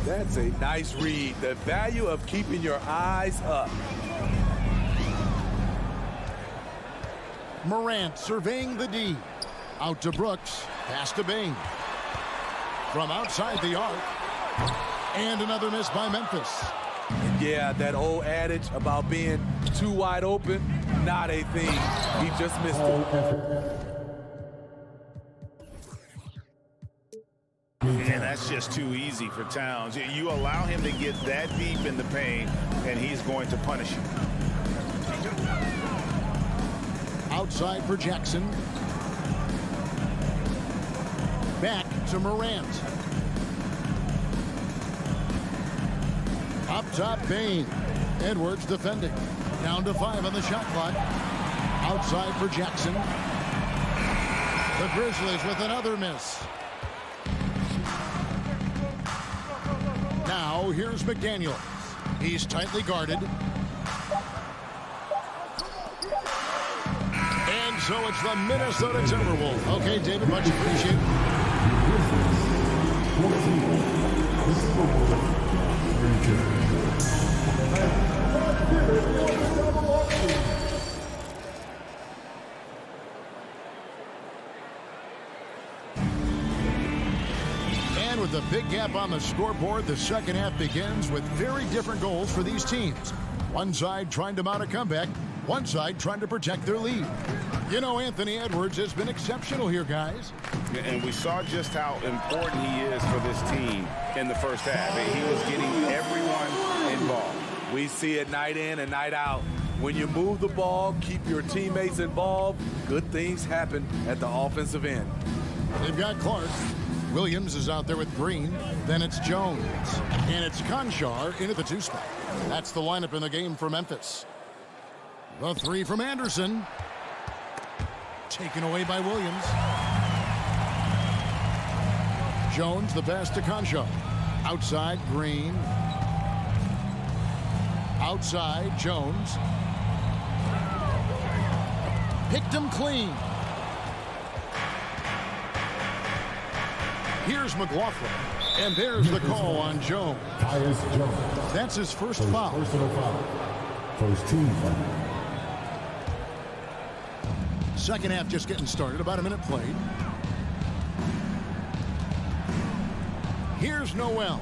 That's a nice read. The value of keeping your eyes up. Morant surveying the D. Out to Brooks. Pass to Bain. From outside the arc. And another miss by Memphis. Yeah, that old adage about being too wide open, not a thing. He just missed it. And that's just too easy for Towns. You allow him to get that deep in the paint, and he's going to punish you. Outside for Jackson. Back to Morant. Up top, Bain. Edwards defending. Down to 5 on the shot clock. Outside for Jackson. The Grizzlies with another miss. Now here's McDaniels. He's tightly guarded. And so it's the Minnesota Timberwolves. Okay, David, much appreciated. And with a big gap on the scoreboard, the second half begins with very different goals for these teams. One side trying to mount a comeback, one side trying to protect their lead. You know, Anthony Edwards has been exceptional here, guys. And we saw just how important he is for this team in the first half. He was getting everyone involved. We see it night in and night out. When you move the ball, keep your teammates involved, good things happen at the offensive end. They've got Clark. Williams is out there with Green. Then it's Jones. And it's Conchar into the 2 spot. That's the lineup in the game for Memphis. The 3 from Anderson. Taken away by Williams. Jones, the pass to Conchar. Outside, Green. Outside, Jones. Picked him clean. Here's McLaughlin. And there's the call on Jones. That's his first foul. Personal foul. First team foul. Second half just getting started. About a minute played. Here's Noel.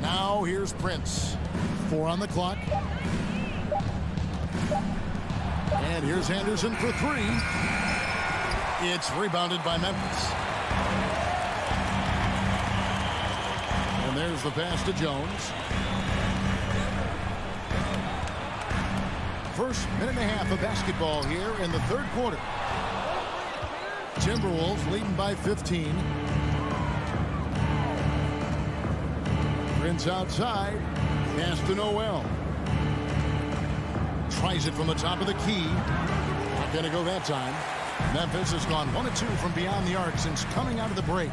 Now here's Prince. 4 on the clock. And here's Anderson for 3. It's rebounded by Memphis. And there's the pass to Jones. First minute and a half of basketball here in the third quarter. Timberwolves leading by 15. Prince outside. Pass to Noel. Tries it from the top of the key. Not going to go that time. Memphis has gone 1 of 2 from beyond the arc since coming out of the break.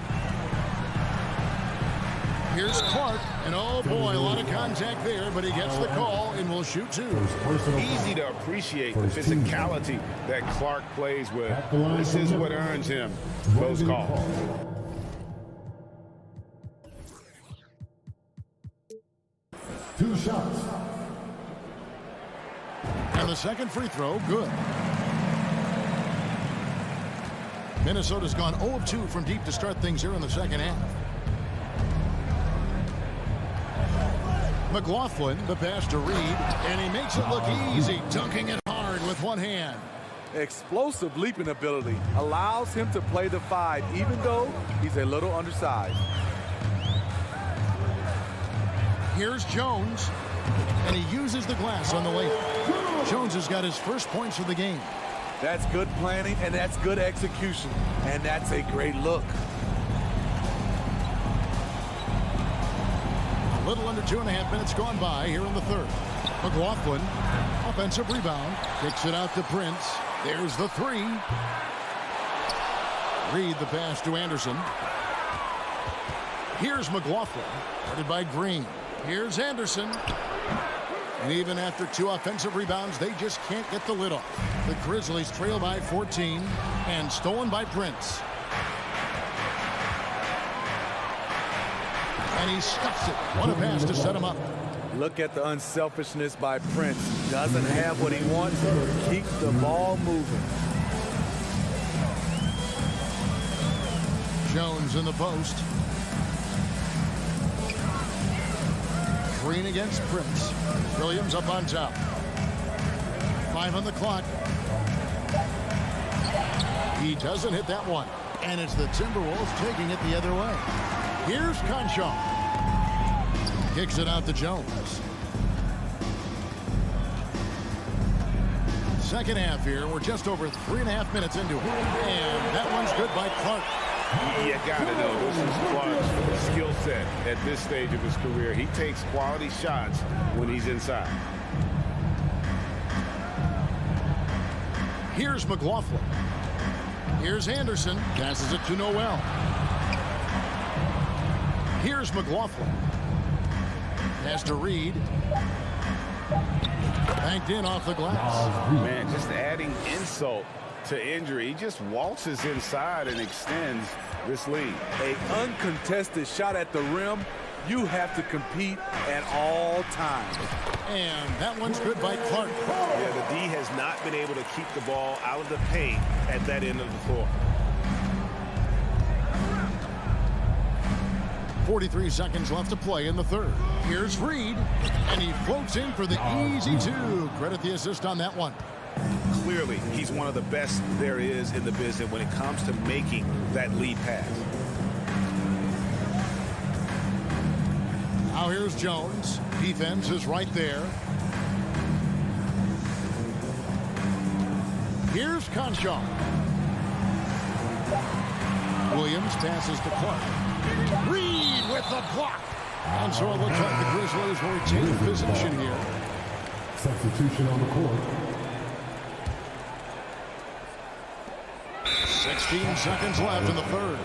Here's Clark, and oh boy, a lot of contact there, but he gets the call and will shoot 2. Easy to appreciate the physicality that Clark plays with. This is what earns him those calls. Two shots. And the second free throw, good. Minnesota's gone 0 of 2 from deep to start things here in the second half. McLaughlin, the pass to Reed, and he makes it look easy, dunking it hard with one hand. Explosive leaping ability allows him to play the 5, even though he's a little undersized. Here's Jones, and he uses the glass on the layup. Jones has got his first points of the game. That's good planning, and that's good execution, and that's a great look. A little under 2.5 minutes gone by here in the third. McLaughlin, offensive rebound, kicks it out to Prince. There's the 3. Reed the pass to Anderson. Here's McLaughlin, guarded by Green. Here's Anderson. And even after 2 offensive rebounds, they just can't get the lid off. The Grizzlies trail by 14 and stolen by Prince. And he stuffs it. What a pass to set him up. Look at the unselfishness by Prince. Doesn't have what he wants. Keep the ball moving. Jones in the post. Green against Prince. Williams up on top. 5 on the clock. He doesn't hit that one. And it's the Timberwolves taking it the other way. Here's Conchar. Kicks it out to Jones. Second half here. We're just over 3.5 minutes into it. And that one's good by Clark. You got to know this is Clark's skill set at this stage of his career. He takes quality shots when he's inside. Here's McLaughlin. Here's Anderson. Passes it to Noel. Here's McLaughlin. Pass to Reed. Banked in off the glass. Man, just adding insult to injury. He just waltzes inside and extends this lead. An uncontested shot at the rim. You have to compete at all times. And that one's good by Clark. Yeah, the D has not been able to keep the ball out of the paint at that end of the floor. 43 seconds left to play in the third. Here's Reed, and he floats in for the easy two. Credit the assist on that one. Clearly, he's one of the best there is in the business when it comes to making that lead pass. Now here's Jones. Defense is right there. Here's Conchar. Williams passes to Clark. Reed with the block. And so it looks like the Grizzlies will retain position here. Substitution on the court. 16 seconds left in the third.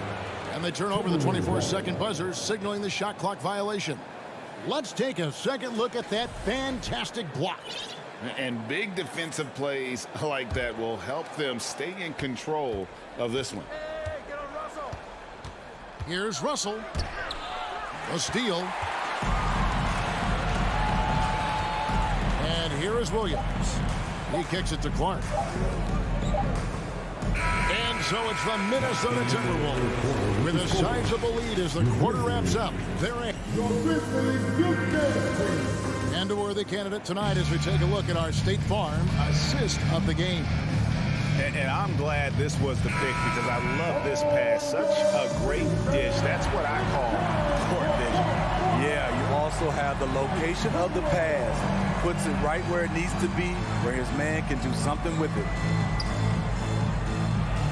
And they turn over the 24-second buzzer, signaling the shot clock violation. Let's take a second look at that fantastic block. And big defensive plays like that will help them stay in control of this one. Here's Russell. A steal. And here is Williams. He kicks it to Clark. And so it's the Minnesota Timberwolves with a sizable lead as the quarter wraps up. They're in. And a worthy candidate tonight as we take a look at our State Farm assist of the game. And I'm glad this was the pick because I love this pass. Such a great dish. That's what I call court vision. Yeah, you also have the location of the pass. Puts it right where it needs to be, where his man can do something with it.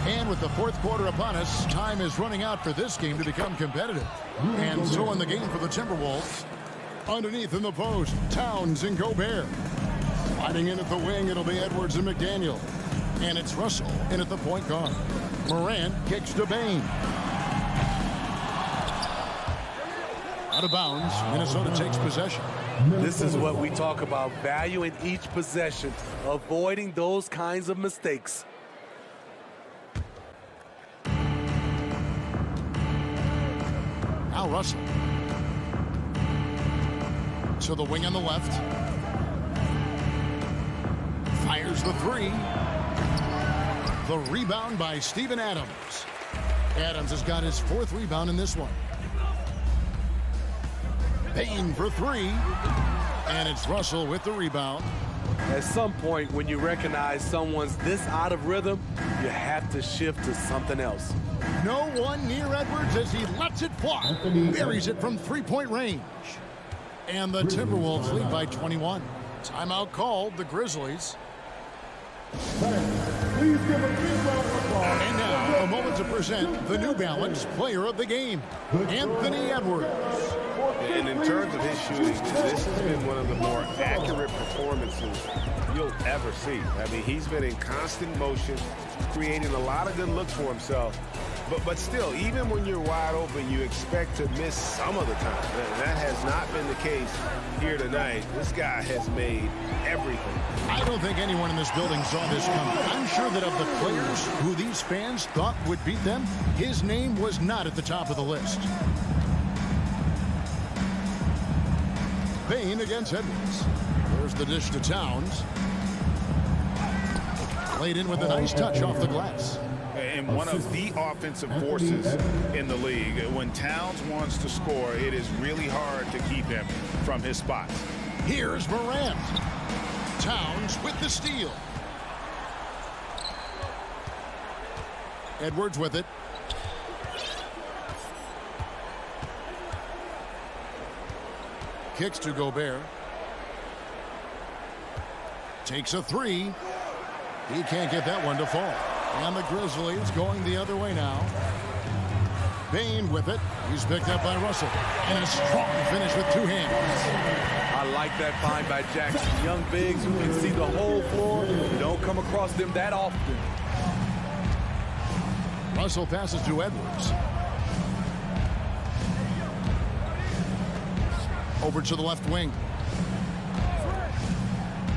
And with the fourth quarter upon us, time is running out for this game to become competitive. And so in the game for the Timberwolves, underneath in the post, Towns and Gobert. Sliding in at the wing, it'll be Edwards and McDaniel. And it's Russell in at the point guard. Morant kicks to Bain. Out of bounds, Minnesota takes possession. This is what we talk about, valuing each possession, avoiding those kinds of mistakes. Now Russell. To the wing on the left. Fires the three. The rebound by Steven Adams. Adams has got his fourth rebound in this one. Payne for three. And it's Russell with the rebound. At some point, when you recognize someone's this out of rhythm, you have to shift to something else. No one near Edwards as he lets it fly. Buries it from three-point range. And the Timberwolves lead by 21. Timeout called, the Grizzlies. And now, a moment to present the New Balance Player of the Game, Anthony Edwards. And in terms of his shooting, this has been one of the more accurate performances you'll ever see. I mean, he's been in constant motion, creating a lot of good looks for himself. But still, even when you're wide open, you expect to miss some of the time. And that has not been the case here tonight. This guy has made everything. I don't think anyone in this building saw this coming. I'm sure that of the players who these fans thought would beat them, his name was not at the top of the list. Payne against Edwards. There's the dish to Towns. Played in with a nice touch off the glass. And one of the offensive forces in the league. When Towns wants to score, it is really hard to keep him from his spots. Here's Morant. Towns with the steal. Edwards with it. Kicks to Gobert. Takes a three. He can't get that one to fall. And the Grizzlies going the other way now. Bain with it. He's picked up by Russell. And a strong finish with two hands. I like that find by Jackson. Young bigs who can see the whole floor. You don't come across them that often. Russell passes to Edwards. Over to the left wing.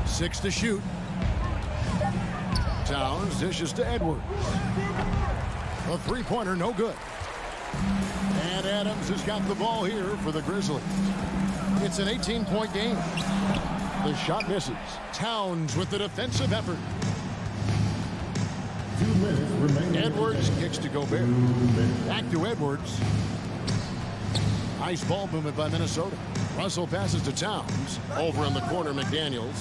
6 to shoot. Towns dishes to Edwards. A three-pointer, no good. And Adams has got the ball here for the Grizzlies. It's an 18-point game. The shot misses. Towns with the defensive effort. 2 minutes remaining. Edwards kicks to Gobert. Back to Edwards. Nice ball movement by Minnesota. Russell passes to Towns. Over in the corner, McDaniels.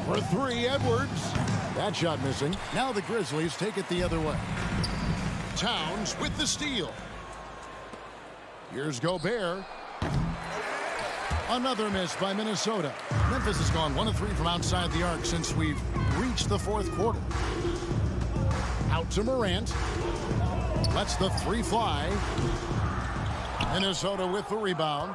For 3, Edwards. That shot missing. Now the Grizzlies take it the other way. Towns with the steal. Here's Gobert. Another miss by Minnesota. Memphis has gone 1 of 3 from outside the arc since we've reached the 4th quarter. Out to Morant. Lets the 3 fly. Minnesota with the rebound.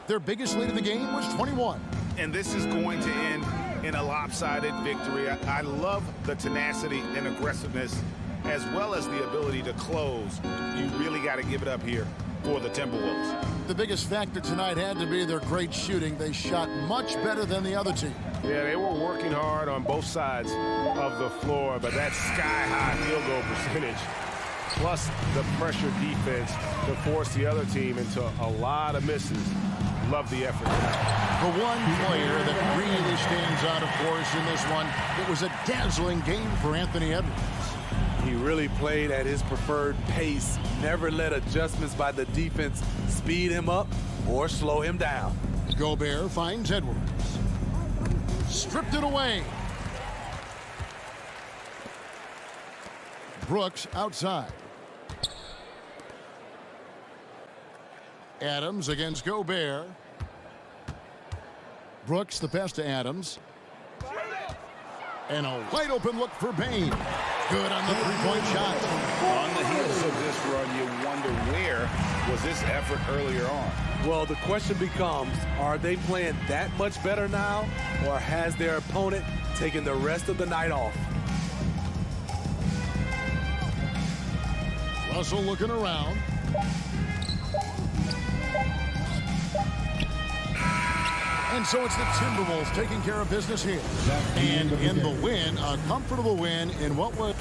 Their biggest lead of the game was 21. And this is going to end in a lopsided victory. I love the tenacity and aggressiveness as well as the ability to close. You really got to give it up here for the Timberwolves. The biggest factor tonight had to be their great shooting. They shot much better than the other team. Yeah, they were working hard on both sides of the floor, but that sky-high field goal percentage plus the pressure defense to force the other team into a lot of misses. Love the effort tonight. The one player that really stands out, of course, in this one, it was a dazzling game for Anthony Edwards. He really played at his preferred pace, never let adjustments by the defense speed him up or slow him down. Gobert finds Edwards. Stripped it away. Brooks outside. Adams against Gobert. Brooks the pass to Adams. And a wide open look for Bain. Good on the three-point shot. On the heels of this run, you wonder where was this effort earlier on? Well, the question becomes, are they playing that much better now, or has their opponent taken the rest of the night off? Russell looking around. And so it's the Timberwolves taking care of business here. And in the win, a comfortable win in what was...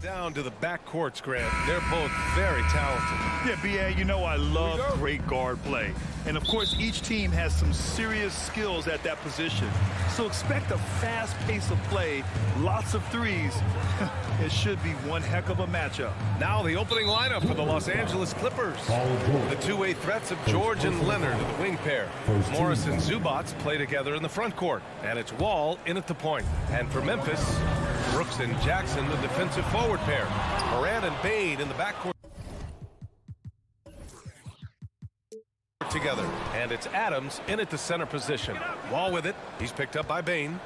Down to the back courts, Grant. They're both very talented. Yeah, B.A., you know I love great guard play. And, of course, each team has some serious skills at that position. So expect a fast pace of play, lots of threes. It should be one heck of a matchup. Now the opening lineup for the Los Angeles Clippers. The two-way threats of George and Leonard, the wing pair. Morris and Zubac play together in the front court. And it's Wall in at the point. And for Memphis, Brooks and Jackson, the defensive forward pair. Moran and Bade in the backcourt together. And it's Adams in at the center position. Wall with it. He's picked up by Bane.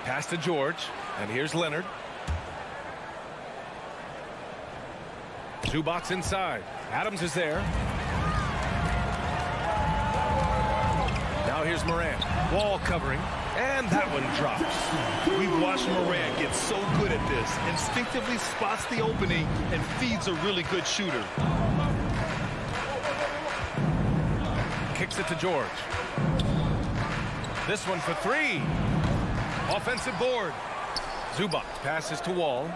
Pass to George. And here's Leonard. Zubac inside. Adams is there. Now here's Moran. Wall covering. And that one drops. We've watched Moran get so good at this. Instinctively spots the opening and feeds a really good shooter. Kicks it to George. This one for three. Offensive board. Zubac passes to Wall.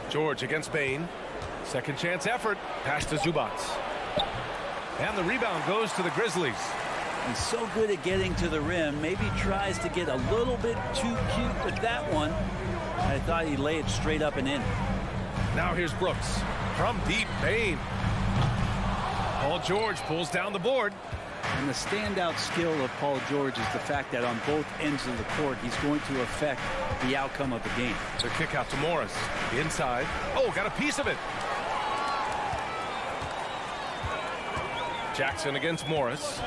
George against Bane. Second chance effort. Pass to Zubac. And the rebound goes to the Grizzlies. He's so good at getting to the rim. Maybe tries to get a little bit too cute with that one. I thought he'd lay it straight up and in. Now here's Brooks. From deep, Bane. Paul George pulls down the board. And the standout skill of Paul George is the fact that on both ends of the court, he's going to affect the outcome of the game. The kick out to Morris. Inside. Oh, got a piece of it. Jackson against Morris.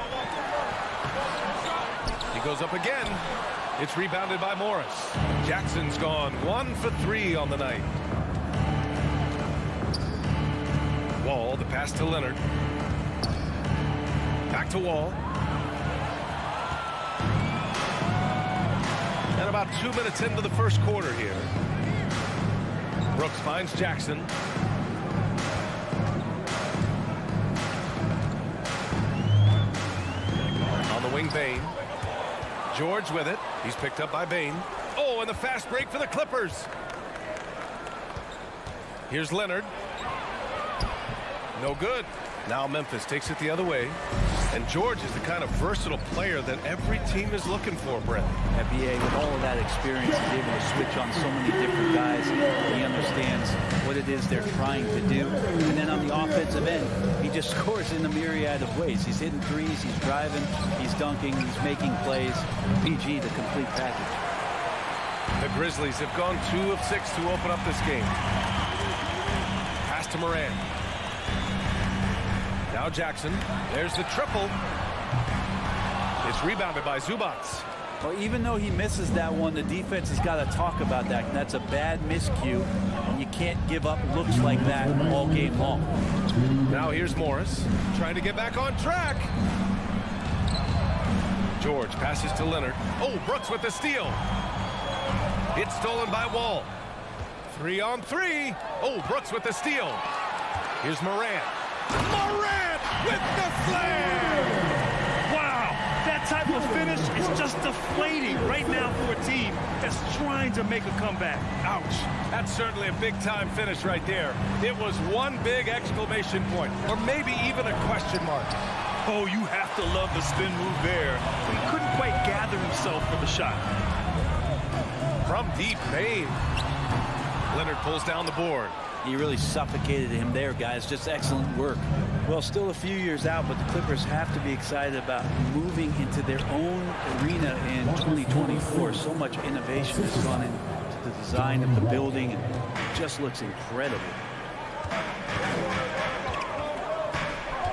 He goes up again. It's rebounded by Morris. Jackson's gone 1 for 3 on the night. Wall, the pass to Leonard. Back to Wall. And about 2 minutes into the first quarter here. Brooks finds Jackson. On the wing, Bane. George with it. He's picked up by Bane. Oh, and the fast break for the Clippers. Here's Leonard. No good. Now Memphis takes it the other way. And George is the kind of versatile player that every team is looking for, Brett. FBA, with all of that experience, he's able to switch on so many different guys. He understands what it is they're trying to do. And then on the offensive end, he just scores in a myriad of ways. He's hitting threes, he's driving, he's dunking, he's making plays. PG, the complete package. The Grizzlies have gone 2 of 6 to open up this game. Pass to Moran. Now Jackson. There's the triple. It's rebounded by Zubac. Well, even though he misses that one, the defense has got to talk about that. That's a bad miscue, and you can't give up looks like that all game long. Now here's Morris trying to get back on track. George passes to Leonard. Oh, Brooks with the steal. It's stolen by Wall. 3 on 3. Oh, Brooks with the steal. Here's Moran. Moran with the slam! Wow, that type of finish is just deflating right now for a team that's trying to make a comeback. Ouch. That's certainly a big-time finish right there. It was one big exclamation point, or maybe even a question mark. Oh, you have to love the spin move there. He couldn't quite gather himself for the shot. From deep, Bane. Leonard pulls down the board. He really suffocated him there, guys. Just excellent work. Well, still a few years out, but the Clippers have to be excited about moving into their own arena in 2024. So much innovation has gone into the design of the building, and it just looks incredible.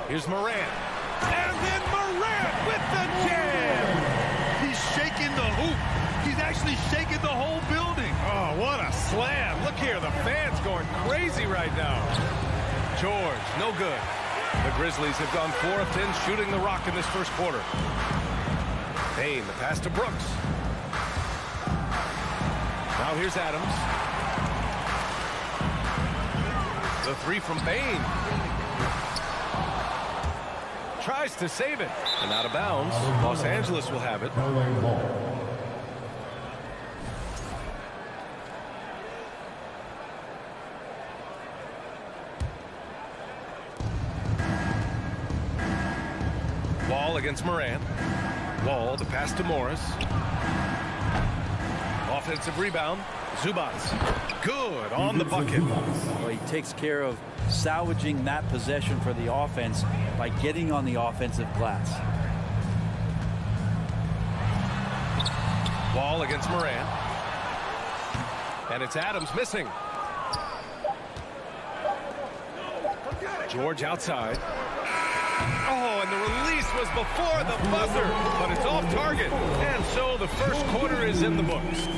Here's Moran. And then Moran with the jam! He's shaking the hoop. He's actually shaking the whole building. Oh, what a slam. Look here, the fans going crazy right now. George, no good. The Grizzlies have gone 4 of 10 shooting the rock in this first quarter. Bane, the pass to Brooks. Now here's Adams. The 3 from Bane. Tries to save it. And out of bounds. Los Angeles will have it. against Moran. Wall, the pass to Morris. Offensive rebound. Zubats. Good on the bucket. Well, he takes care of salvaging that possession for the offense by getting on the offensive glass. Wall against Moran. And it's Adams missing. George outside. Oh, and the release was before the buzzer, but it's off target. And so the first quarter is in the books.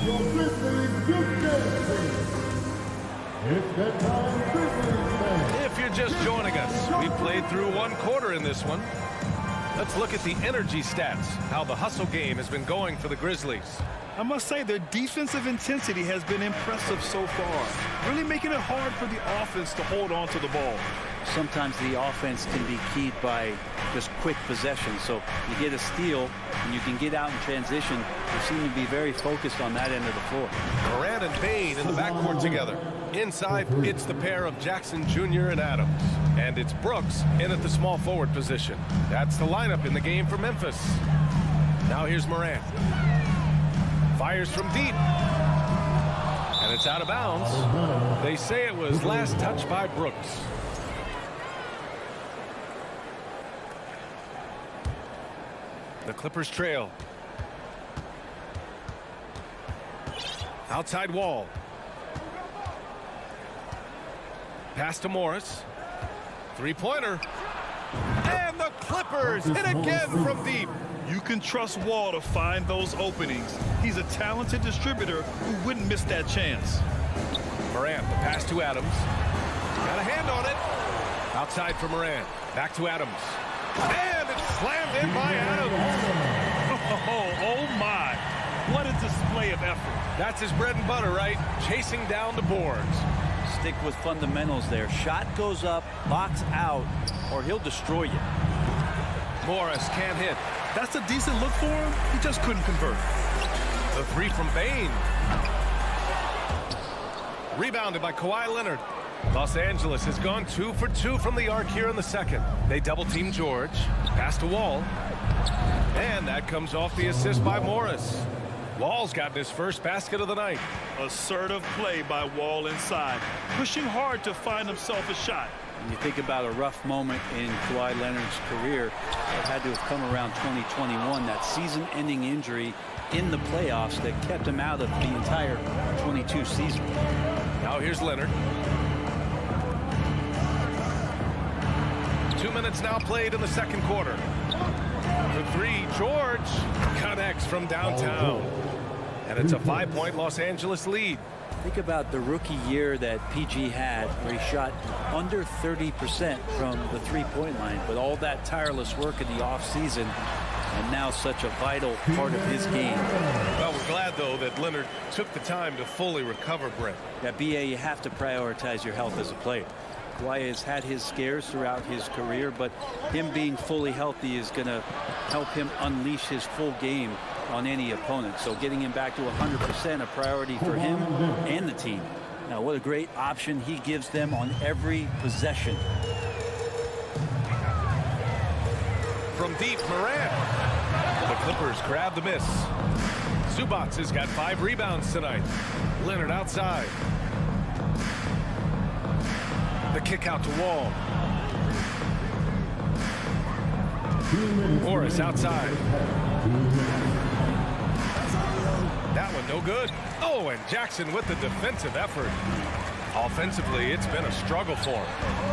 If you're just joining us, we played through one quarter in this one. Let's look at the energy stats, how the hustle game has been going for the Grizzlies. I must say their defensive intensity has been impressive so far, really making it hard for the offense to hold on to the ball. Sometimes the offense can be keyed by just quick possession. So you get a steal and you can get out in transition. They seem to be very focused on that end of the floor. Moran and Bain in the backcourt together. Inside, it's the pair of Jackson Jr. and Adams. And it's Brooks in at the small forward position. That's the lineup in the game for Memphis. Now here's Moran. Fires from deep. And it's out of bounds. They say it was last touched by Brooks. The Clippers trail. Outside Wall. Pass to Morris. Three-pointer. And the Clippers hit again from deep. You can trust Wall to find those openings. He's a talented distributor who wouldn't miss that chance. Moran, the pass to Adams. Got a hand on it. Outside for Moran. Back to Adams. And it's slammed in by Adams. Oh my. What a display of effort. That's his bread and butter, right? Chasing down the boards. Stick with fundamentals there. Shot goes up, box out, or he'll destroy you. Morris can't hit. That's a decent look for him. He just couldn't convert. The three from Bain. Rebounded by Kawhi Leonard. Los Angeles has gone 2 for 2 from the arc here in the second. They double-team George. Pass to Wall. And that comes off the assist by Morris. Wall's gotten his first basket of the night. Assertive play by Wall inside. Pushing hard to find himself a shot. When you think about a rough moment in Kawhi Leonard's career, it had to have come around 2021, that season-ending injury in the playoffs that kept him out of the entire 22 season. Now here's Leonard. 2 minutes now played in the second quarter. For three, George connects from downtown. And it's a 5-point Los Angeles lead. Think about the rookie year that PG had, where he shot under 30% from the three-point line, but all that tireless work in the offseason, and now such a vital part of his game. Well, we're glad, though, that Leonard took the time to fully recover, Brent. At BA, you have to prioritize your health as a player. Kawhi has had his scares throughout his career, but him being fully healthy is going to help him unleash his full game on any opponent. So getting him back to 100% a priority for him and the team. Now, what a great option he gives them on every possession. From deep, Moran. The Clippers grab the miss. Zubats has got 5 rebounds tonight. Leonard outside. The kick out to Wall. Morris outside. That one no good. Oh, and Jackson with the defensive effort. Offensively, it's been a struggle for him.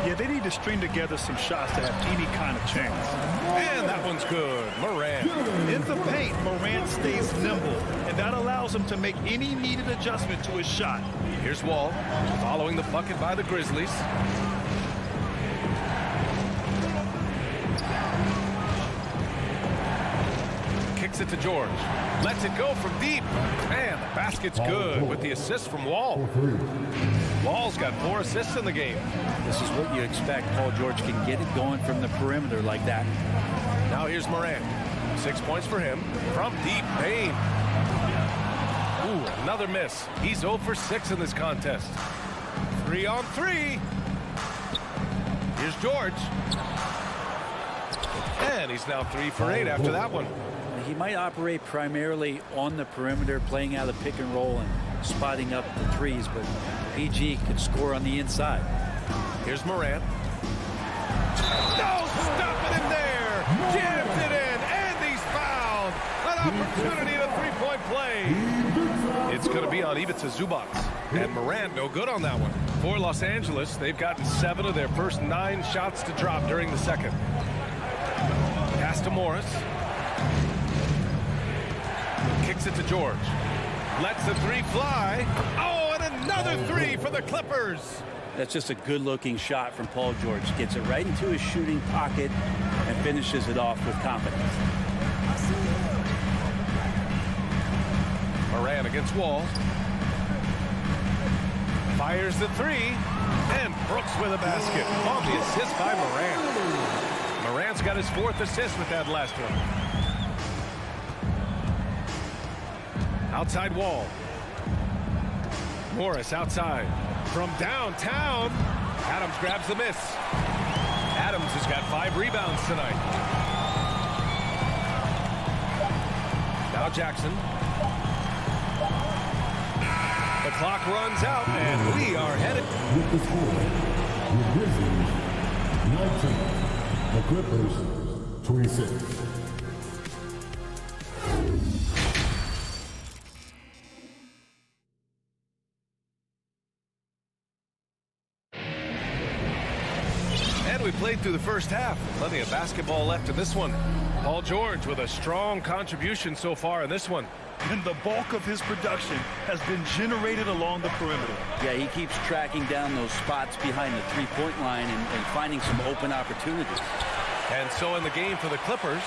Yeah, they need to string together some shots to have any kind of chance. And that one's good. Moran. In the paint, Moran stays nimble, and that allows him to make any needed adjustment to his shot. Here's Wall, following the bucket by the Grizzlies. Kicks it to George. Lets it go from deep. And the basket's good with the assist from Wall. Wall's got 4 assists in the game. This is what you expect. Paul George can get it going from the perimeter like that. Now here's Moran. 6 points for him. From deep, Bain. Ooh, another miss. He's 0 for 6 in this contest. 3 on 3. Here's George. And he's now 3 for 8 after that one. He might operate primarily on the perimeter, playing out of pick and roll and spotting up the threes, but PG could score on the inside. Here's Morant. No, stopping him there. Jams it in, and he's fouled. An opportunity at a three-point play. It's going to be on Ivica Zubac. And Morant no good on that one. For Los Angeles, they've gotten 7 of their first 9 shots to drop during the second. Pass to Morris. Kicks it to George. Lets the 3 fly. Oh, and another 3 for the Clippers. That's just a good-looking shot from Paul George. Gets it right into his shooting pocket and finishes it off with confidence. Morant against Wall. Fires the 3. And Brooks with a basket. On the assist by Morant. Morant's got his 4th assist with that last one. Outside Wall. Morris outside. From downtown, Adams grabs the miss. Adams has got 5 rebounds tonight. Now Jackson. The clock runs out, and we are headed. With the score, the Grizzlies 19, the Clippers 26. We played through the first half. Plenty of basketball left in this one. Paul George with a strong contribution so far in this one. And the bulk of his production has been generated along the perimeter. Yeah, he keeps tracking down those spots behind the three-point line and finding some open opportunities. And so in the game for the Clippers,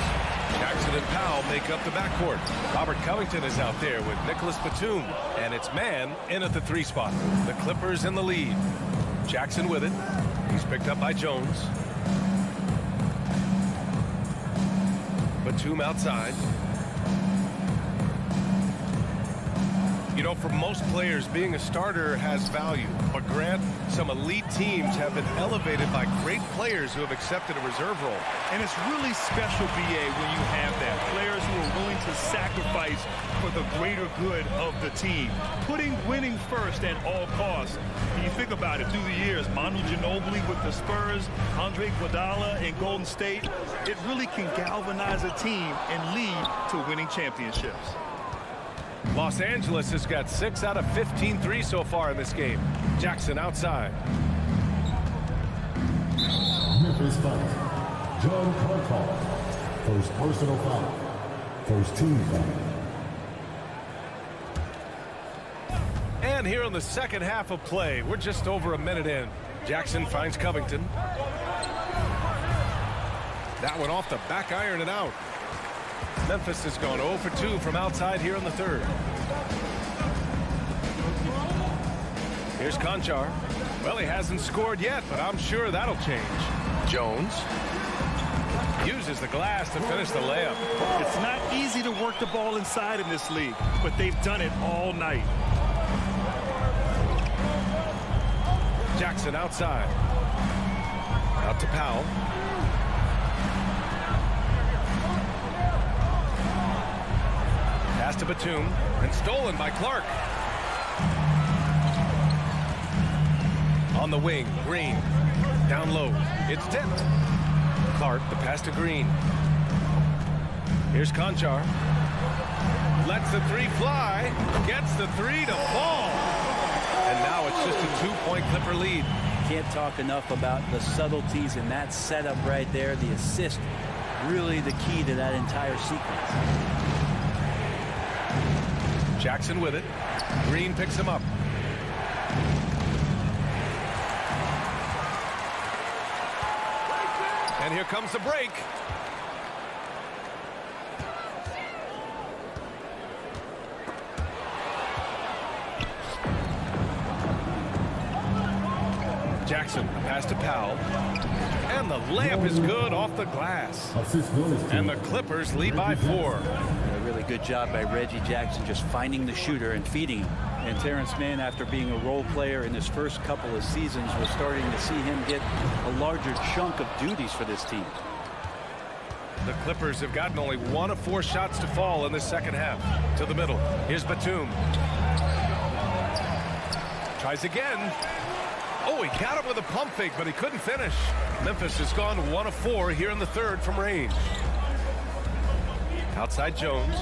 Jackson and Powell make up the backcourt. Robert Covington is out there with Nicholas Batum. And it's man in at the 3 spot. The Clippers in the lead. Jackson with it. He's picked up by Jones. Batum outside. You know, for most players, being a starter has value. But Grant, some elite teams have been elevated by great players who have accepted a reserve role. And it's really special, BA, when you have that. Players who are willing to sacrifice for the greater good of the team. Putting winning first at all costs. When you think about it, through the years, Manu Ginobili with the Spurs, Andre Iguodala in Golden State, it really can galvanize a team and lead to winning championships. Los Angeles has got 6 out of 15 threes so far in this game. Jackson outside. Memphis foul. John Carter. First personal foul. First team foul. And here in the second half of play, we're just over a minute in. Jackson finds Covington. That one off the back iron and out. Memphis has gone 0 for 2 from outside here in the third. Here's Conchar. Well, he hasn't scored yet, but I'm sure that'll change. Jones uses the glass to finish the layup. It's not easy to work the ball inside in this league, but they've done it all night. Jackson outside. Out to Powell. Pass to Batum, and stolen by Clark. On the wing, Green. Down low, it's tipped. Clark, the pass to Green. Here's Conchar. Lets the 3 fly, gets the 3 to fall. And now it's just a 2-point Clipper lead. Can't talk enough about the subtleties in that setup right there. The assist, really the key to that entire sequence. Jackson with it. Green picks him up. And here comes the break. Jackson, pass to Powell. And the layup is good off the glass. And the Clippers lead by 4. A really good job by Reggie Jackson just finding the shooter and feeding him. And Terrence Mann, after being a role player in his first couple of seasons, we're starting to see him get a larger chunk of duties for this team. The Clippers have gotten only 1 of 4 shots to fall in the second half. To the middle. Here's Batum. Tries again. Oh, he got him with a pump fake, but he couldn't finish. Memphis has gone 1 of 4 here in the third from range. Outside Jones.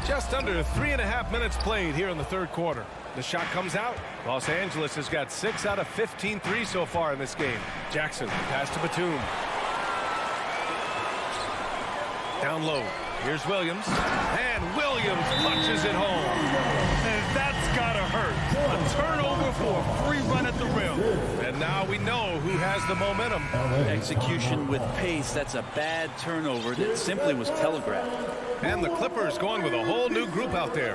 Just under 3.5 minutes played here in the third quarter. The shot comes out. Los Angeles has got 6 out of 15 threes so far in this game. Jackson, pass to Batum. Down low. Here's Williams. And Williams punches it home. And that's gotta hurt. A turnover for a free run at the rim. And now we know who has the momentum. Execution with pace. That's a bad turnover that simply was telegraphed. And the Clippers going with a whole new group out there.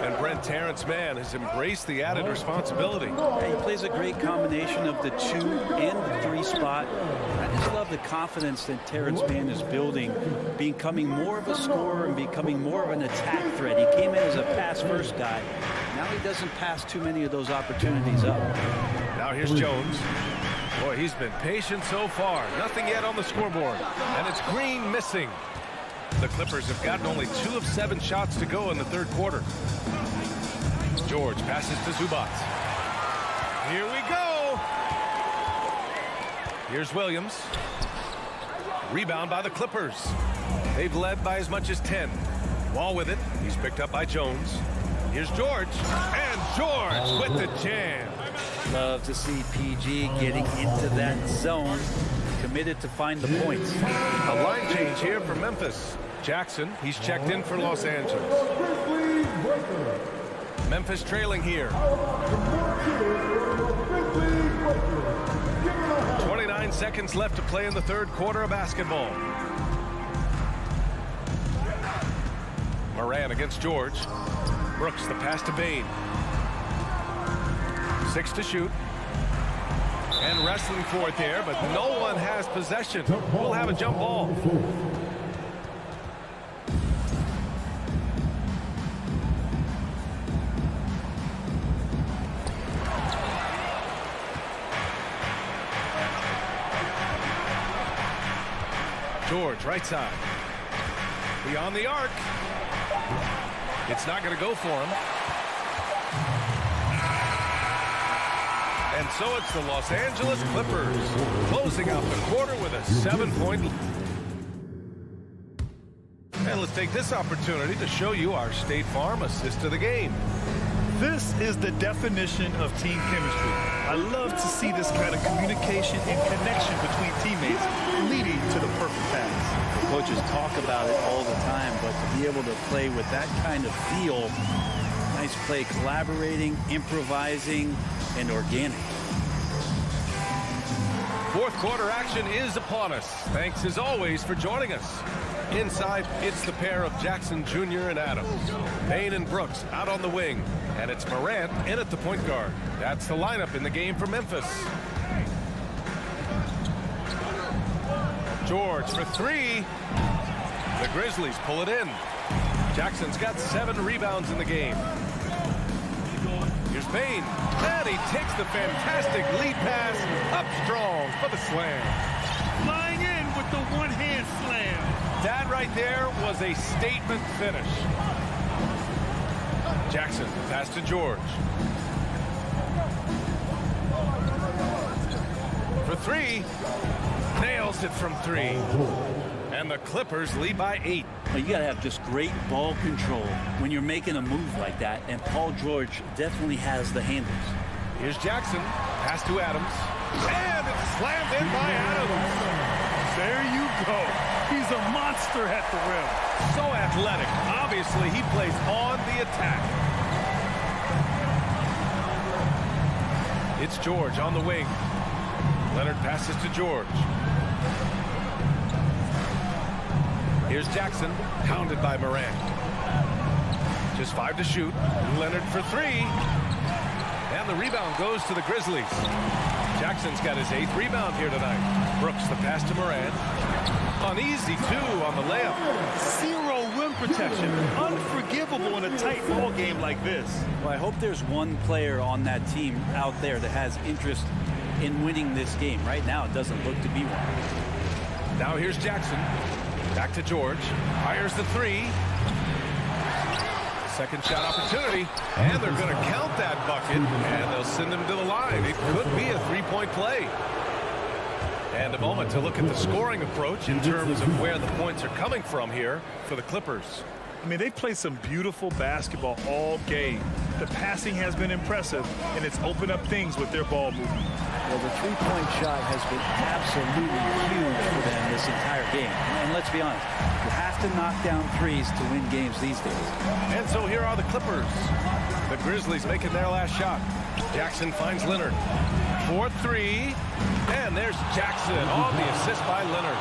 And Brent Terrence Mann has embraced the added responsibility. Yeah, he plays a great combination of the 2 and the 3 spot. I just love the confidence that Terrence Mann is building, becoming more of a scorer and becoming more of an attack threat. He came in as a pass-first guy. Now he doesn't pass too many of those opportunities up. Now here's Jones. Boy, he's been patient so far. Nothing yet on the scoreboard. And it's Green missing. The Clippers have gotten only 2 of 7 shots to go in the third quarter. George passes to Zubac. Here we go. Here's Williams. Rebound by the Clippers. They've led by as much as 10. Wall with it. He's picked up by Jones. Here's George. And George with the jam. Love to see PG getting into that zone. Committed to find the points. A line change here for Memphis. Jackson, he's checked in for Los Angeles. Memphis trailing here. 29 seconds left to play in the third quarter of basketball. Moran against George. Brooks, the pass to Bain. 6 to shoot. And wrestling for it there, but no one has possession. We'll have a jump ball. George, right side. Beyond the arc. It's not going to go for him. And so it's the Los Angeles Clippers closing out the quarter with a 7-point lead. And let's take this opportunity to show you our State Farm assist of the game. This is the definition of team chemistry. I love to see this kind of communication and connection between teammates leading to the perfect pass. Coaches talk about it all the time, but to be able to play with that kind of feel, nice play, collaborating, improvising, and organic. Fourth quarter action is upon us. Thanks as always for joining us. Inside, it's the pair of Jackson Jr. and Adams. Payne and Brooks out on the wing. And it's Morant in at the point guard. That's the lineup in the game for Memphis. George for 3. The Grizzlies pull it in. Jackson's got 7 rebounds in the game. Here's Payne. And he takes the fantastic lead pass up strong for the slam. Flying in with the one-hand slam. That right there was a statement finish. Jackson, pass to George. For 3. Nails it from 3. And the Clippers lead by 8. Well, you got to have just great ball control when you're making a move like that, and Paul George definitely has the handles. Here's Jackson. Pass to Adams. And it's slammed in by Adams. There you go. He's a monster at the rim. So athletic. Obviously, he plays on the attack. It's George on the wing. Leonard passes to George. Here's Jackson, hounded by Morant. Just 5 to shoot. Leonard for 3. And the rebound goes to the Grizzlies. Jackson's got his 8th rebound here tonight. Brooks, the pass to Morant. Uneasy, too, on the layup. 0 rim protection. Unforgivable in a tight ball game like this. Well, I hope there's one player on that team out there that has interest in winning this game. Right now, it doesn't look to be one. Now here's Jackson. Back to George. Fires the three. Second shot opportunity. And they're going to count that bucket. And they'll send him to the line. It could be a three-point play. And a moment to look at the scoring approach in terms of where the points are coming from here for the Clippers. I mean, they've played some beautiful basketball all game. The passing has been impressive, and it's opened up things with their ball movement. Well, the three-point shot has been absolutely huge for them this entire game. And let's be honest, you have to knock down threes to win games these days. And so here are the Clippers. The Grizzlies making their last shot. Jackson finds Leonard. 4-3. And there's Jackson on the assist by Leonard.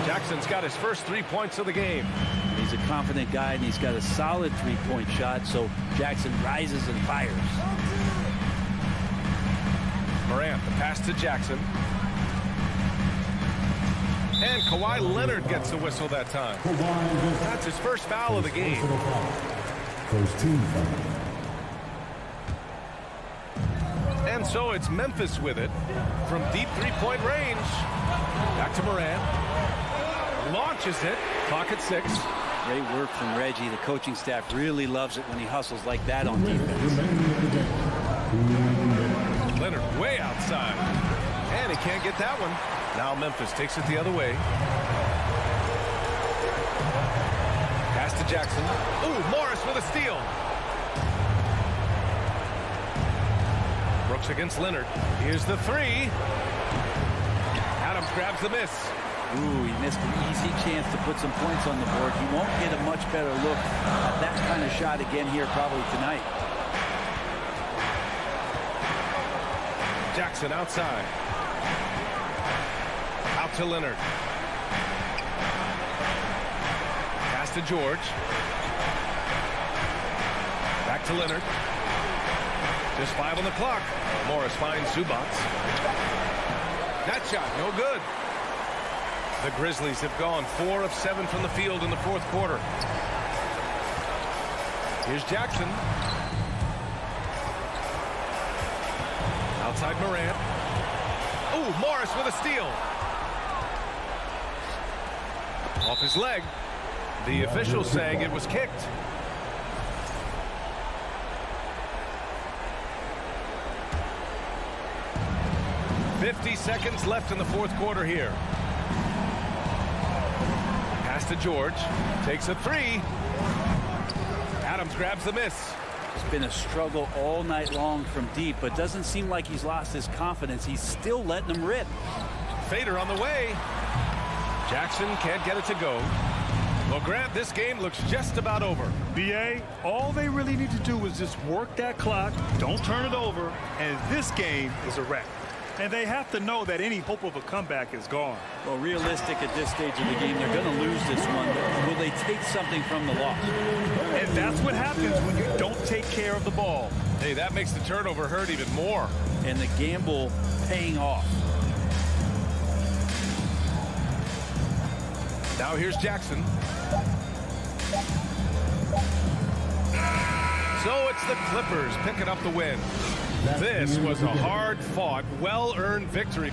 Jackson's got his first 3 points of the game. He's a confident guy, and he's got a solid three-point shot, so Jackson rises and fires. Morant, the pass to Jackson. And Kawhi Leonard gets the whistle that time. That's his first foul of the game. First team foul. And so it's Memphis with it from deep three-point range. Back to Morant. Launches it. Clock at 6. Great work from Reggie. The coaching staff really loves it when he hustles like that on defense. Leonard way outside. And he can't get that one. Now Memphis takes it the other way. Pass to Jackson. Ooh, Morris with a steal. Brooks against Leonard. Here's the three. Adams grabs the miss. Ooh, he missed an easy chance to put some points on the board. He won't get a much better look at that kind of shot again here probably tonight. Jackson outside. Out to Leonard. Pass to George. Back to Leonard. Just 5 on the clock. Morris finds Zubats. That shot, no good. The Grizzlies have gone 4 of 7 from the field in the fourth quarter. Here's Jackson. Outside Morant. Ooh, Morris with a steal. Off his leg. The official saying it was kicked. .50 seconds left in the fourth quarter here. Pass to George. Takes a three. Adams grabs the miss. It's been a struggle all night long from deep, but doesn't seem like he's lost his confidence. He's still letting them rip. Fader on the way. Jackson can't get it to go. Well, Grant, this game looks just about over. BA, all they really need to do is just work that clock, don't turn it over, and this game is a wrap. And they have to know that any hope of a comeback is gone. Well, realistic at this stage of the game, they're going to lose this one. But will they take something from the loss? And that's what happens when you don't take care of the ball. Hey, that makes the turnover hurt even more. And the gamble paying off. Now here's Jackson. So it's the Clippers picking up the win. This was a hard-fought, well-earned victory.